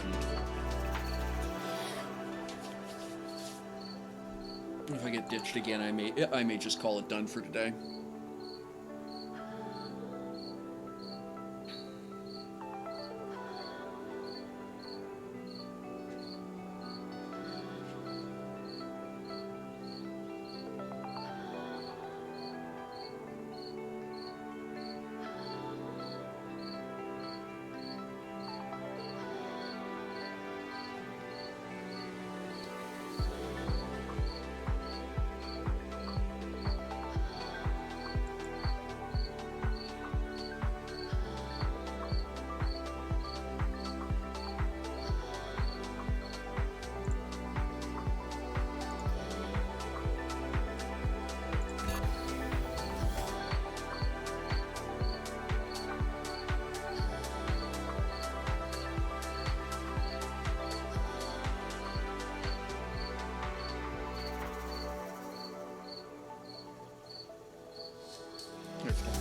If I get ditched again, I may just call it done for today.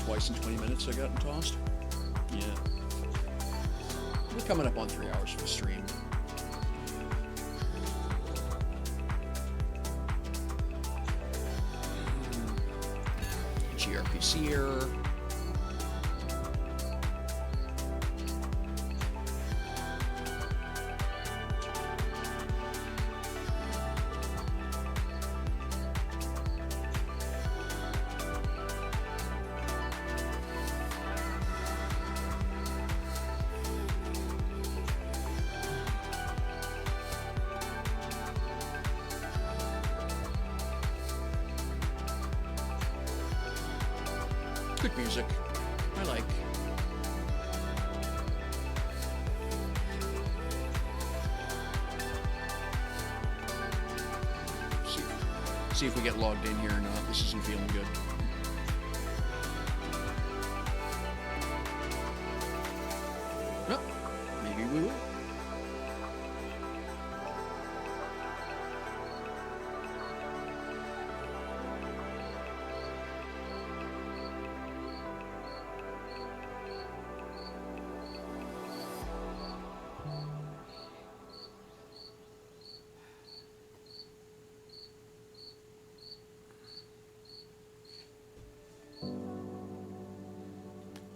Twice in 20 minutes I got tossed. Yeah. We're coming up on 3 hours for the stream. gRPC error. Good music. I like. See if we get logged in here or not. This isn't feeling good. Well, maybe we will.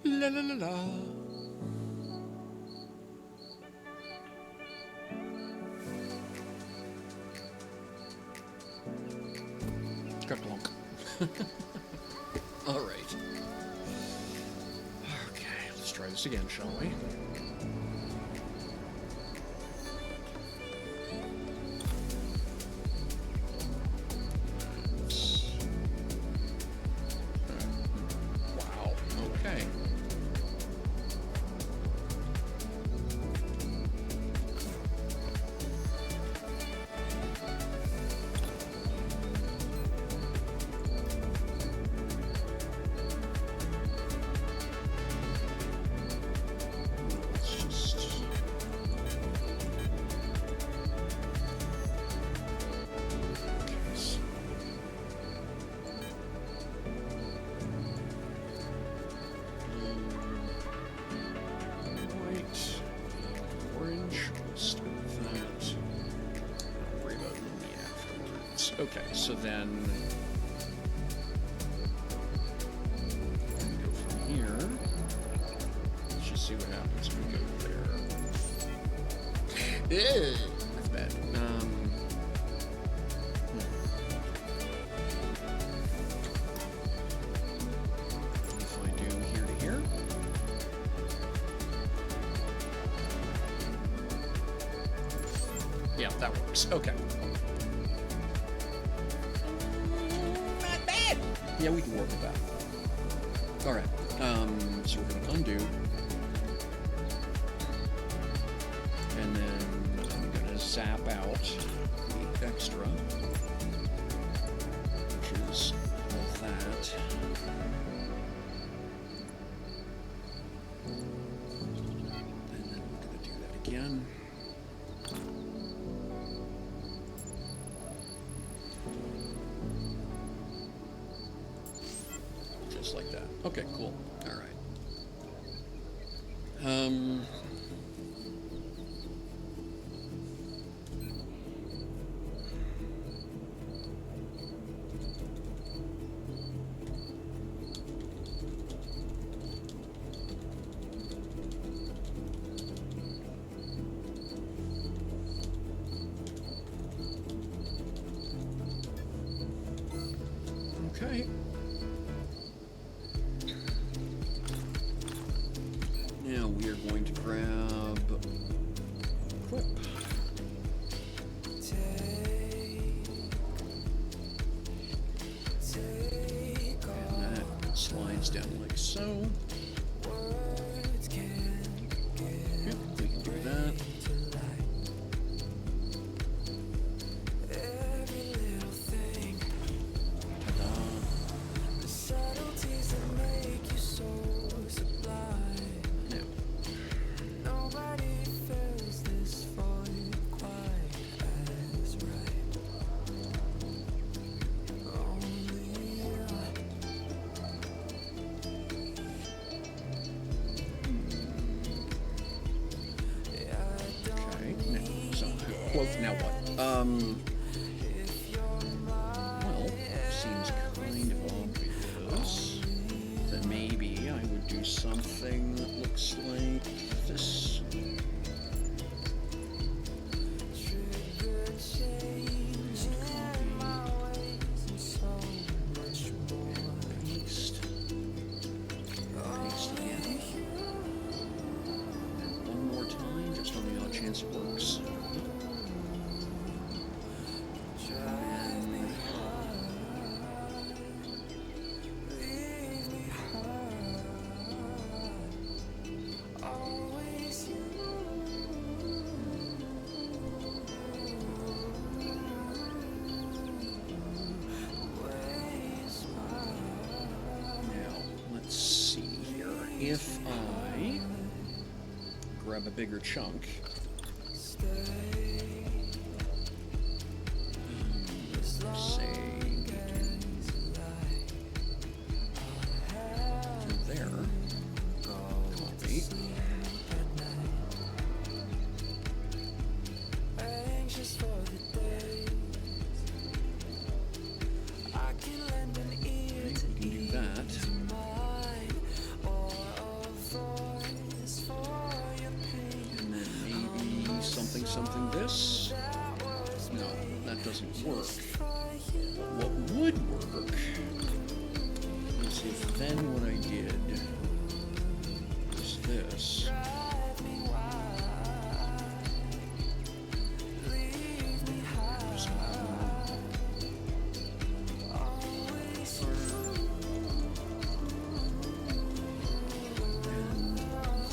La la la la. Kerplonk. All right. Okay, let's try this again, shall we? Wow. Okay. Let's just works. Okay, so then we go from here. Let's just see what happens when we go there. Ugh, that's bad. If I do here to here. Yeah, that works. Okay. Not bad. Yeah, we can work with that. All right. So we're gonna undo, and then I'm gonna zap out the extra, which is all that. And then we're gonna do that again. Just like that. Okay, cool. All right. Okay. Now we are going to grab equip. And that slides down like so. Yep, we can do that. Now what? Well, seems kind of obvious that maybe I would do something that looks like this. Paste again. And one more time, just on the odd chance it works. If I grab a bigger chunk, say to there, copy, we can do that. Something this? No, that doesn't work. What would work is if then what I did is this. And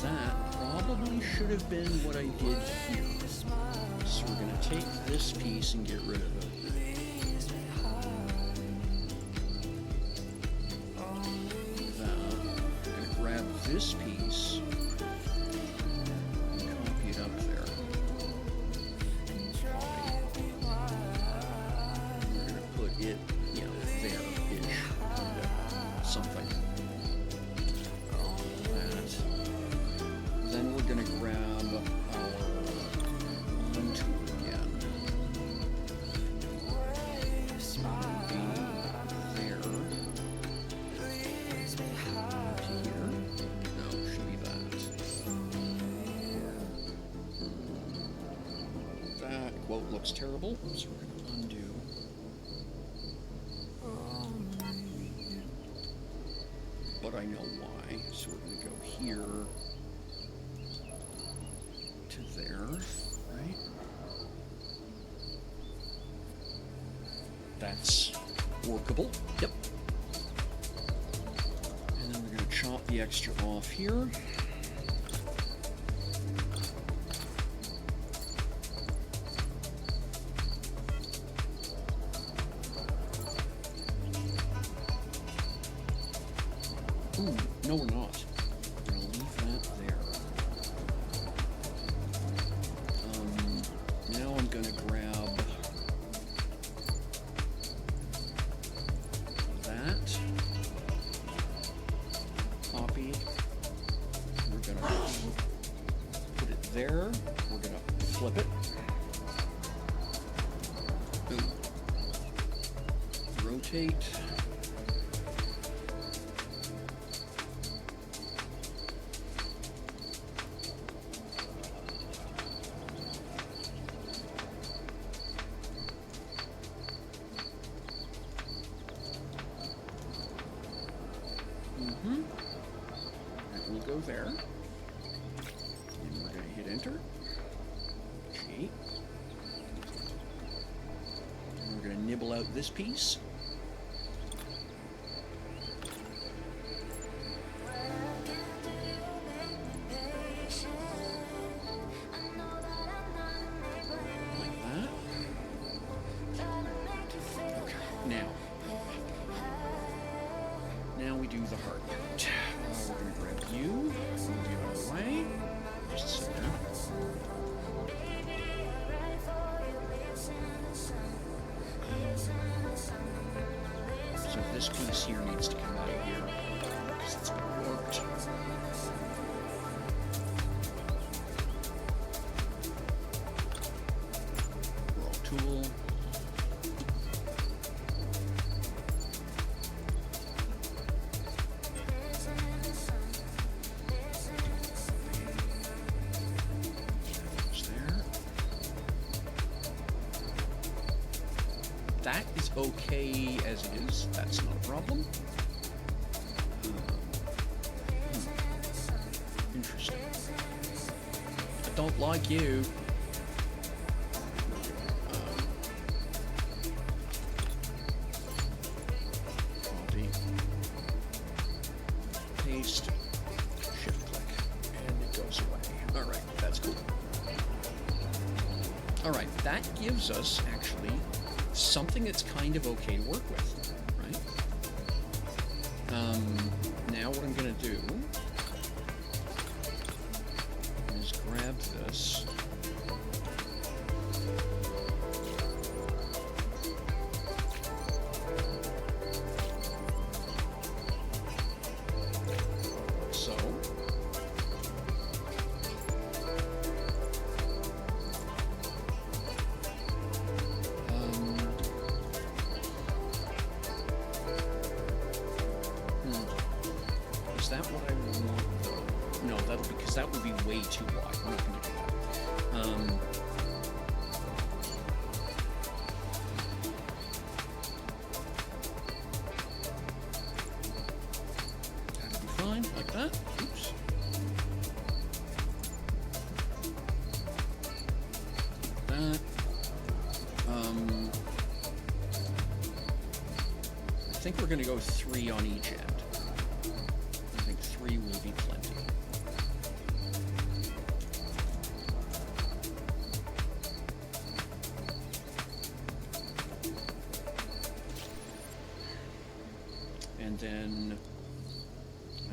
that probably should have been what I did here. So we're going to take this piece and get rid of it. That. We're going to grab this piece and copy it up there. Copy. We're going to put it, there-ish. Something. That. Then we're going to grab our tool again. quote looks terrible, so we're going to undo. But I know why, so we're going to go here to there, right? That's workable. Yep. And then we're going to chop the extra off here. Ooh, no we're not. We're going to leave that there. Now I'm going to grab that. Copy. We're going to put it there. We're going to flip it. Boom. Rotate. That will go there. And we're going to hit enter. G. And we're going to nibble out this piece. Like that. Okay, now we do the hard part. We're going to grab you, move you out of the way. Just a second. So this piece here needs to come out of here because it's warped. Roll tool. That is okay as it is. That's not a problem. Interesting. I don't like you. Copy. Paste. Shift click. And it goes away. Alright, that's cool. Alright, that gives us actually something that's kind of okay to work with, right? Now what I'm going to do is grab this. So, is that what I want though? No, because that would be way too wide. We're not going to do that. That'll be fine, like that. Oops. That. I think we're going to go 3 on each end. I think 3 will be plenty. And then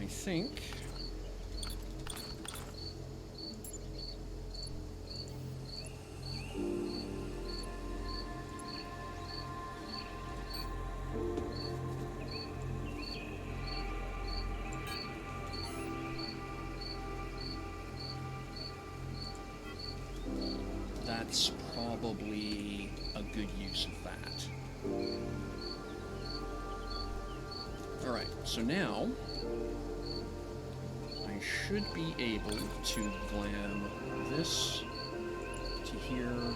I think that's probably a good use of that. Alright, so now I should be able to glam this to here,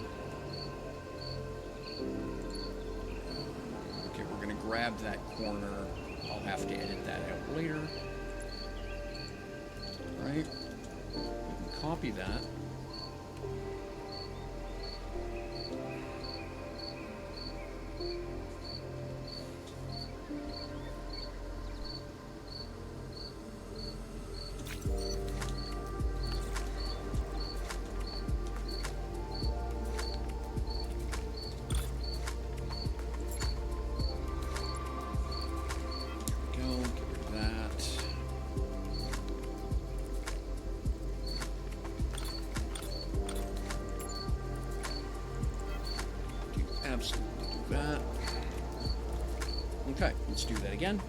grab that corner. I'll have to edit that out later. Right? We can copy that. Absolutely do that. Okay, let's do that again.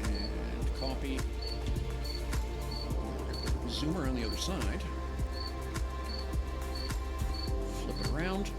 And copy. Zoom around the other side. Flip it around.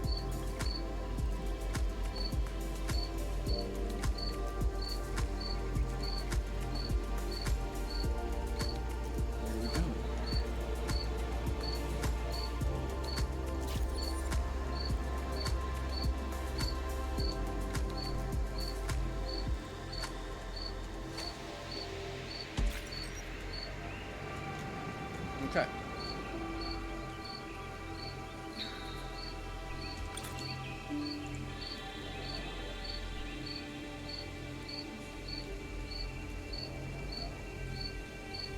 Okay.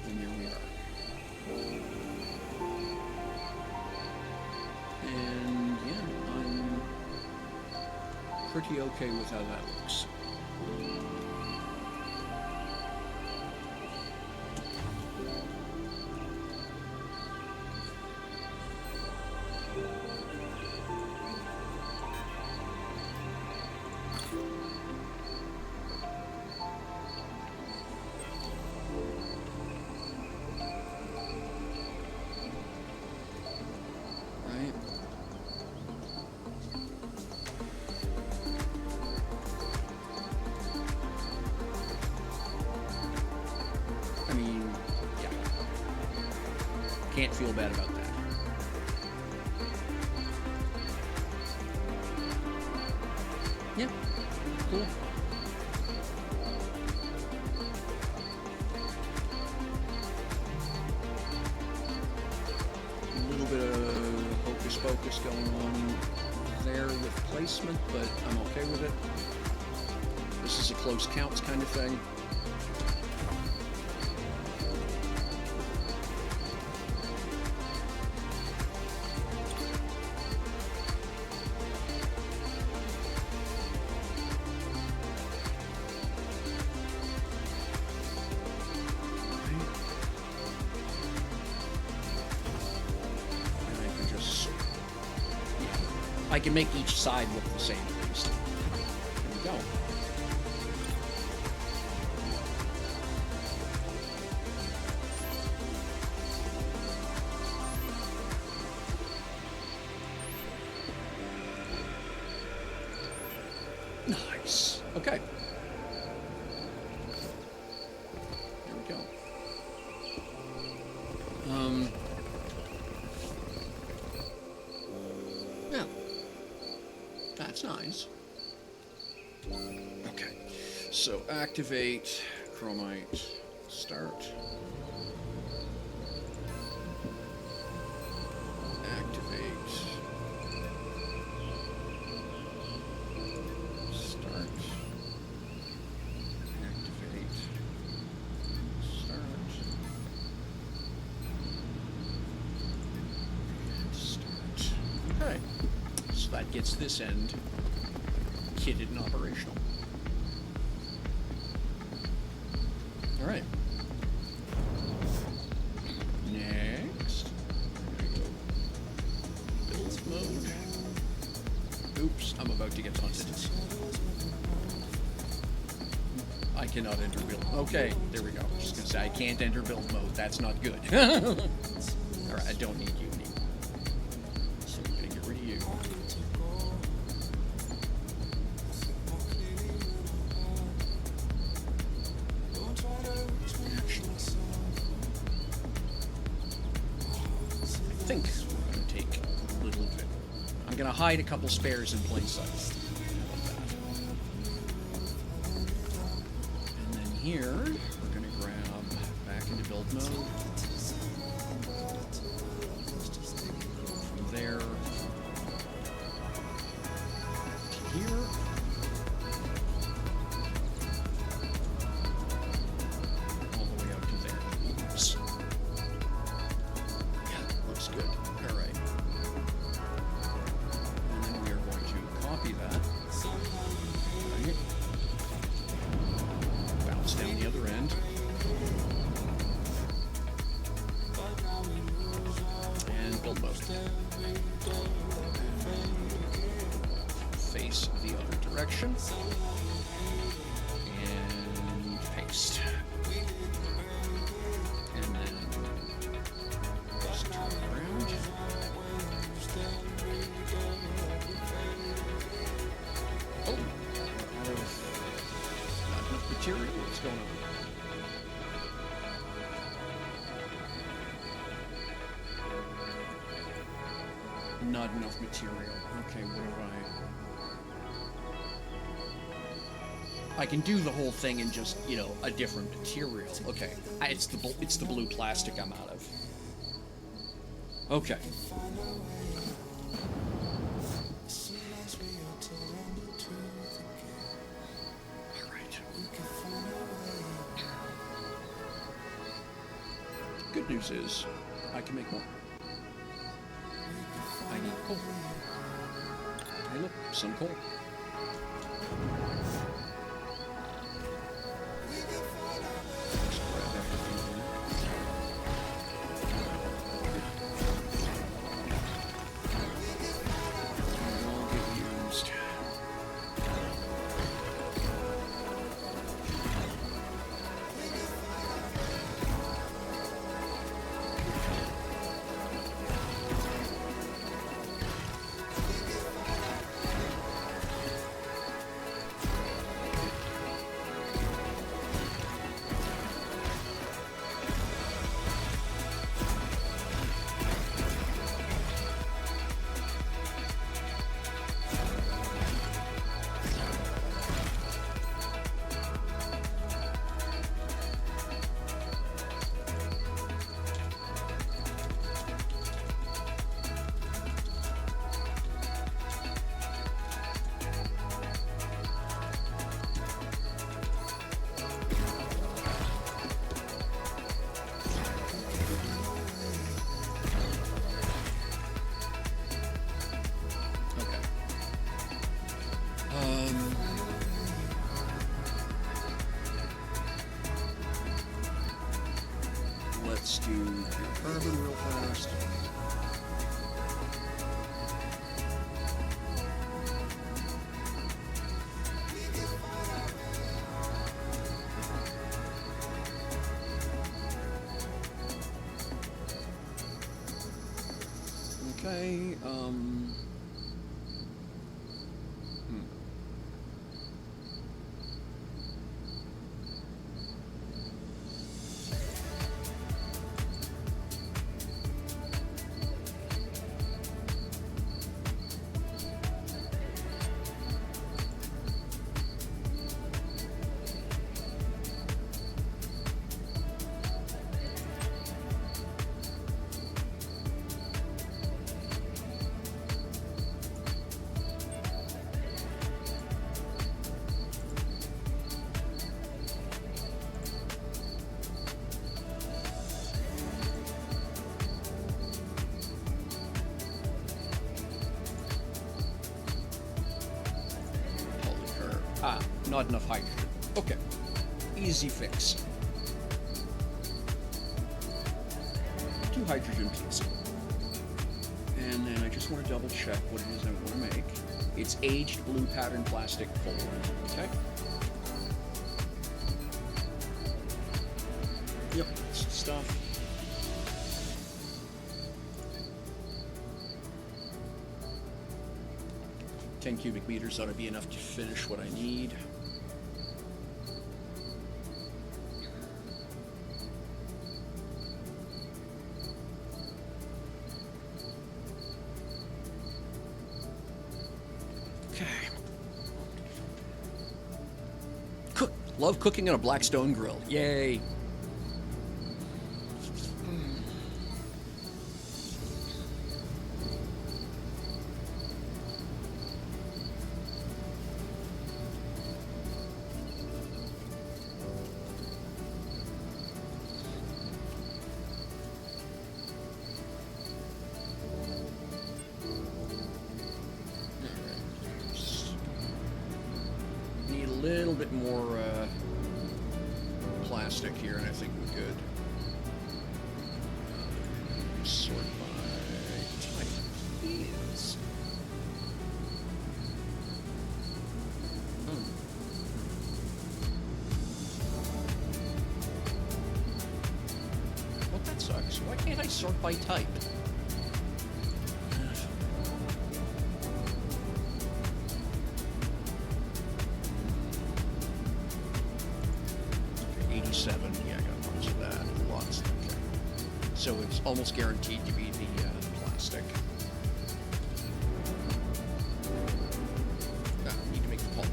And here we are. And yeah, I'm pretty okay with how that looks. Can't feel bad about that. Yeah, cool. A little bit of hocus pocus going on there with placement, but I'm okay with it. This is a close counts kind of thing. I can make each side look the same at least. There we go. Nice. Okay. There we go. Yeah. That's nice. Okay, so activate, chromite, start. Activate. Start. Activate. Start. Start. Okay. So that gets this end kitted and operational. All right. Next. Build mode. Oops, I'm about to get hunted. I cannot enter build. Okay, there we go. Just gonna say I can't enter build mode. That's not good. All right, I don't need you anymore. So I'm gonna get rid of you. I'm going to hide a couple spares in plain sight. How about that? And then here, we're going to grab back into build mode. From there to here. All the way out to there. Oops. Yeah, looks good. All right. And then we are going to copy that. Right. Bounce down the other end. And build mode. Face the other direction. And paste. And then just turn around. Oh, not enough material. What's going on? Not enough material. Okay, what do I can do the whole thing in just, you know, a different material. Okay, it's the blue plastic I'm out of. Okay. All right. Good news is, I can make more. I need coal. Hey, look, some coal. Just grab everything here. And all get used. Let's do pure carbon real fast. Okay, not enough hydrogen. Okay, easy fix. 2 hydrogen please. And then I just want to double check what it is I want to make. It's aged blue pattern plastic fold. Okay. Yep, that's the stuff. $10 cubic meters ought to be enough to finish what I need. Love cooking on a black stone grill. Yay. Need a little bit more plastic here, and I think we're good. Sort by type, please. Well, that sucks. Why can't I sort by type? Yeah, I got lots of that. Lots. Okay. So it's almost guaranteed to be the plastic. I need to make the polycarb.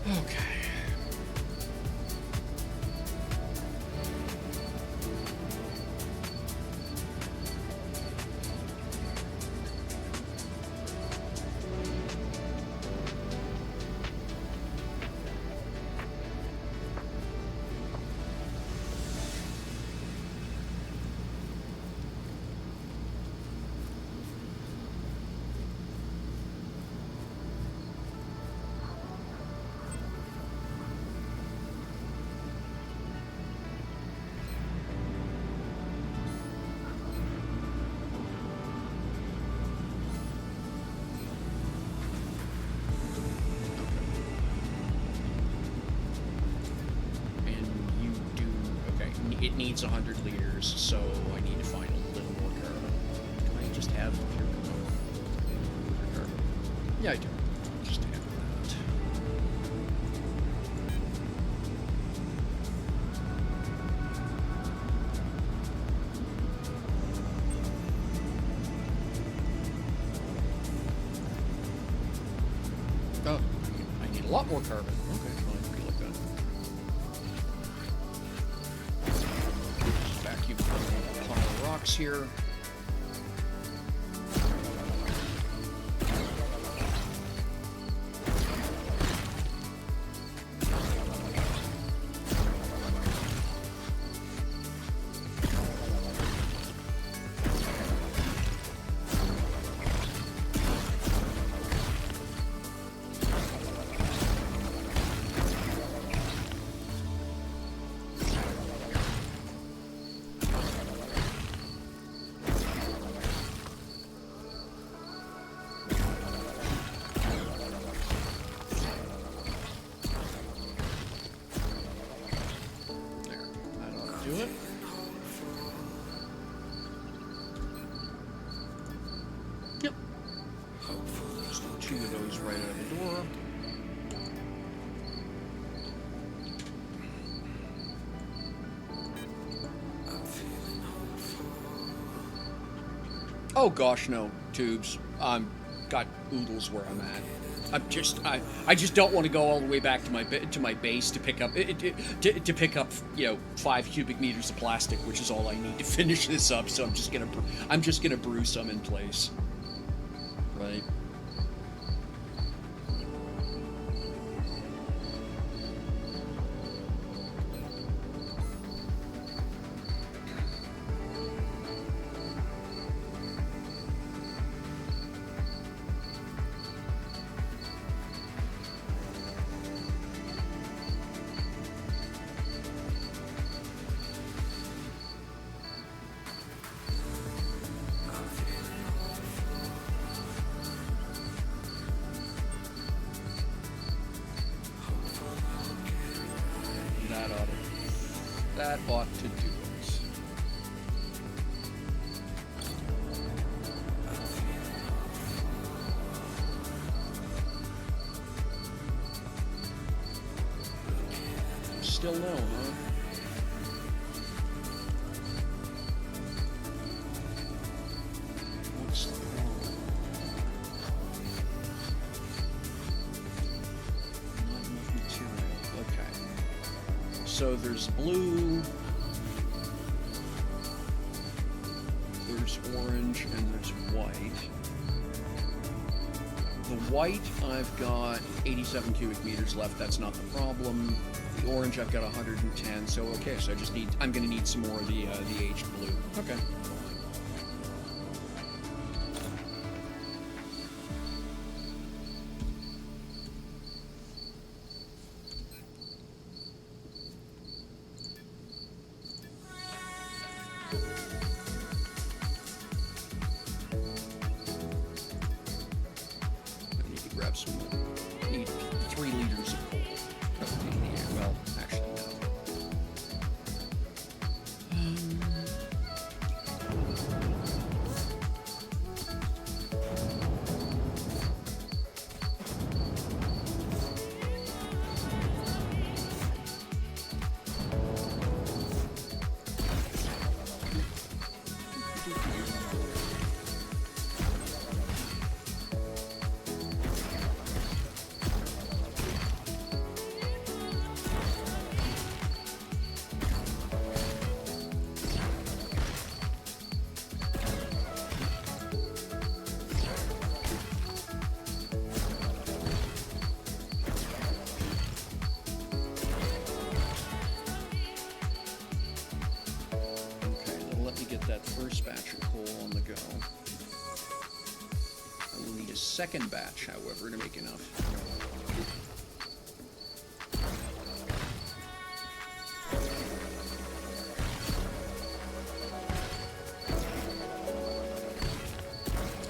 Okay. It needs 100 liters, so I need to find a little more carbon. Can I just have pure carbon? Yeah, I do. Just have that. Oh, I need a lot more carbon. Okay, fine. Be like that. Vacuum a pile of rocks here. Do it. Yep. Just 2 of those right out of the door. Oh gosh, no, tubes. Got oodles where I'm at. I just don't want to go all the way back to my base to pick up to pick up 5 cubic meters of plastic, which is all I need to finish this up. So I'm just gonna brew some in place, right? That ought to do it. still no, huh? What's the problem? Not enough material. Okay. So there's blue, there's orange, and there's white. The white, I've got 87 cubic meters left. That's not the problem. The orange, I've got 110. So okay, so I'm going to need some more of the aged blue. Okay. Need 3 liters of coal. Well, actually, no. That first batch of coal on the go. I will need a second batch, however, to make enough.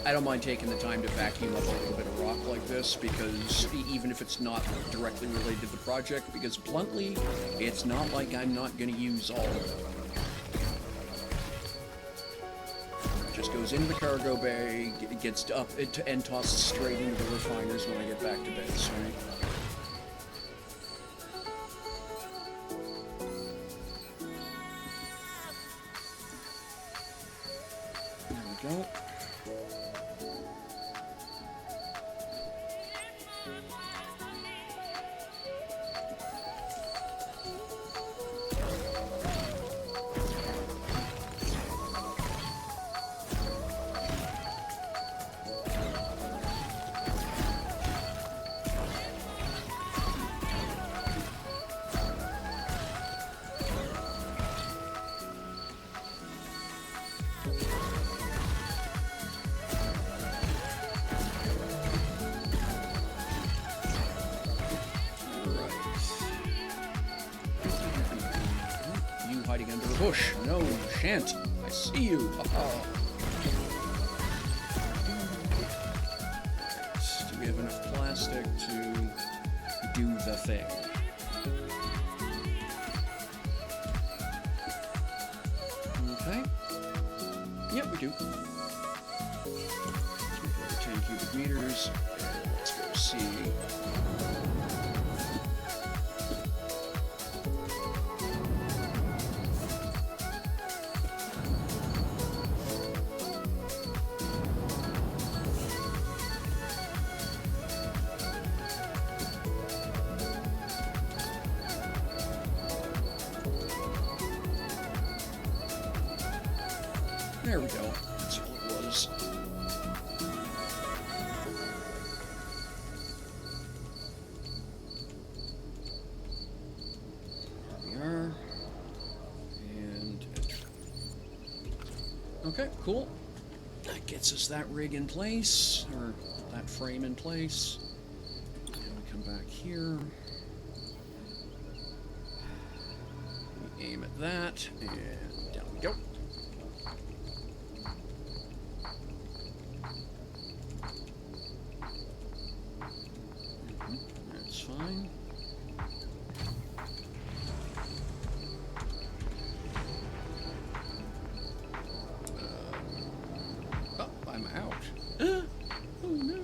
I don't mind taking the time to vacuum up a little bit of rock like this, because even if it's not directly related to the project, because bluntly, it's not like I'm not going to use all of it. Just goes into the cargo bay, gets up and tosses straight into the refiners when I get back to base, right? There we go. Hiding under a bush. No, you shan't. I see you. Haha. Do we have enough plastic to do the thing? Okay. Yep, we do. 10 cubic meters. Let's go see. There we go. That's all it was. There we are. And okay, cool. That gets us that rig in place, or that frame in place. And we come back here. We aim at that, and down we go. That's fine. Oh, I'm out. Oh no.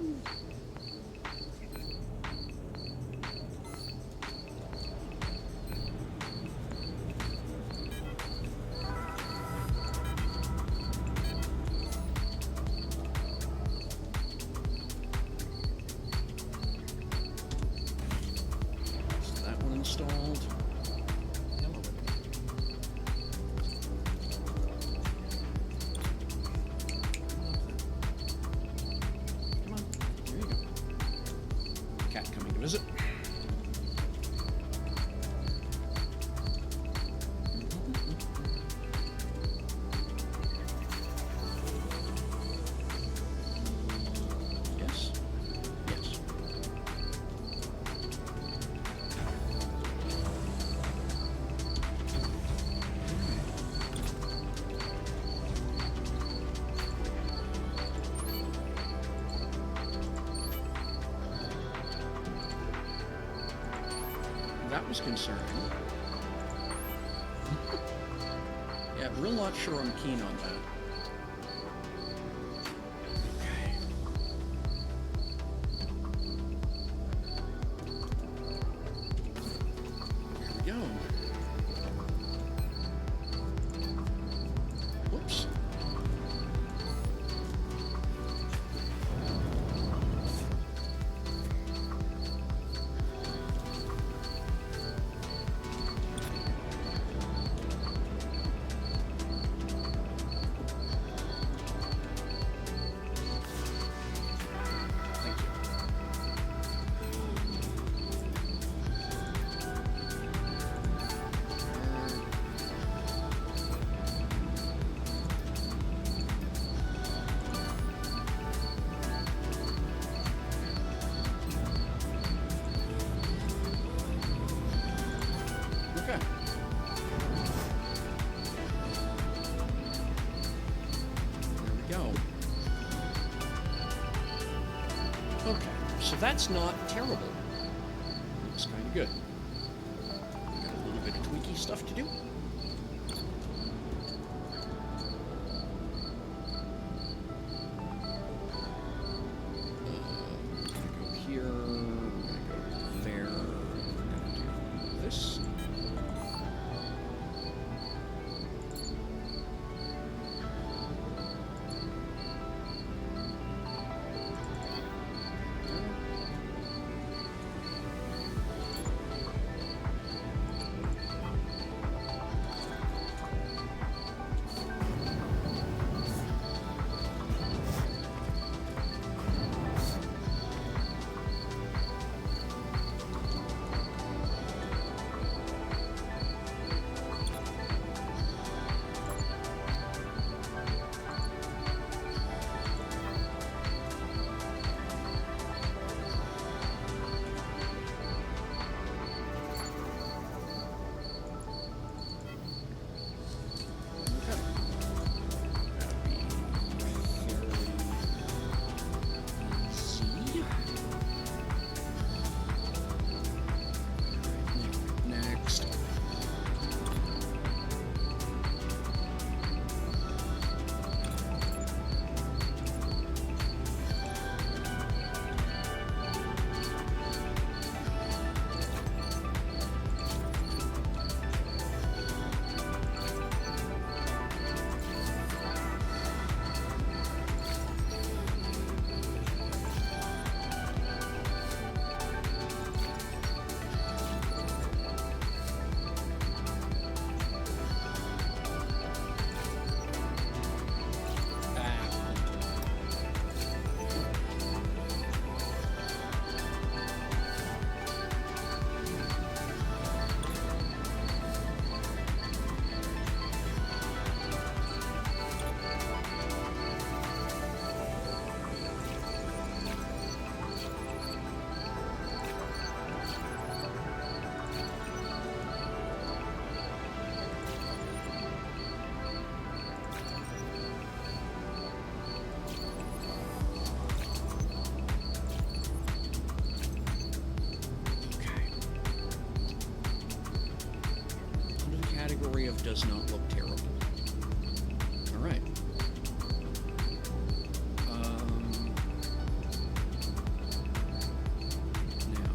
installed. Hell of it. Come on. There you go. Cat coming to visit. Yes. Yes. That was concerning. Yeah, real not sure I'm keen on that. Okay. Here we go. Whoops. Thank you. Okay. There we go. Okay, so that's not terrible. Looks kind of good. We got a little bit of tweaky stuff to do. We're gonna go here. We're gonna go there. We're gonna do this. Okay. That'll be fairly easy. Next. Category of does not look terrible. All right. Now.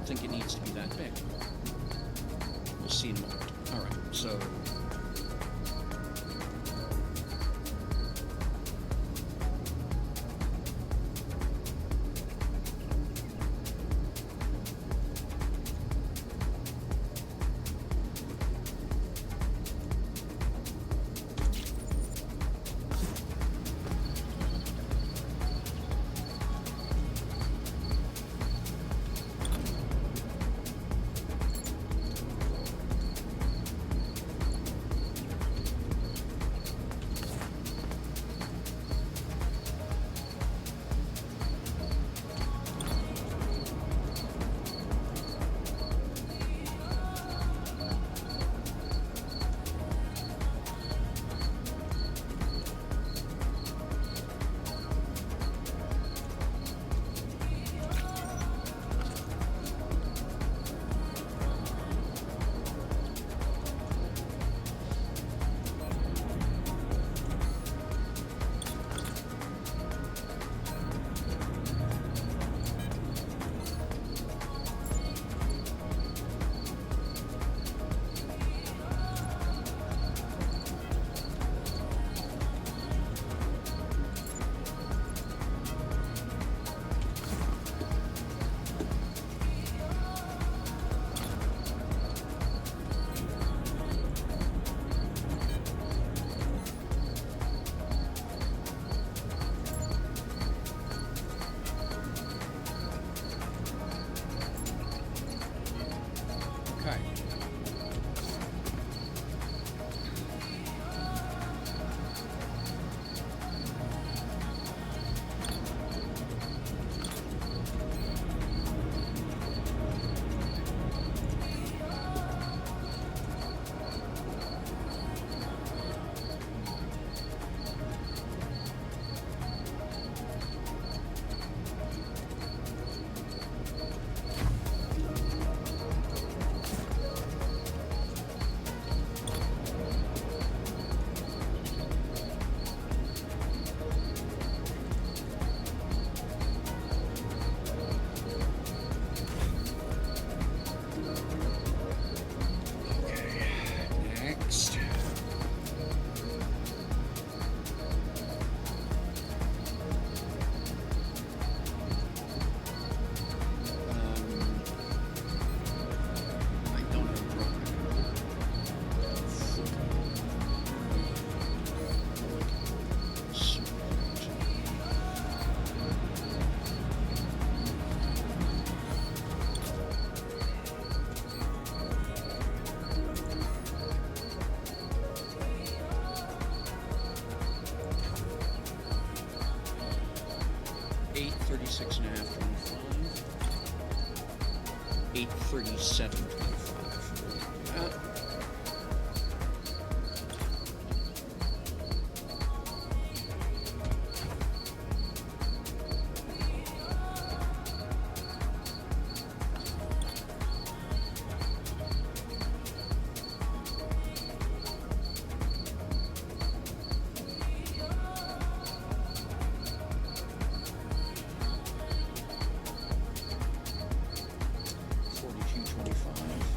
don't think it needs to be that big. We'll see in a moment. All right, so okay. Next. I don't have a program. Sweet. 836 and a half, 25. 837, 25. $42.25.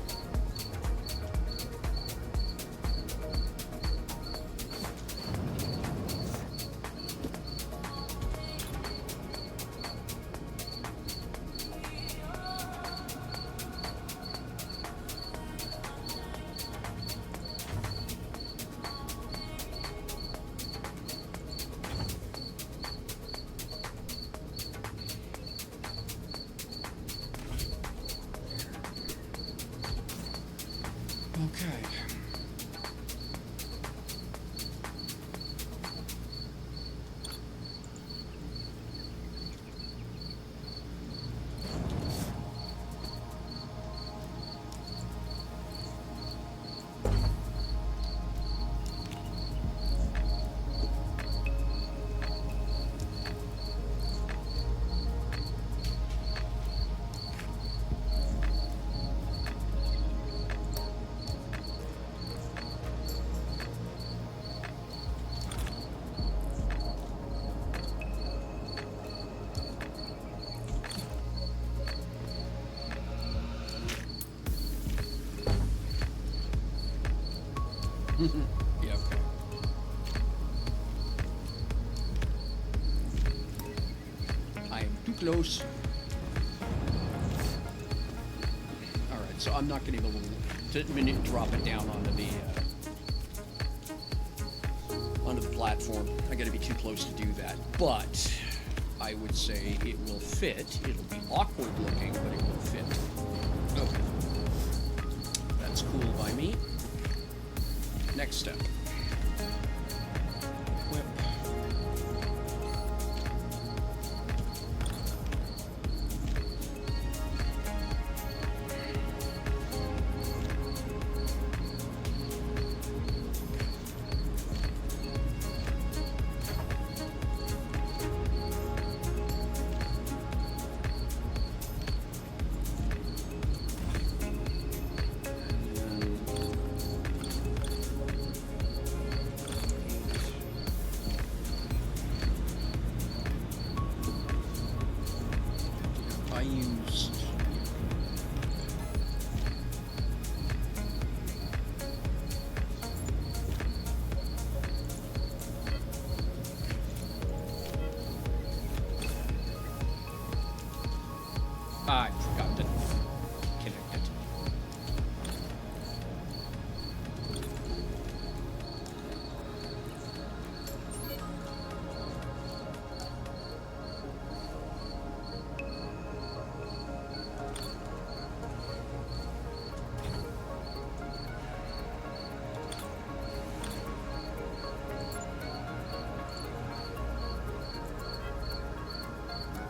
Yeah, okay. I am too close. Alright, so I'm not going to be able to drop it down onto the platform. I got to be too close to do that. But I would say it will fit. It'll be awkward looking, but it will fit. Okay. That's cool by me. Next step. Whip. I used I forgot to connect it.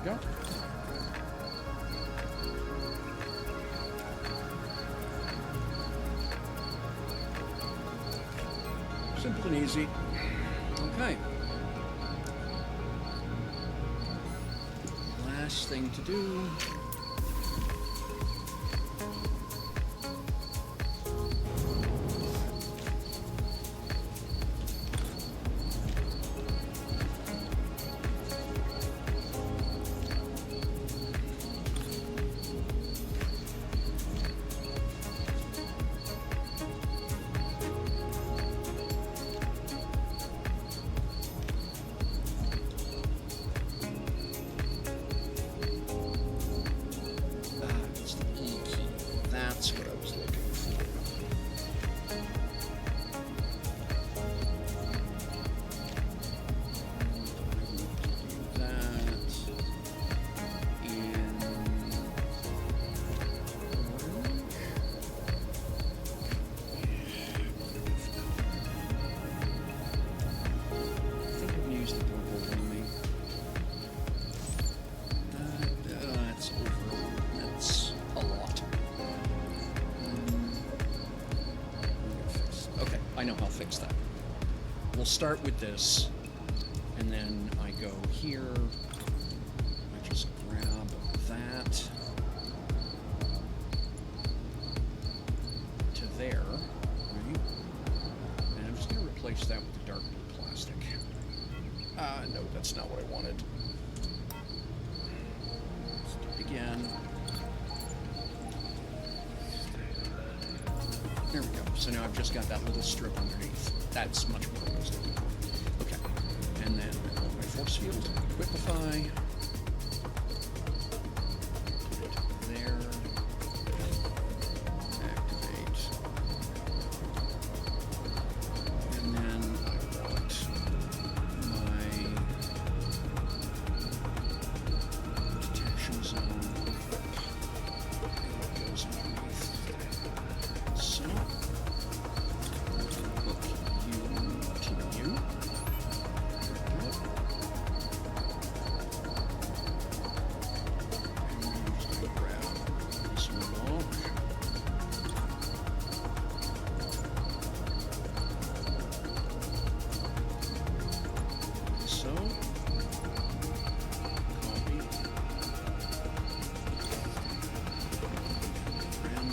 Go. Simple and easy. Okay. Last thing to do. It's the E key. That's what I was looking for. Do that in I think I've used the purple on me. That's over. That's a lot. Okay, I know how to fix that. We'll start with this, and then I go here. I just grab that to there, right? And I'm just going to replace that with the dark blue plastic. No, that's not what I wanted. Let's do it again. There we go. So now I've just got that little strip underneath. That's much more realistic. Okay. And then my force field, equipify. There. Activate. And then I want my detection zone. It goes underneath. So, hook you to you. And I'm just going to grab this one off. So, copy. And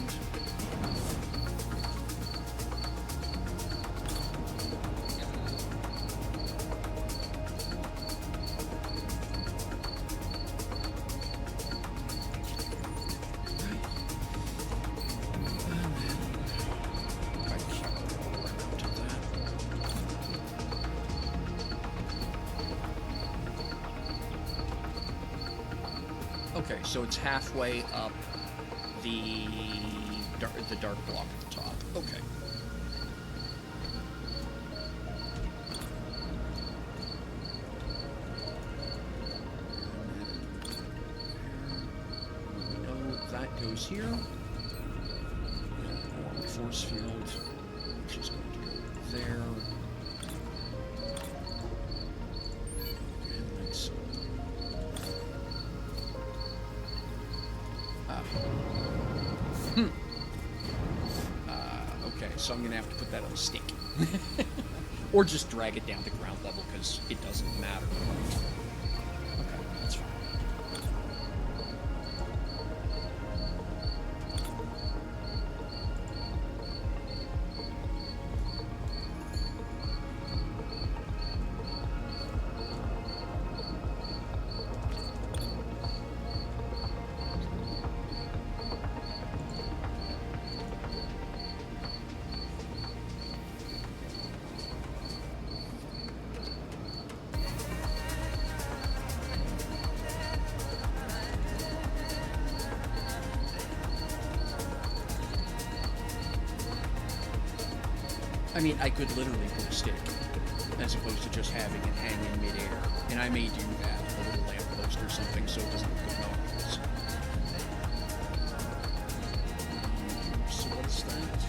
I can't go around to that. Okay, so it's halfway up the dark block at the top. Okay. We know that goes here. And force field, which is going to go there. And like so. Okay, so I'm going to have to put that on a stick. Or just drag it down to ground level, because it doesn't matter. Okay, that's fine. I mean, I could literally put a stick, as opposed to just having it hang in midair. And I may do that, a little lamppost or something, so it doesn't look obnoxious. So what is that?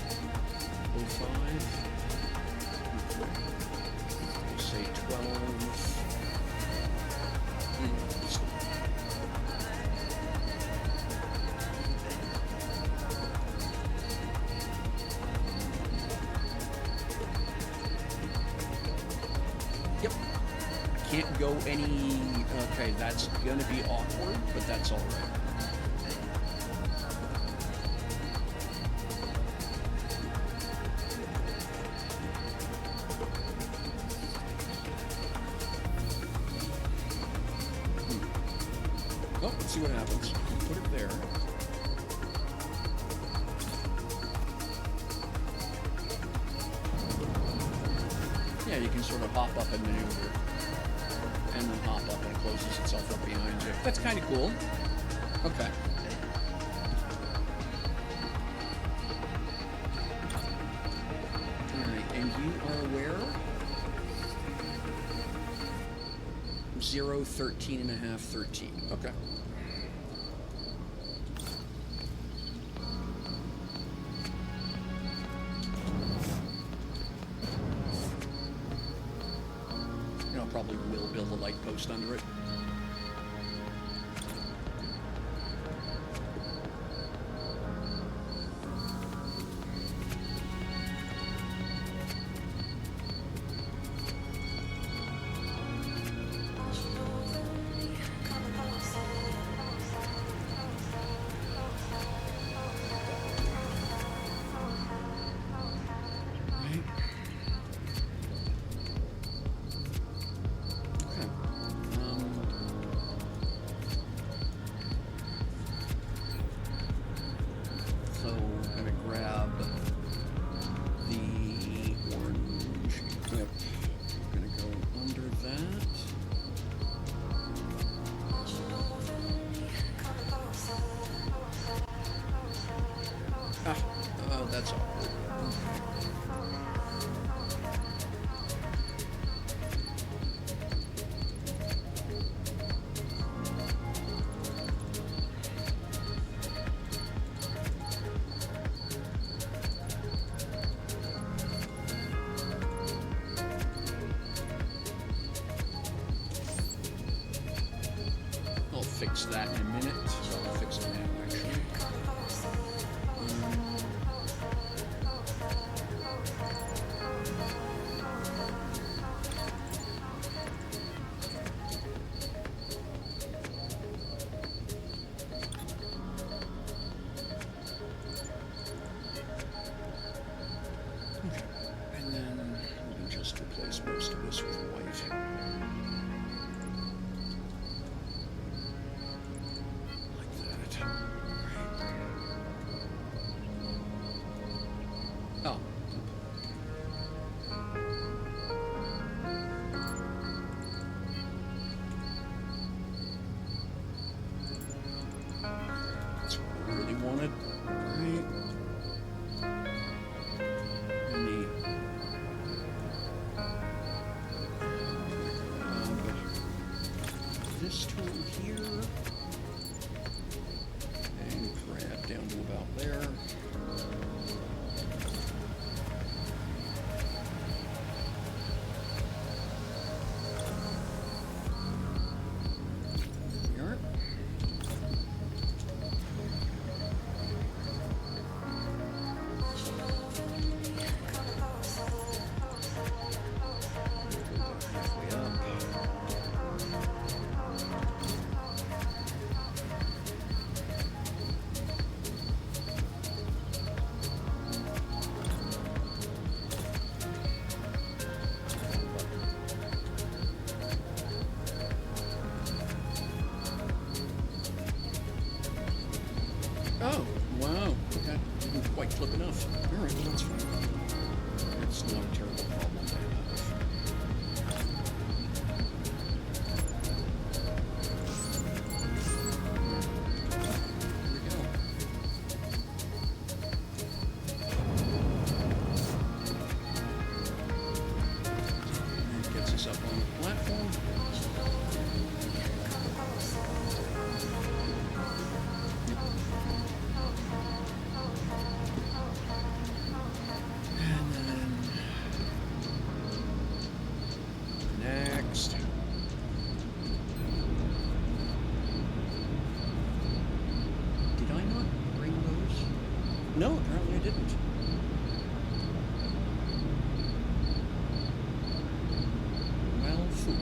05? We'll say 12. Yep. Can't go any... Okay, that's gonna be awkward, but that's alright. Oh, let's see what happens. Put it there. Yeah, you can sort of hop up and maneuver. And then hop up and it closes itself up behind you. That's kind of cool. Okay. Alright, and you are where? 0, 13 and a half, 13. Okay. Probably will build a light post under it. That's all. I'll fix that in a minute. I'll fix it now, actually. And then we can just replace most of this with white. Like that. Oh. Alright, that's fine. It's not a terrible problem to have. Here we go. That gets us up on the platform. And then next. Did I not bring those? No, apparently I didn't. Well, food.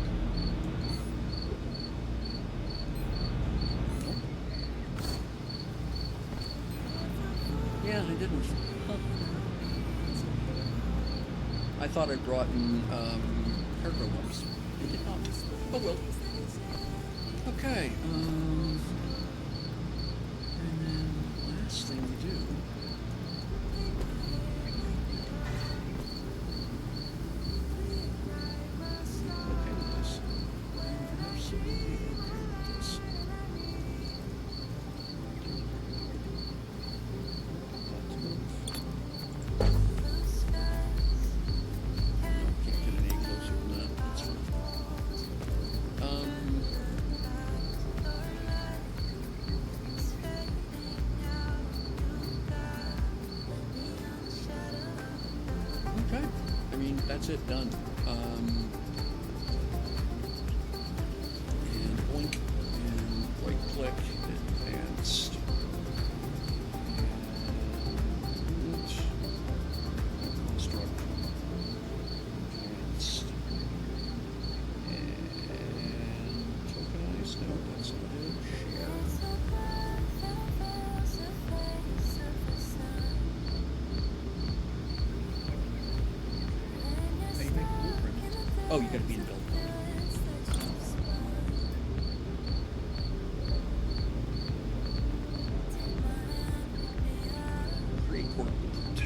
Nope. Yeah, I didn't. Huh. I thought I brought in cargo lumps. I did not. Oh well. Okay. And then last thing we do. Okay with this. I'm absolutely okay with this. Let's move. Can't get any closer than that. That's fine. Okay. I mean, that's it, done. And blink, and right click, advanced. And construct. Advanced. And tokenize. No, that's not it. Share. How do you make a blueprint? Oh, you gotta be in build mode. Create core blueprint.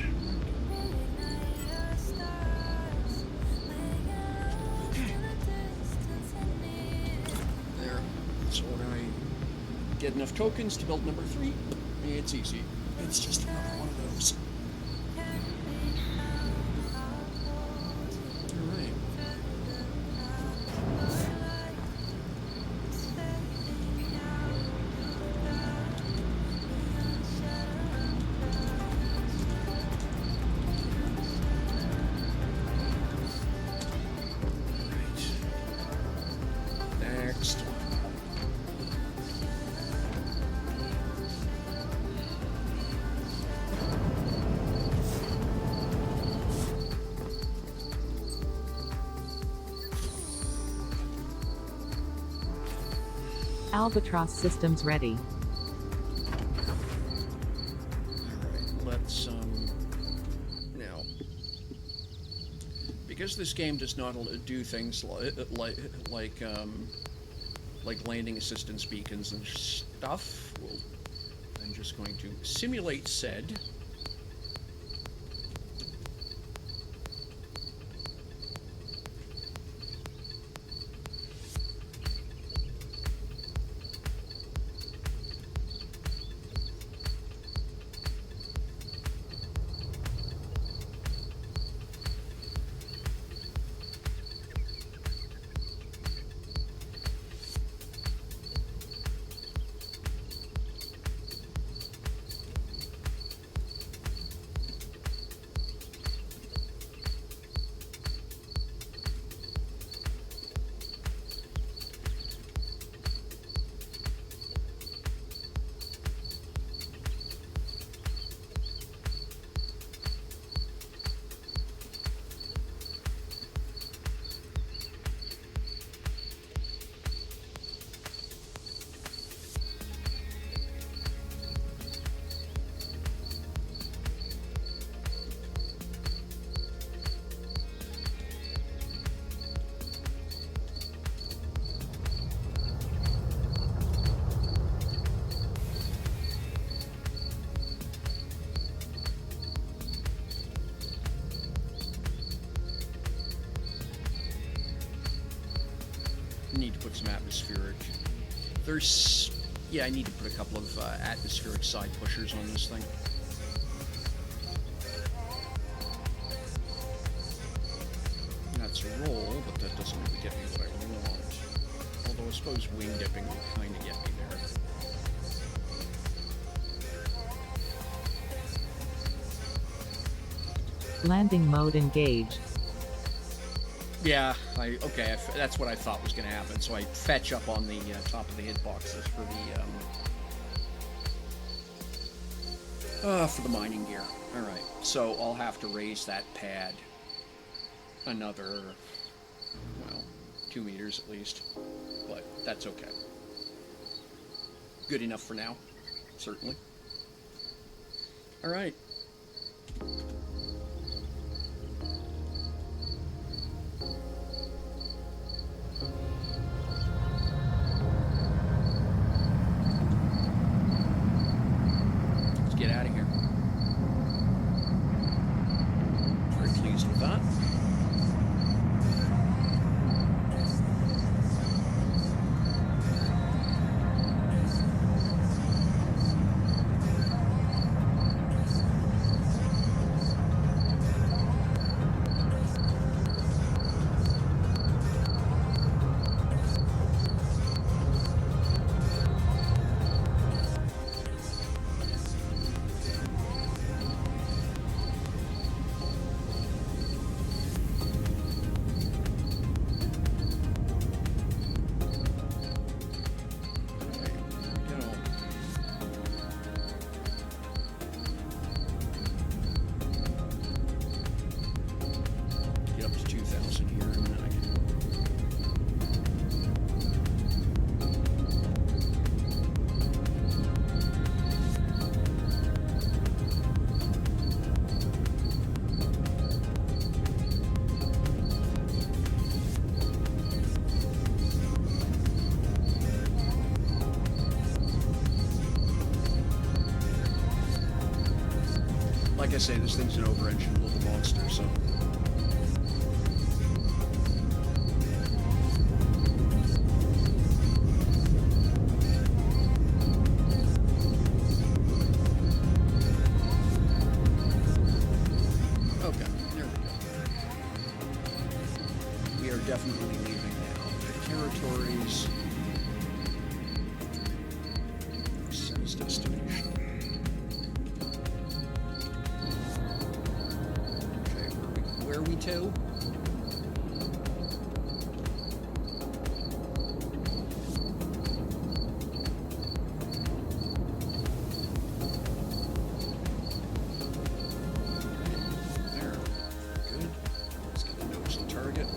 Okay. There. So when I get enough tokens to build number 3, it's easy. It's just another one of those. Alright. Next. Albatross systems ready. Alright, let's, now, because this game does not do things like landing assistance beacons and stuff, I'm just going to simulate said. need to put some atmospheric. There's, yeah, I need to put a couple of atmospheric side pushers on this thing. That's a roll, but that doesn't really get me what I want. Although I suppose wing dipping will kind of get me there. Landing mode engaged. Yeah, that's what I thought was going to happen. So I fetch up on the top of the hitboxes for the mining gear. All right, so I'll have to raise that pad another, well, 2 meters at least, but that's okay. Good enough for now, certainly. All right. Get out of here. Very pleased with that. Like I say, this thing's an over-engined little monster, so... Okay, there we go. We are definitely leaving now. The territories... Says destination. Where are we to? There. Good. Let's get a nose to target.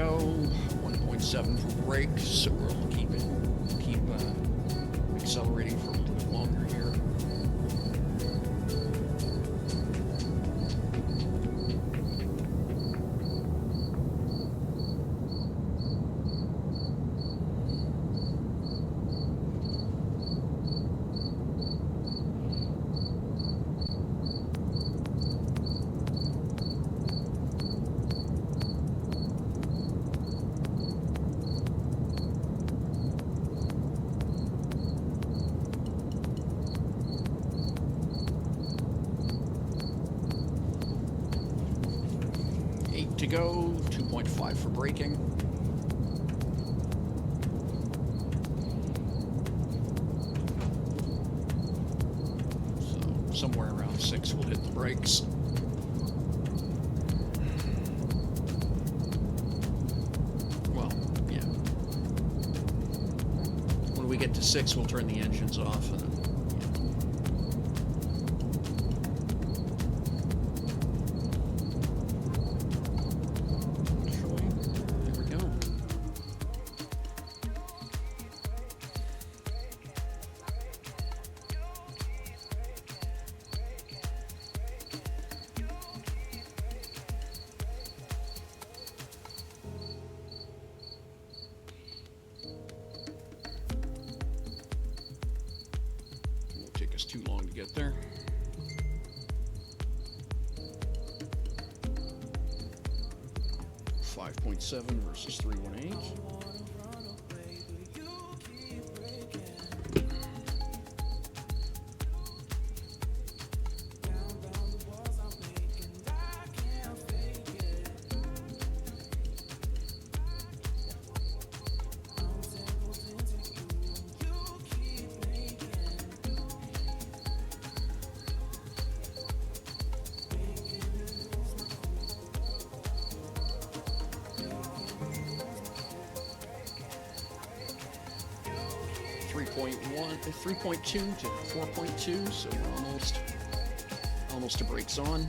go. 1.7 for brakes, so we'll keep accelerating for a little bit longer here. To go, 2.5 for braking. So somewhere around 6 we'll hit the brakes. Well, yeah. When we get to 6, we'll turn the engines off and too long to get there. .7 versus 318. .1, 3.2 to 4.2, so we're almost to brakes on.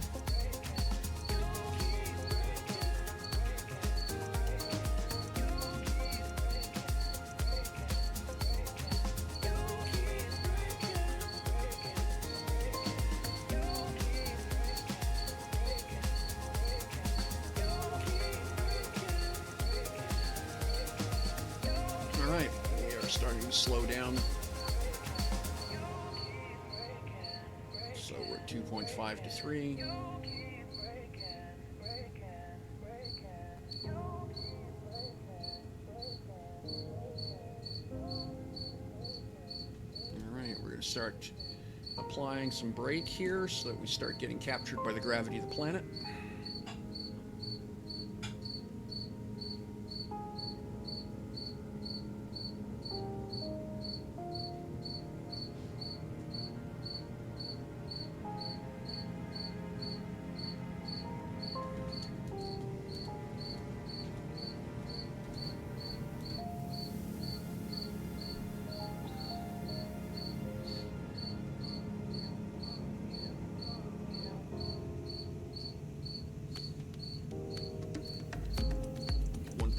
All right, we are starting to slow down. So we're at 2.5 to 3. Alright, we're going to start applying some brake here so that we start getting captured by the gravity of the planet.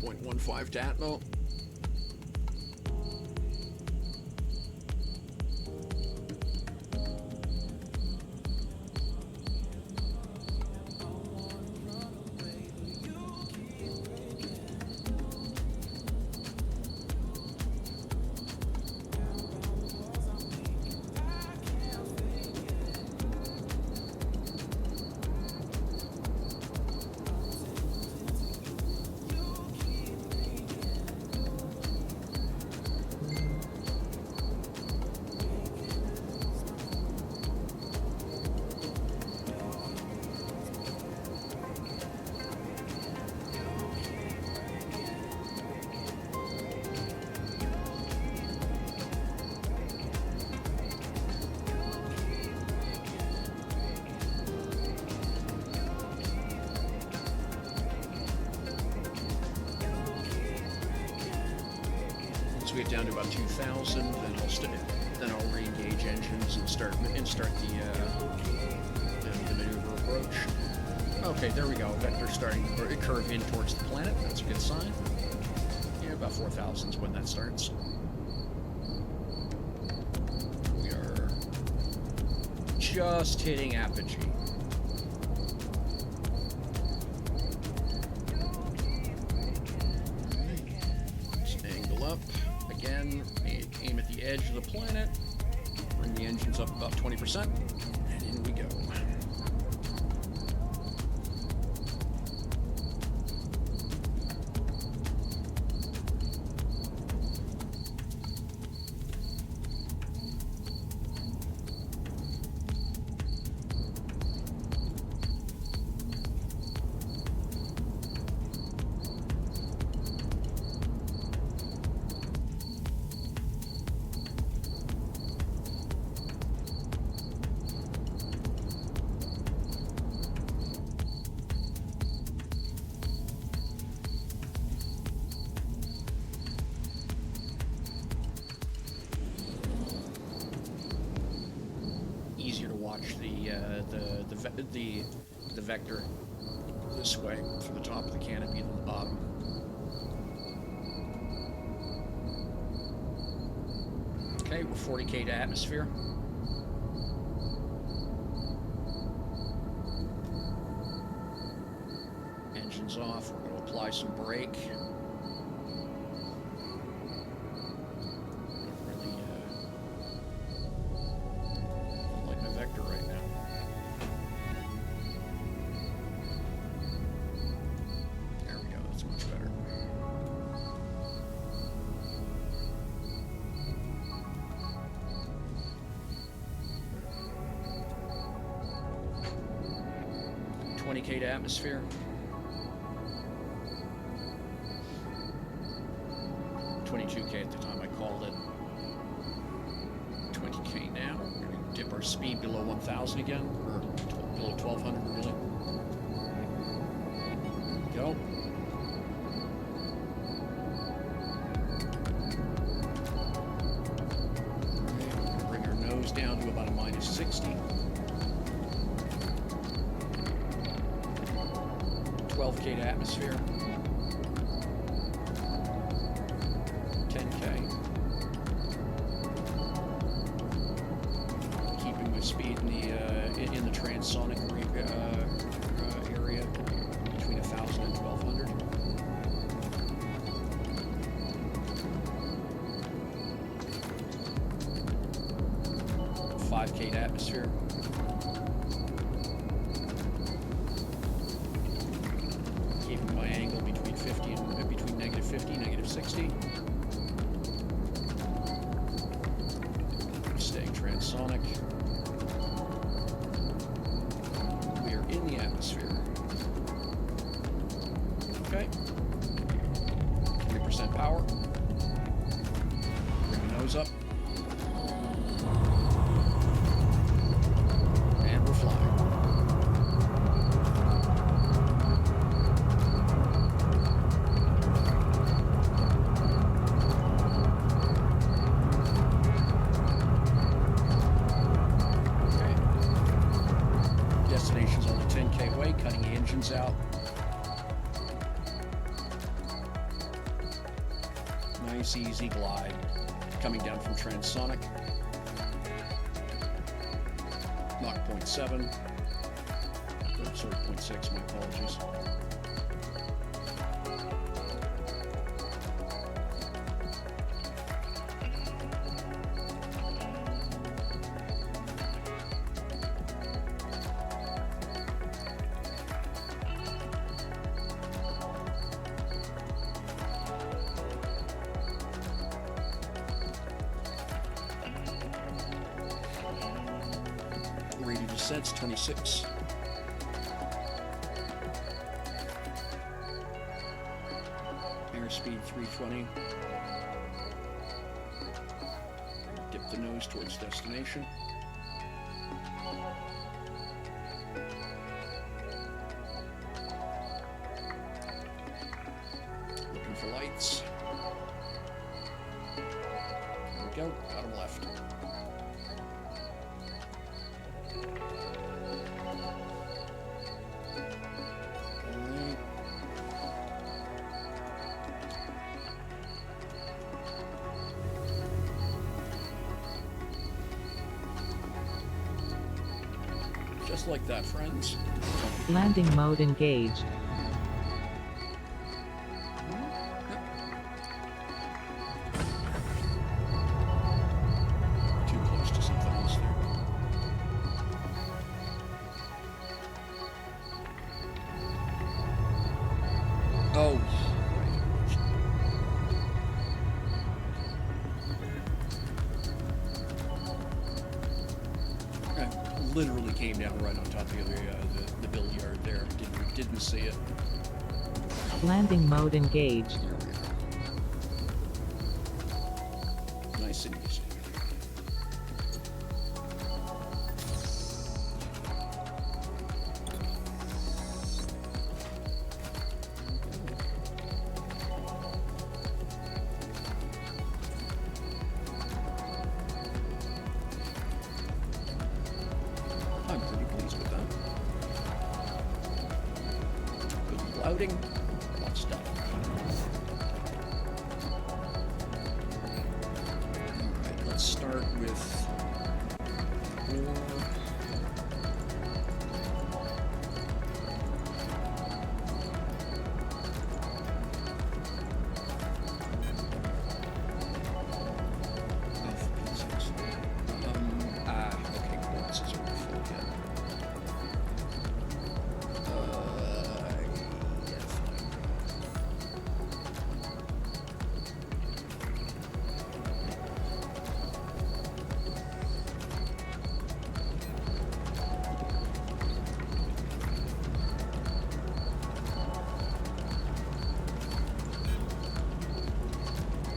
.15 to Atmo. Once we get down to about 2,000, then I'll re-engage engines and start the maneuver approach. Okay, there we go. Vector starting to curve in towards the planet. That's good. good sign. Yeah, about 4,000 is when that starts. We are just hitting apogee. Let's angle up. Again, aim at the edge of the planet. Bring the engines up about 20%. And in we go. Easier to watch the vector this way from the top of the canopy than the bottom. Okay, we're 40K to atmosphere. Engines off. We're going to apply some brake. Right now. There we go, that's much better. $20K to atmosphere. 22K at the time I called it. 20K now. We're going to dip our speed below 1,000 again, or below 1,200 really. Go. Okay, bring our nose down to about a -60. 12K to atmosphere. 10K. Speed in the transonic area between 1,000 and 1,200. $5K to atmosphere. Keeping my angle between 50 and between -50, -60. Staying transonic. In the atmosphere. Okay. 20% power. Bring the nose up. And we're flying. Destination's only 10K away, cutting the engines out. Nice, easy glide. Coming down from transonic. Mach 0.7. Oh, sorry, 0.6, my apologies. Rate of descent's 26. Airspeed 320. Dip the nose towards destination. Looking for lights. There we go, got them left. Just like that, friends. Landing mode engaged. Too close to something else there. Oh, right. I literally came down right on top of the billiard there. Didn't see it. Landing mode engaged. Here we are. Nice and easy. I'm pretty pleased with that. Good loading. Lots done. Alright, let's start with ore. Okay, quartz is over full again. Yeah, fine.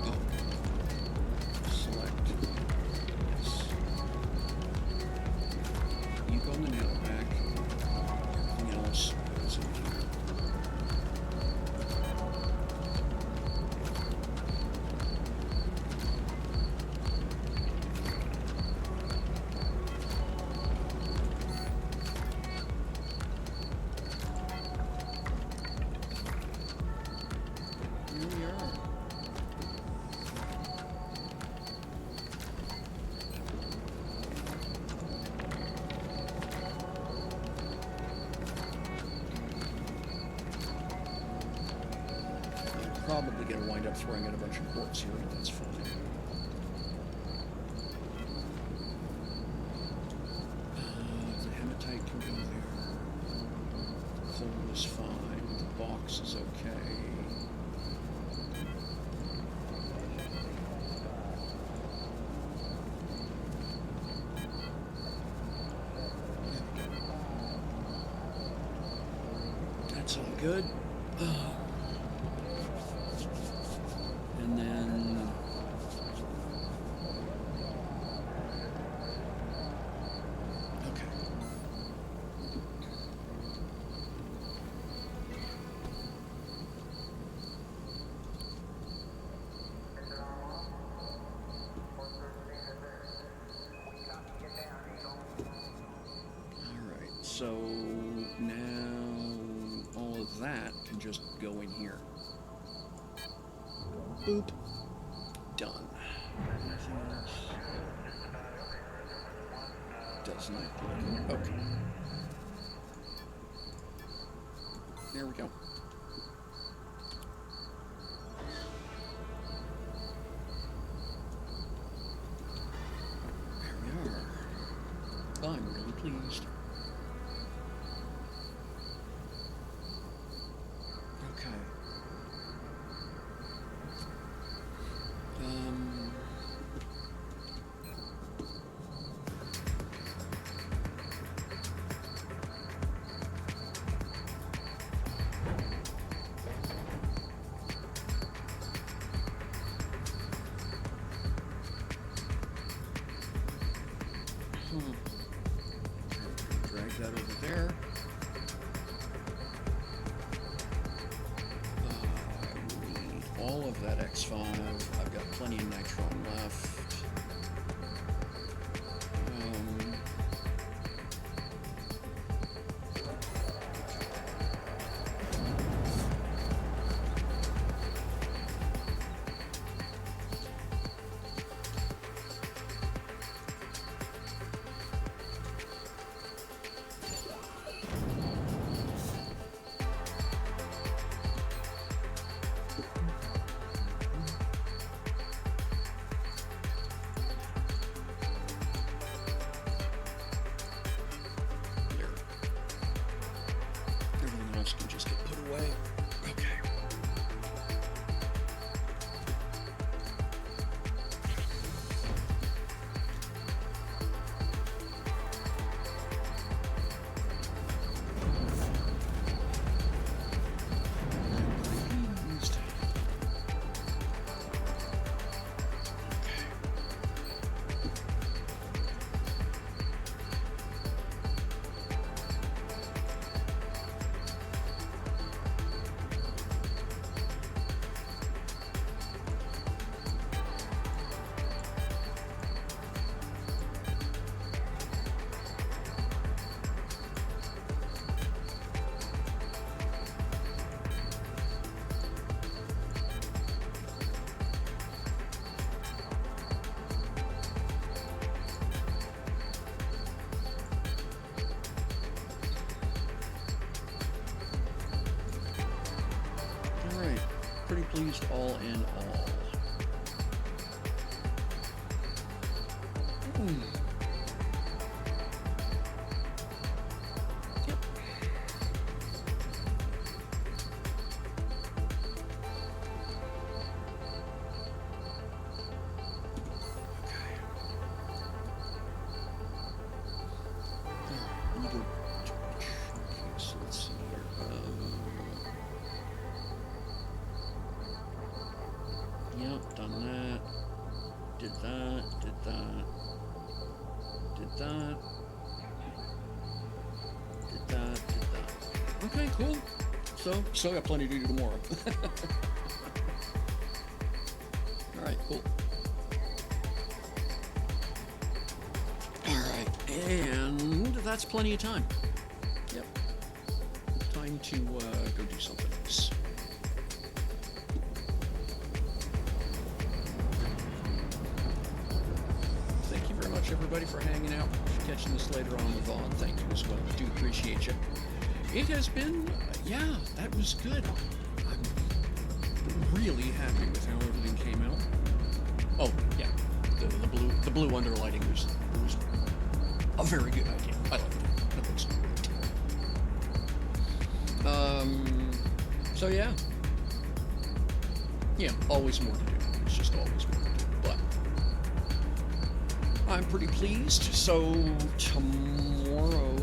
Oh. Select. Yes. You go on the nail back. Everything else goes in here. Here we are. I'm probably going to wind up throwing in a bunch of quartz here, but that's fine. The hematite can go there. Coal is fine. The box is okay. That's all good. And then okay. Alright, so now all of that can just go in here. Boop. Done. Anything else? Does not look okay. There we go. There we are. I'm really pleased. Okay. Drag that over there. I need all of that X5. I've got plenty of nitron left. Pretty pleased all in all. Yep. Let me go. Okay, so let's see here. Yep, done that. Did that. Did that. Did that. Did that. Did that. Okay, cool. So, still got plenty to do tomorrow. Alright, cool. Alright, and that's plenty of time. Yep. Time to go do something else. Thank you very much, everybody, for hanging out. If you're catching this later on with Vaughn, thank you as well. I do appreciate you. It has been, yeah, that was good. I'm really happy with how everything came out. Oh, yeah, the blue underlighting was a very good idea. I liked it. That looks great. So yeah. Yeah, always more to do. It's just always more to do. But I'm pretty pleased. So tomorrow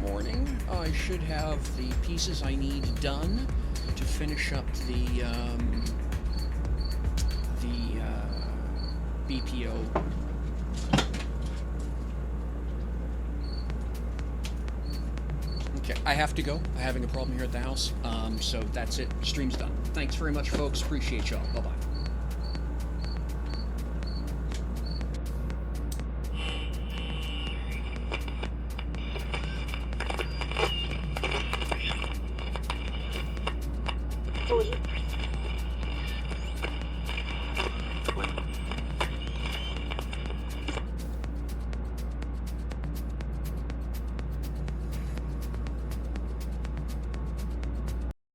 morning, I should have the pieces I need done to finish up the BPO. Okay, I have to go. I'm having a problem here at the house. So that's it. Stream's done. Thanks very much, folks. Appreciate y'all. Bye-bye.